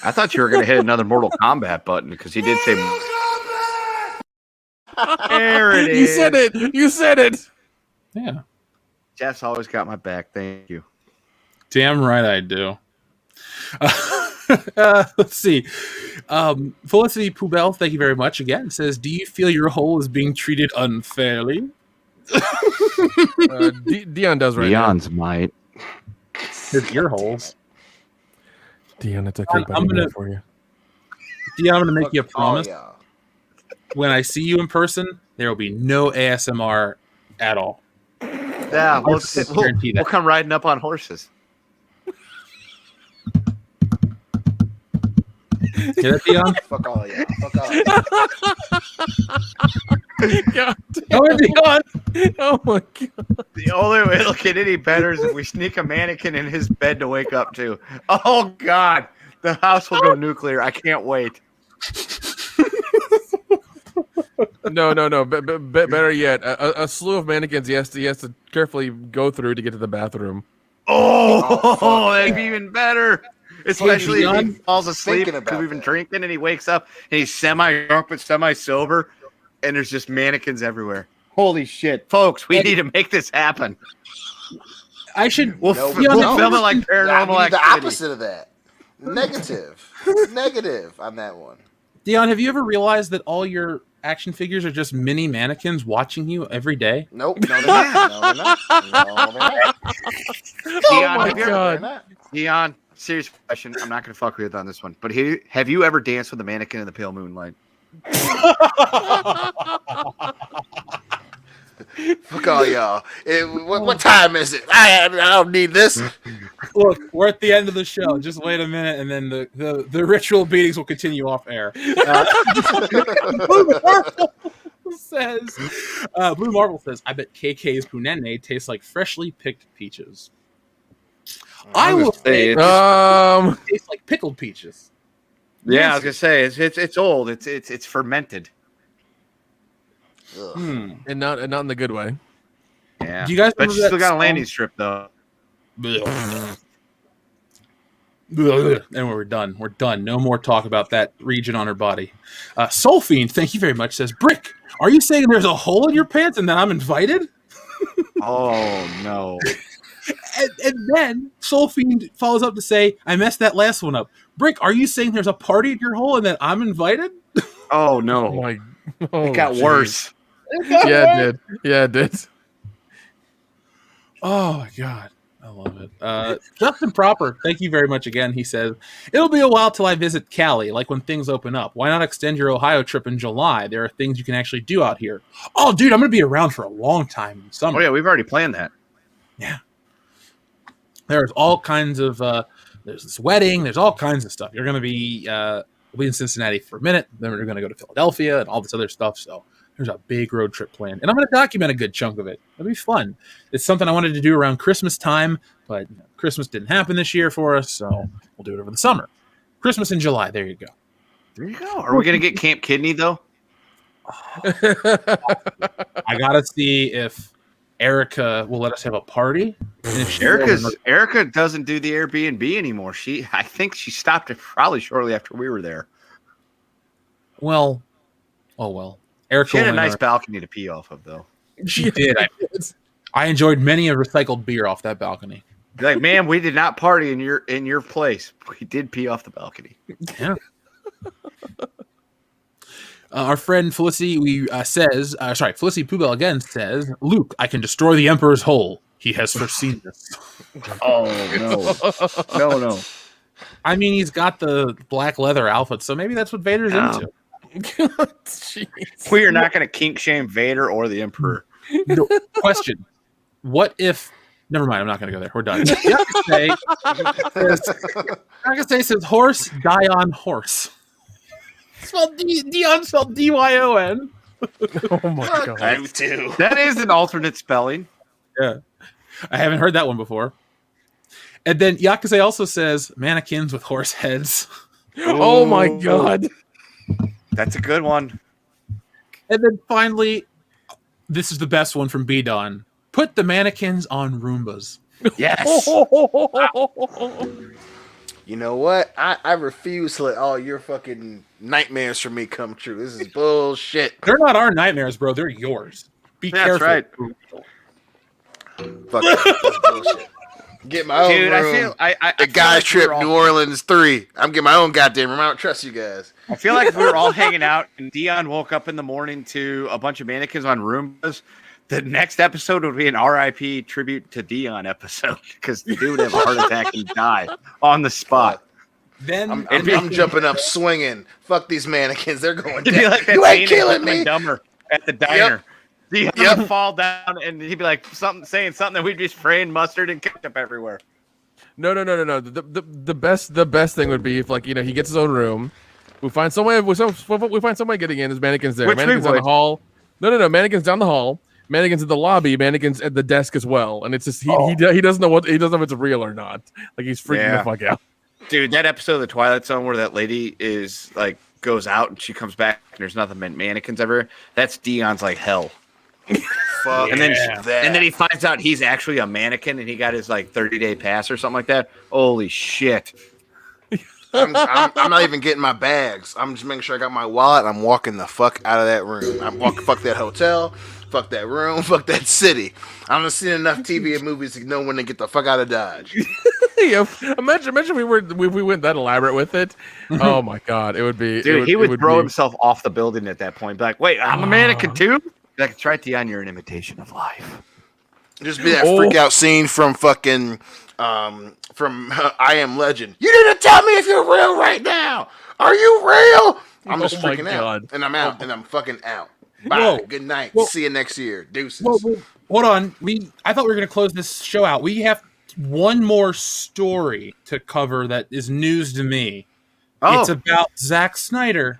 I thought you were going to hit another Mortal Kombat button because he did say... There it is. You said it. You said it. Yeah. Jeff's always got my back. Thank you. Damn right I do. Let's see. Felicity Poubelle, thank you very much again. Says, do you feel your hole is being treated unfairly? Dion does right Dion's might. His ear holes. Dion, it's okay. I'm gonna for you. Dion, I'm gonna make you a promise. Oh, yeah. When I see you in person, there will be no ASMR at all. Yeah, we'll come riding up on horses. Hear that, Dion? Fuck all y'all. Fuck all y'all. God Dion. Oh my god. The only way it'll get any better is if we sneak a mannequin in his bed to wake up to. Oh god, the house will go nuclear. I can't wait. No. Better yet, a slew of mannequins he has to carefully go through to get to the bathroom. Oh, that'd be even better. Especially if he falls asleep Thinking because about we've been that. drinking and he wakes up and he's semi-drunk but semi-sober and there's just mannequins everywhere. Holy shit. Folks, we need to make this happen. I should. We'll No, film it like Paranormal I need the Activity. opposite of that. Negative. Negative on that one. Dion, have you ever realized that all your action figures are just mini mannequins watching you every day? Nope. No, they're not. No, they're not. No, they're not. Dion, my have you ever- God. They're not. Dion, serious question. I'm not going to fuck with you on this one. But have you ever danced with a mannequin in the pale moonlight? Fuck all y'all. What time is it? I don't need this. Look, we're at the end of the show. Just wait a minute, and then the ritual beatings will continue off air. Blue Marvel says, I bet KK's punene tastes like freshly picked peaches. I will say it tastes like pickled peaches. Yeah, I was gonna say it's old. It's fermented. And not in the good way. Yeah. Do you guys But remember you that still got a song? landing strip though. And we're done. We're done. No more talk about that region on her body. Soul Fiend, thank you very much, says, Brick, are you saying there's a hole in your pants and that I'm invited? Oh no. And then Soul Fiend follows up to say, I messed that last one up. Brick, are you saying there's a party at your hole and that I'm invited? Oh no. It got worse. Yeah, it did. Yeah, it did. Oh my god, I love it. Justin Proper, thank you very much again. He says it'll be a while till I visit Cali, like when things open up. Why not extend your Ohio trip in July? There are things you can actually do out here. Oh, dude, I'm gonna be around for a long time in summer. Oh yeah, we've already planned that. Yeah, there's all kinds of there's this wedding. There's all kinds of stuff. You're gonna be we'll be in Cincinnati for a minute. Then we're gonna go to Philadelphia and all this other stuff. So. There's a big road trip planned, and I'm going to document a good chunk of it. It'll be fun. It's something I wanted to do around Christmas time, but Christmas didn't happen this year for us, so we'll do it over the summer. Christmas in July. There you go. There you go. Are we going to get Camp Kidney, though? I got to see if Erica will let us have a party. Erica doesn't do the Airbnb anymore. I think she stopped it probably shortly after we were there. Well, oh well. Erica she had a nice balcony to pee off of, though. She did. I enjoyed many a recycled beer off that balcony. Like, man, we did not party in your place. We did pee off the balcony. Yeah. Our friend Felicity says, Felicity Poobell again says, Luke, I can destroy the Emperor's hole. He has foreseen this. Oh, no. I mean, he's got the black leather outfit, so maybe that's what Vader's into. We are not going to kink shame Vader or the Emperor. No, question. What if... Never mind, I'm not going to go there. We're done. Yakase says, horse, die on horse. Spelled Dion spelled D-Y-O-N. Oh my god. That is an alternate spelling. Yeah. I haven't heard that one before. And then Yakase also says, mannequins with horse heads. Oh my god. That's a good one. And then finally, this is the best one from B-Don. Put the mannequins on Roombas. Yes. You know what? I refuse to let all your fucking nightmares for me come true. This is bullshit. They're not our nightmares, bro. They're yours. Be careful. That's right. Fuck it. That's bullshit. Get my own Dude, room. I feel the guys like trip New Orleans 3. I'm getting my own goddamn room. I don't trust you guys. I feel like we were all hanging out, and Dion woke up in the morning to a bunch of mannequins on Roombas. The next episode would be an RIP tribute to Dion episode because the dude would have a heart attack and die on the spot. Then I'm jumping up swinging. Fuck these mannequins. They're going down. Like you ain't killing me. Dumber at the diner. Dion would fall down, and he'd be like saying something that we'd be spraying mustard and ketchup everywhere. No. The best thing would be if, like, he gets his own room. We find somebody getting in. There's mannequins there. Which mannequins down the hall. No. Mannequins down the hall. Mannequins in the lobby. Mannequins at the desk as well. And it's just he doesn't know if it's real or not. Like, he's freaking the fuck out. Dude, that episode of The Twilight Zone where that lady is like goes out and she comes back and there's nothing but mannequins everywhere. That's Dion's like hell. Fuck and then he finds out he's actually a mannequin and he got his like 30-day pass or something like that. Holy shit. I'm not even getting my bags. I'm just making sure I got my wallet. I'm walking the fuck out of that room. I'm walking, fuck that hotel, fuck that room, fuck that city. I'm just seen enough TV and movies to know when to get the fuck out of Dodge. Yeah, imagine we went that elaborate with it. Oh my god, it would be. Dude, he would throw himself off the building at that point. Be like, wait, I'm a mannequin too. Be like, try Dion, you're an imitation of life. Just be that freak out scene from fucking I Am Legend. You didn't tell me if you're real right now. Are you real? I'm just freaking out, and I'm out, and I'm fucking out. Bye. Whoa. Good night. Whoa. See you next year. Deuces. Whoa. Hold on. I thought we were going to close this show out. We have one more story to cover that is news to me. Oh. It's about Zack Snyder.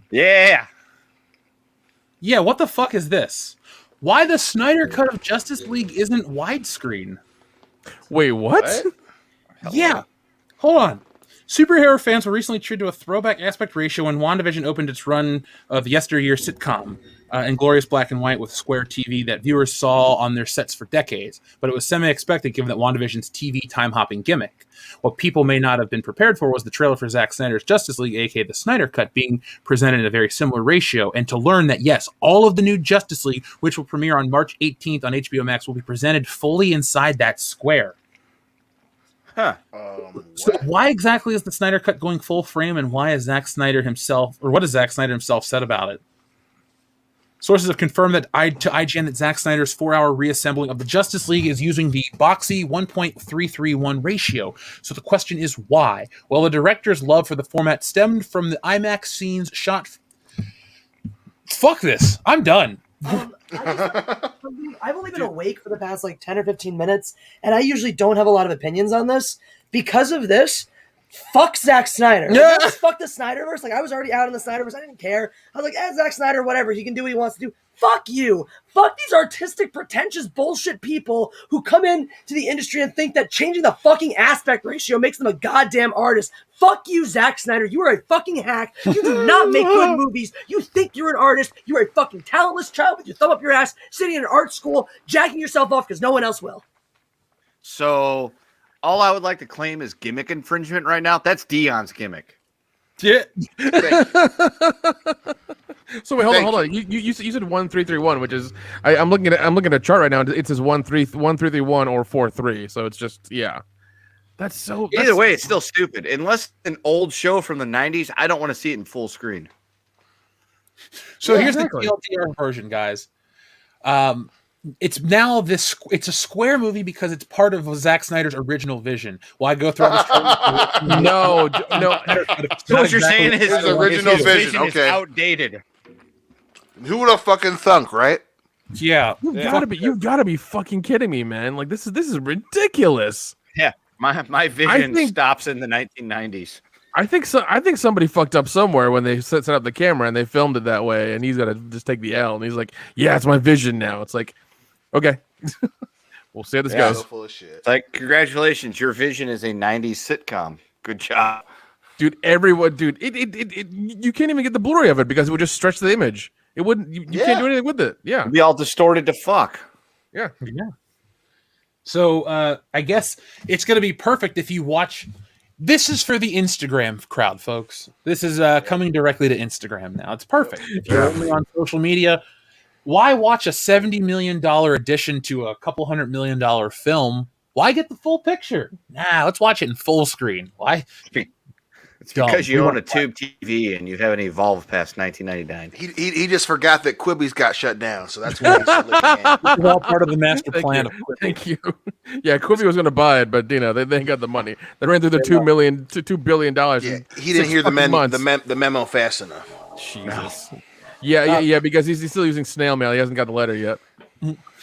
Yeah. Yeah, what the fuck is this? Why the Snyder cut of Justice League isn't widescreen? Wait, what? Yeah. Hold on. Superhero fans were recently treated to a throwback aspect ratio when WandaVision opened its run of yesteryear sitcom in glorious black and white with square TV that viewers saw on their sets for decades. But it was semi-expected given that WandaVision's TV time-hopping gimmick. What people may not have been prepared for was the trailer for Zack Snyder's Justice League, aka the Snyder Cut, being presented in a very similar ratio, and to learn that, yes, all of the new Justice League, which will premiere on March 18th on HBO Max, will be presented fully inside that square. Huh. So why exactly is the Snyder Cut going full frame, and why is Zack Snyder himself, or what has Zack Snyder himself said about it? Sources have confirmed to IGN that Zack Snyder's 4-hour reassembling of the Justice League is using the boxy 1.331 ratio. So the question is why? Well, the director's love for the format stemmed from the IMAX scenes shot. Fuck this. I'm done. I've only been awake for the past 10 or 15 minutes, and I usually don't have a lot of opinions on this. Because of this, fuck Zack Snyder. Not just fuck the Snyderverse. I was already out on the Snyderverse. I didn't care. I was like, Zack Snyder, whatever. He can do what he wants to do. Fuck you. Fuck these artistic, pretentious bullshit people who come in to the industry and think that changing the fucking aspect ratio makes them a goddamn artist. Fuck you, Zack Snyder. You are a fucking hack. You do not make good movies. You think you're an artist. You are a fucking talentless child with your thumb up your ass, sitting in an art school, jacking yourself off because no one else will. So, all I would like to claim is gimmick infringement right now. That's Dion's gimmick. Yeah. So wait, hold on. You said 1331, which is I'm looking at a chart right now. It says 1331 or 43. So it's just That's so. Either way, it's still stupid. Unless an old show from the 90s, I don't want to see it in full screen. So here's the TLDR version, guys. It's now it's a square movie because it's part of Zack Snyder's original vision. Well, I go through all this. No. So what you're saying is his original vision is outdated. Who would have fucking thunk, right? Yeah. You gotta be fucking kidding me, man. This is ridiculous. Yeah. My vision stops in the 1990s. I think somebody fucked up somewhere when they set up the camera and they filmed it that way, and he's got to just take the L. And he's like, "Yeah, it's my vision now." It's like, okay, we'll see how this goes. Full of shit. It's like, congratulations, your vision is a 90s sitcom. Good job, dude. You can't even get the Blu-ray of it because it would just stretch the image. It wouldn't. You can't do anything with it. Yeah, it'd be all distorted to fuck. Yeah. So I guess it's going to be perfect if you watch. This is for the Instagram crowd, folks. This is coming directly to Instagram now. It's perfect. If you're only on social media, why watch a $70 million addition to a couple $100 million film? Why get the full picture? Nah, let's watch it in full screen. Why? It's because you own a tube TV and you haven't evolved past 1999. He just forgot that Quibi's got shut down, so that's why he's looking at it. This is all part of the master plan of Quibi. Thank you. Yeah, Quibi was going to buy it, but they ain't got the money. They ran through the $2 billion. Yeah, he didn't hear the memo fast enough. Jesus. Yeah, because he's still using snail mail. He hasn't got the letter yet.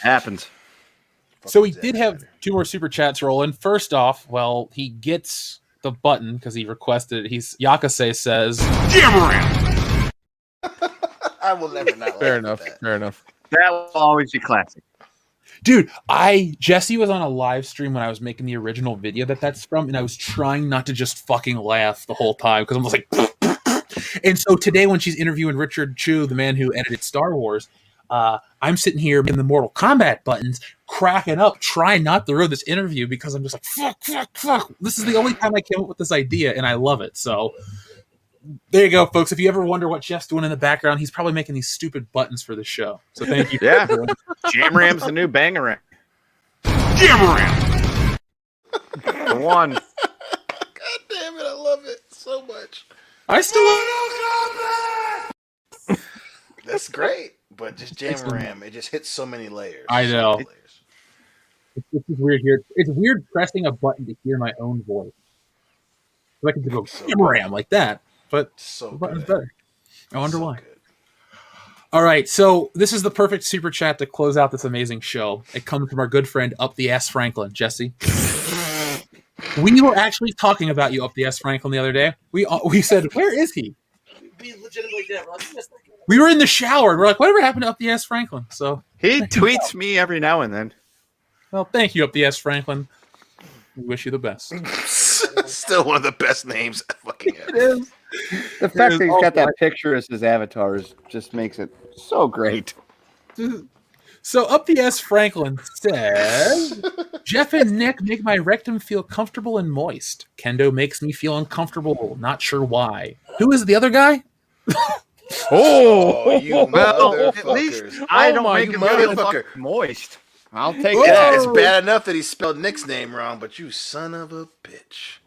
Happens. So he did have 2 more super chats rolling. First off, he gets the button because he requested it. Yakase says, I will never not. Fair enough. That will always be classic. Dude, Jesse was on a live stream when I was making the original video that's from, and I was trying not to just fucking laugh the whole time because I'm just like, and so today when she's interviewing Richard Chu, the man who edited Star Wars, I'm sitting here in the Mortal Kombat buttons, cracking up, trying not to ruin this interview because I'm just like, fuck. This is the only time I came up with this idea, and I love it. So there you go, folks. If you ever wonder what Jeff's doing in the background, he's probably making these stupid buttons for the show. So thank you. Yeah. Jam Ram's the new Bangarang. Jam Ram! The one. God damn it, I love it so much. I still That's great, but just Jam Ram, it just hits so many layers. I know. This is weird here. It's weird pressing a button to hear my own voice. So I can just go Jam Ram like that, but so the button's better. I wonder why. Good. All right, so this is the perfect super chat to close out this amazing show. It comes from our good friend Up the Ass Franklin, Jesse. We were actually talking about you, Up the Ass Franklin, the other day. We said, where is he? We legitimately did. We were in the shower, and we're like, whatever happened to Up the Ass Franklin? So he tweets me every now and then. Well, thank you, Up the Ass Franklin. We wish you the best. Still one of the best names fucking ever. It is. The fact that he's got that picture as his avatar just makes it so great. So Up the Ass Franklin says, Jeff and Nick make my rectum feel comfortable and moist. Kendo makes me feel uncomfortable, not sure why. Who is the other guy? You well, at least I don't make him feel moist. I'll take that. It's bad enough that he spelled Nick's name wrong, but you son of a bitch.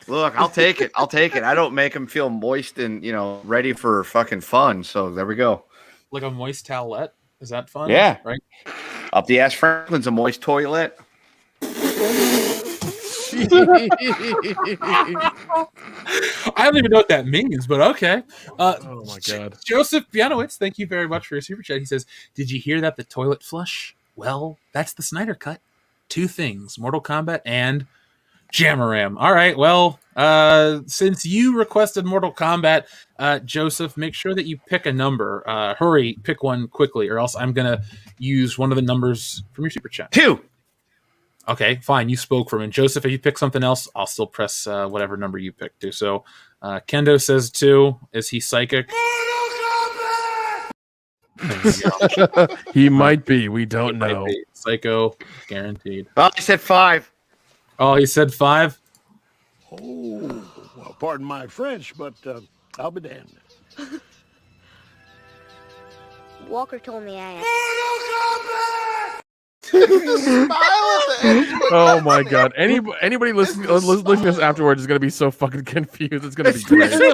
Look, I'll take it. I don't make him feel moist and, ready for fucking fun. So there we go. like a moist towelette. Is that fun? Yeah. Right. Up the ass Franklin's a moist toilet. I don't even know what that means, but okay. Oh my god. Joseph Bianowitz, thank you very much for your super chat. He says, "Did you hear that the toilet flush? Well, that's the Snyder Cut. 2 things: Mortal Kombat and Jamaram." All right. Well, since you requested Mortal Kombat, Joseph, make sure that you pick a number. Hurry, pick one quickly, or else I'm gonna use one of the numbers from your super chat. 2. Okay, fine. You spoke for him. And Joseph, if you pick something else, I'll still press whatever number you picked to. So Kendo says 2. Is he psychic? He might be. We don't know. Be. Psycho, guaranteed. Oh, I said 5. Oh, he said 5? Oh, well, pardon my French, but I'll be damned. Walker told me I am. Oh my god! Anybody listening to this afterwards is gonna be so fucking confused. It's gonna be great. They're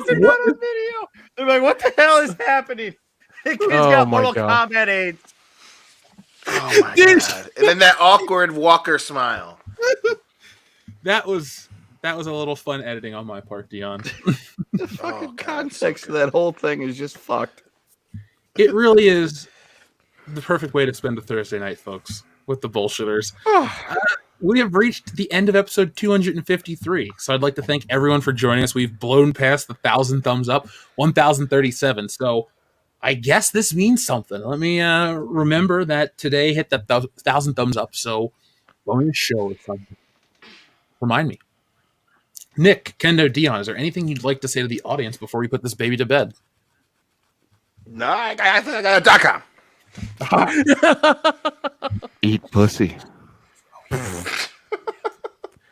like, what the hell is happening? The kid's got Mortal Kombat AIDS. Oh my god! And then that awkward Walker smile. That was a little fun editing on my part, Dion. The fucking context of that whole thing is just fucked. It really is the perfect way to spend a Thursday night, folks, with the bullshitters. We have reached the end of episode 253, so I'd like to thank everyone for joining us. We've blown past the 1,000 thumbs up, 1,037. So I guess this means something. Let me remember that today hit that 1,000 thumbs up. So going to show it something. Remind me. Nick, Kendo, Dion, is there anything you'd like to say to the audience before we put this baby to bed? No, I got a .com. Eat pussy.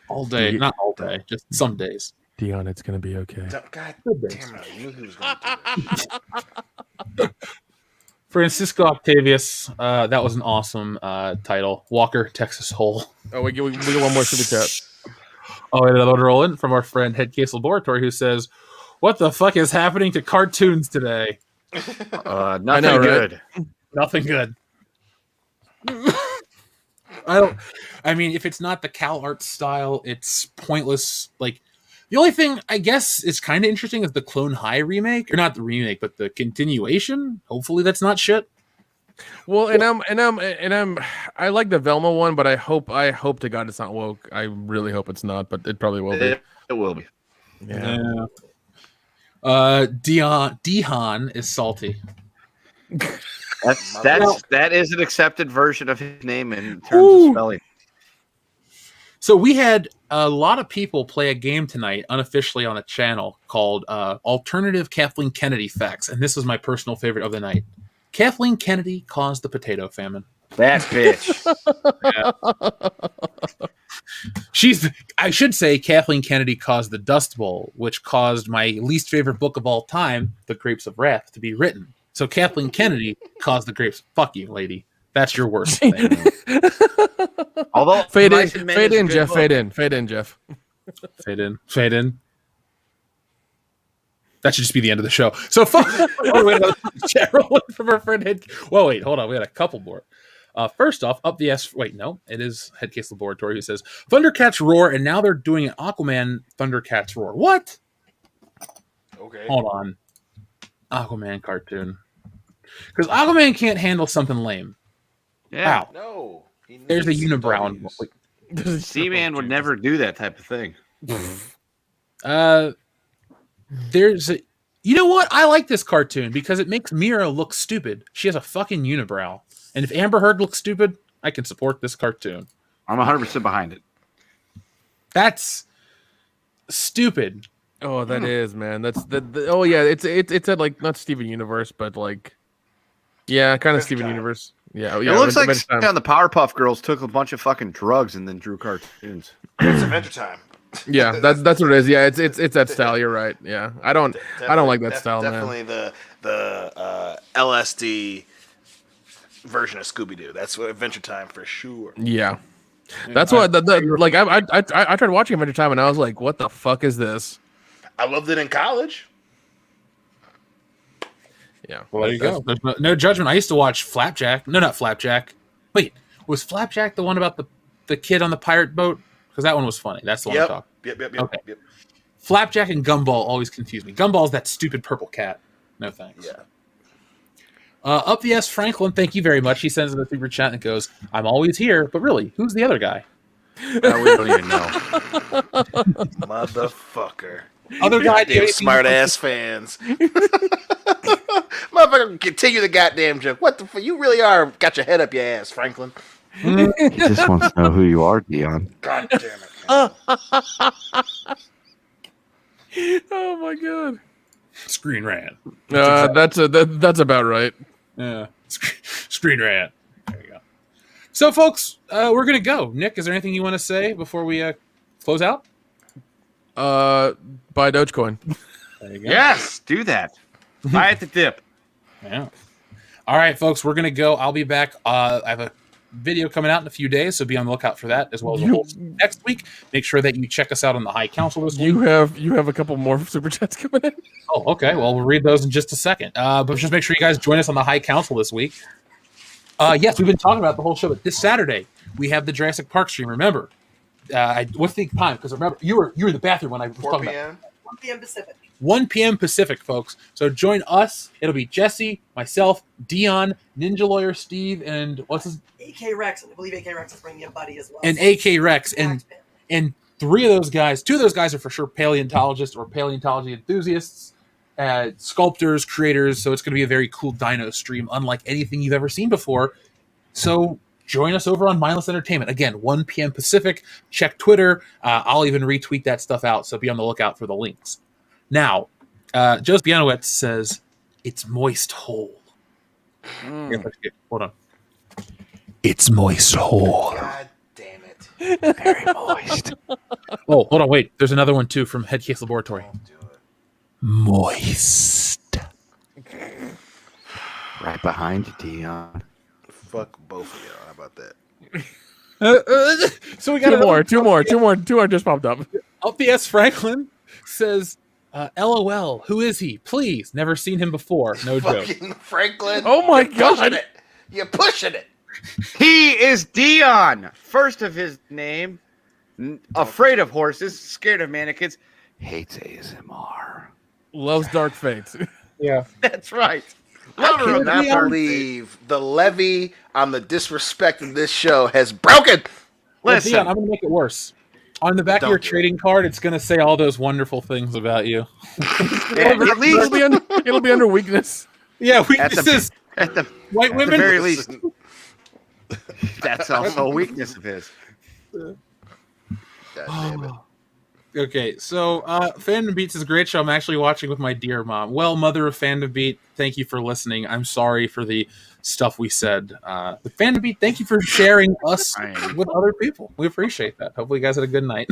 All day. Not all day. Just some days. Dion, it's going to be okay. God damn it. I knew he was going to do it. Francisco Octavius, that was an awesome title. Walker, Texas Hole. Oh, we get one more super chat. Oh, and another roll in from our friend Headcase Laboratory, who says, "What the fuck is happening to cartoons today?" Nothing good. Nothing good. I mean, if it's not the Cal Art style, it's pointless. Like, the only thing I guess is kind of interesting is the Clone High remake, or not the remake, but the continuation. Hopefully, that's not shit. Well, I like the Velma one, but I hope to God it's not woke. I really hope it's not, but it probably will be. It will be. Yeah. Dion is salty. That is an accepted version of his name in terms of spelling. So we had a lot of people play a game tonight, unofficially on a channel called Alternative Kathleen Kennedy Facts, and this is my personal favorite of the night. Kathleen Kennedy caused the potato famine. That bitch. I should say Kathleen Kennedy caused the Dust Bowl, which caused my least favorite book of all time, The Grapes of Wrath, to be written. So Kathleen Kennedy caused the grapes. Fuck you, lady. That's your worst thing. Although fade in, Jeff. Fade in, Jeff. Fade in. That should just be the end of the show. So, chat roll from our friend Head. Well, wait, hold on. We had a couple more. First off, up the S. Wait, no, it is Headcase Laboratory who says Thundercats roar, and now they're doing an Aquaman Thundercats roar. What? Okay. Hold on. Aquaman cartoon. Because Aquaman can't handle something lame. Yeah. Wow. No. There's a unibrow. Seaman would never do that type of thing. You know what? I like this cartoon because it makes Mira look stupid. She has a fucking unibrow. And if Amber Heard looks stupid, I can support this cartoon. I'm 100% behind it. That's stupid. Oh, that is, man. That's oh yeah, it's at like not Steven Universe, but like yeah, kind of Steven Universe. Yeah, it looks like the Powerpuff Girls took a bunch of fucking drugs and then drew cartoons. It's Adventure Time. Yeah, that's what it is. Yeah, it's that style. You're right. Yeah, I don't like that style, definitely man. the LSD version of Scooby Doo. That's what Adventure Time for sure. Yeah, that's what like I tried watching Adventure Time and I was like, what the fuck is this? I loved it in college. Yeah. Well, there you go. There's no judgment. I used to watch Flapjack. No, not Flapjack. Wait, was Flapjack the one about the kid on the pirate boat? Because that one was funny. That's the one I'm talking. Yep. Okay. Flapjack and Gumball always confuse me. Gumball's that stupid purple cat. No thanks. Yeah. Up the S Franklin, thank you very much. He sends in a super chat and goes, "I'm always here, but really, who's the other guy?" We don't even know. Motherfucker. Other guy, Damn smart ass fans. Motherfucker, continue the goddamn joke. What the fuck? You really are got your head up your ass, Franklin. He just wants to know who you are, Dion. God damn it. Oh my god. Screen Rant. That's about right. Yeah. Screen Rant. There you go. So, folks, we're gonna go. Nick, is there anything you want to say before we close out? Buy Dogecoin. There you go. Yes, do that. Buy at the dip. Yeah. All right, folks, we're gonna go. I'll be back. I have a video coming out in a few days, so be on the lookout for that, as well as a whole next week. Make sure that you check us out on the High Council this week. You have a couple more super chats coming in. Oh, okay. Well, we'll read those in just a second. But just make sure you guys join us on the High Council this week. Yes, we've been talking about the whole show, but this Saturday we have the Jurassic Park stream. Remember, what's the time? Because remember, you were in the bathroom when I was 4 talking p.m. 1 p.m. Pacific. 1 p.m. Pacific, folks. So join us. It'll be Jesse, myself, Dion, Ninja Lawyer Steve, and what's his AK Rex. And I believe AK Rex is bringing a buddy as well. and AK Rex, and 2 of those guys are for sure paleontologists or paleontology enthusiasts, sculptors, creators. So it's going to be a very cool dino stream, unlike anything you've ever seen before. So join us over on Mindless Entertainment. Again, 1 p.m. Pacific. Check Twitter. I'll even retweet that stuff out, so be on the lookout for the links. Now, Joseph Bianowitz says, "It's moist hole." Hold on. It's moist hole. God damn it. Very moist. Oh, hold on, wait. There's another one, too, from Headcase Laboratory. Moist. Right behind you, Dion. Fuck both of y'all. How about that? So we got two more just popped up. Up the S Franklin says, LOL, who is he? Please. Never seen him before. No joke. Fucking Franklin. Oh my You're God. pushing it. You're pushing it. He is Dion. First of his name. Afraid of horses. Scared of mannequins. Hates ASMR. Loves dark fates. Yeah. That's right. I cannot believe the levee on the disrespect of this show has broken. Listen. Dion, I'm going to make it worse. On the back of your trading card, it's going to say all those wonderful things about you. At least it'll be under weakness. Yeah, weaknesses. At the White women. At the very least. That's also a weakness of his. God damn it. Okay, so Fandom Beats is a great show. I'm actually watching with my dear mom. Well, mother of Fandom Beat, thank you for listening. I'm sorry for the stuff we said. The Fandom Beat, thank you for sharing us with other people. We appreciate that. Hopefully you guys had a good night.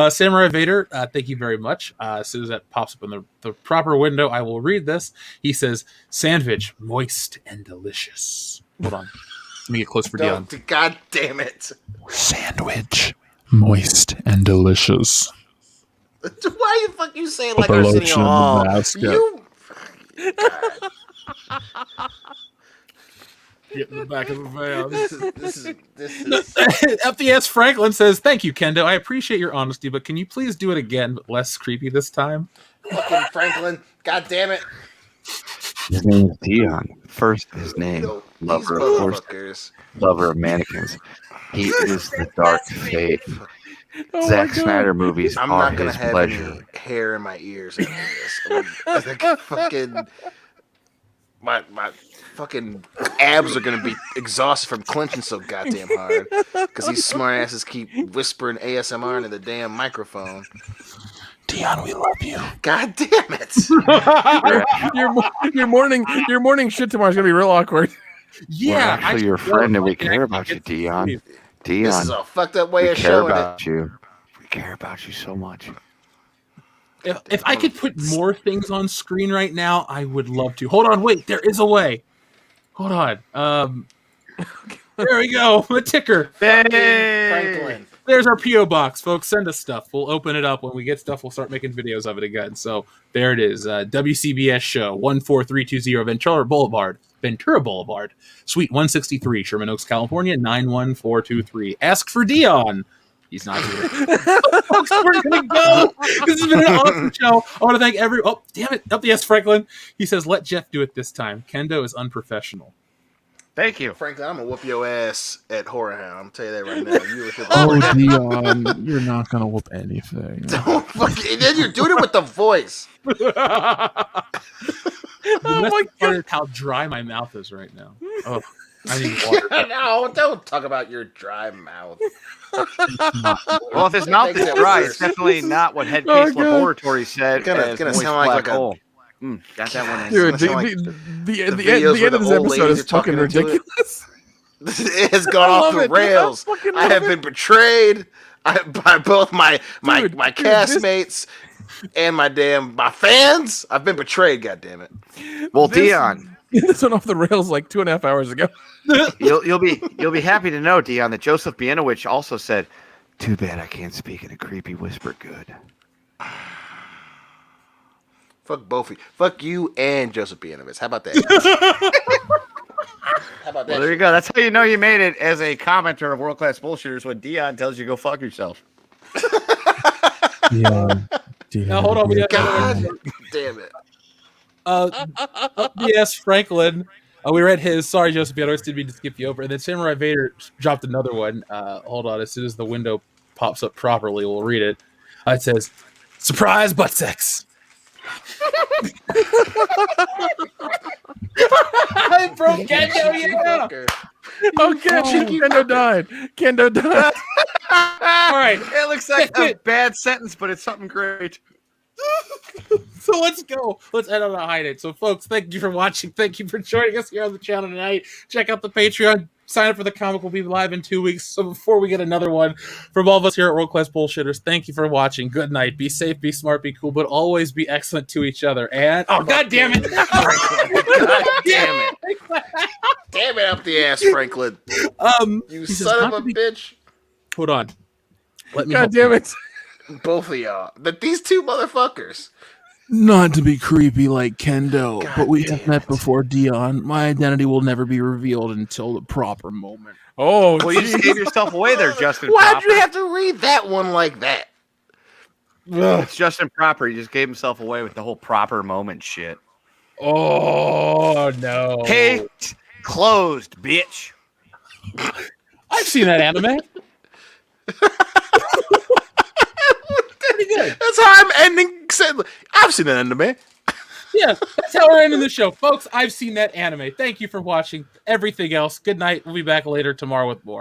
Samurai Vader, thank you very much. As soon as that pops up in the proper window, I will read this. He says, sandwich, moist and delicious. Hold on. Let me get close for Dion. God damn it. Sandwich, moist and delicious. Why the fuck you saying like Arsenio Hall? You. Get in the back of the van. This is FDS Franklin says, thank you, Kendo. I appreciate your honesty, but can you please do it again, but less creepy this time? fucking Franklin. God damn it. His name is Dion. First, his name, lover of horses, lover of mannequins. He is the dark fate. Zack Snyder movies I'm are not gonna his have pleasure. any hair in my ears after this. Like, fucking my fucking abs are gonna be exhausted from clenching so goddamn hard because these smart asses keep whispering ASMR into the damn microphone. Dion, we love you. God damn it! your morning shit tomorrow's gonna be real awkward. We're actually your friend, and we care about you, Dion. Dion, This is a fucked up way we of care showing about it. you. We care about you so much. If I could put more things on screen right now, I would love to. Hold on, wait, there is a way. Hold on. There we go. A ticker. Franklin. there's our P.O. box, folks. Send us stuff. We'll open it up. When we get stuff, we'll start making videos of it again. So there it is. WCBS show 14320 Ventura Boulevard, Suite 163, Sherman Oaks, California 91423. Ask for Dion. He's not here. Folks, we're gonna go. This has been an awesome show. I want to thank every. Oh, damn it! Up the S. Franklin. He says, "Let Jeff do it this time." Kendo is unprofessional. Thank you. Frankly, I'm gonna whoop your ass at Horror Hound. I'm tell you that right now. Dion, you're not gonna whoop anything. Don't fucking. Then you're doing it with the voice. The best part is how dry my mouth is right now. Oh, I need water. No, don't talk about your dry mouth. Well, if his mouth is dry, it's definitely not what Headpiece Laboratory said. It's gonna sound like a hole. Got that one. Dude, the end of this episode is fucking ridiculous. It has gone off the rails. I have been betrayed by both my castmates and my fans. I've been betrayed. God damn it. Well, Dion, this went off the rails like 2.5 hours ago. you'll be happy to know, Dion, that Joseph Bienowicz also said, "Too bad I can't speak in a creepy whisper good." Fuck both of you. Fuck you and Joseph Bienowicz. How about that? How about that? Well, there you go. That's how you know you made it as a commenter of World Class Bullshitters when Dion tells you go fuck yourself. Dion. Now hold on. We God damn it. Yes, Franklin. We read his. Sorry, Joseph Bienowicz, didn't mean to skip you over. And then Samurai Vader dropped another one. Hold on. As soon as the window pops up properly, we'll read it. It says, "Surprise butt sex." I broke Kendo, yeah. Okay, Kendo died. All right, it looks like a bad sentence, but it's something great. So let's go. Let's end on a high note. So, folks, thank you for watching. Thank you for joining us here on the channel tonight. Check out the Patreon. Sign up for the comic. Will be live in 2 weeks. So before we get another one from all of us here at World Class Bullshitters, thank you for watching. Good night. Be safe, be smart, be cool, but always be excellent to each other. And God damn it! God damn it! Damn it up the ass, Franklin. You son of a bitch. Hold on. Let me. God damn it! Both of y'all. These two motherfuckers. Not to be creepy like Kendo, but we have met before, Dion. My identity will never be revealed until the proper moment. Oh, well, you just gave yourself away there, Justin. Why'd you have to read that one like that? It's Justin Proper. He just gave himself away with the whole proper moment shit. Oh, no. Case closed, bitch. I've seen that anime. Pretty good. That's how I'm ending. I've seen that anime. Yeah, that's how we're ending the show. Folks, I've seen that anime. Thank you for watching. Everything else, good night. We'll be back later tomorrow with more.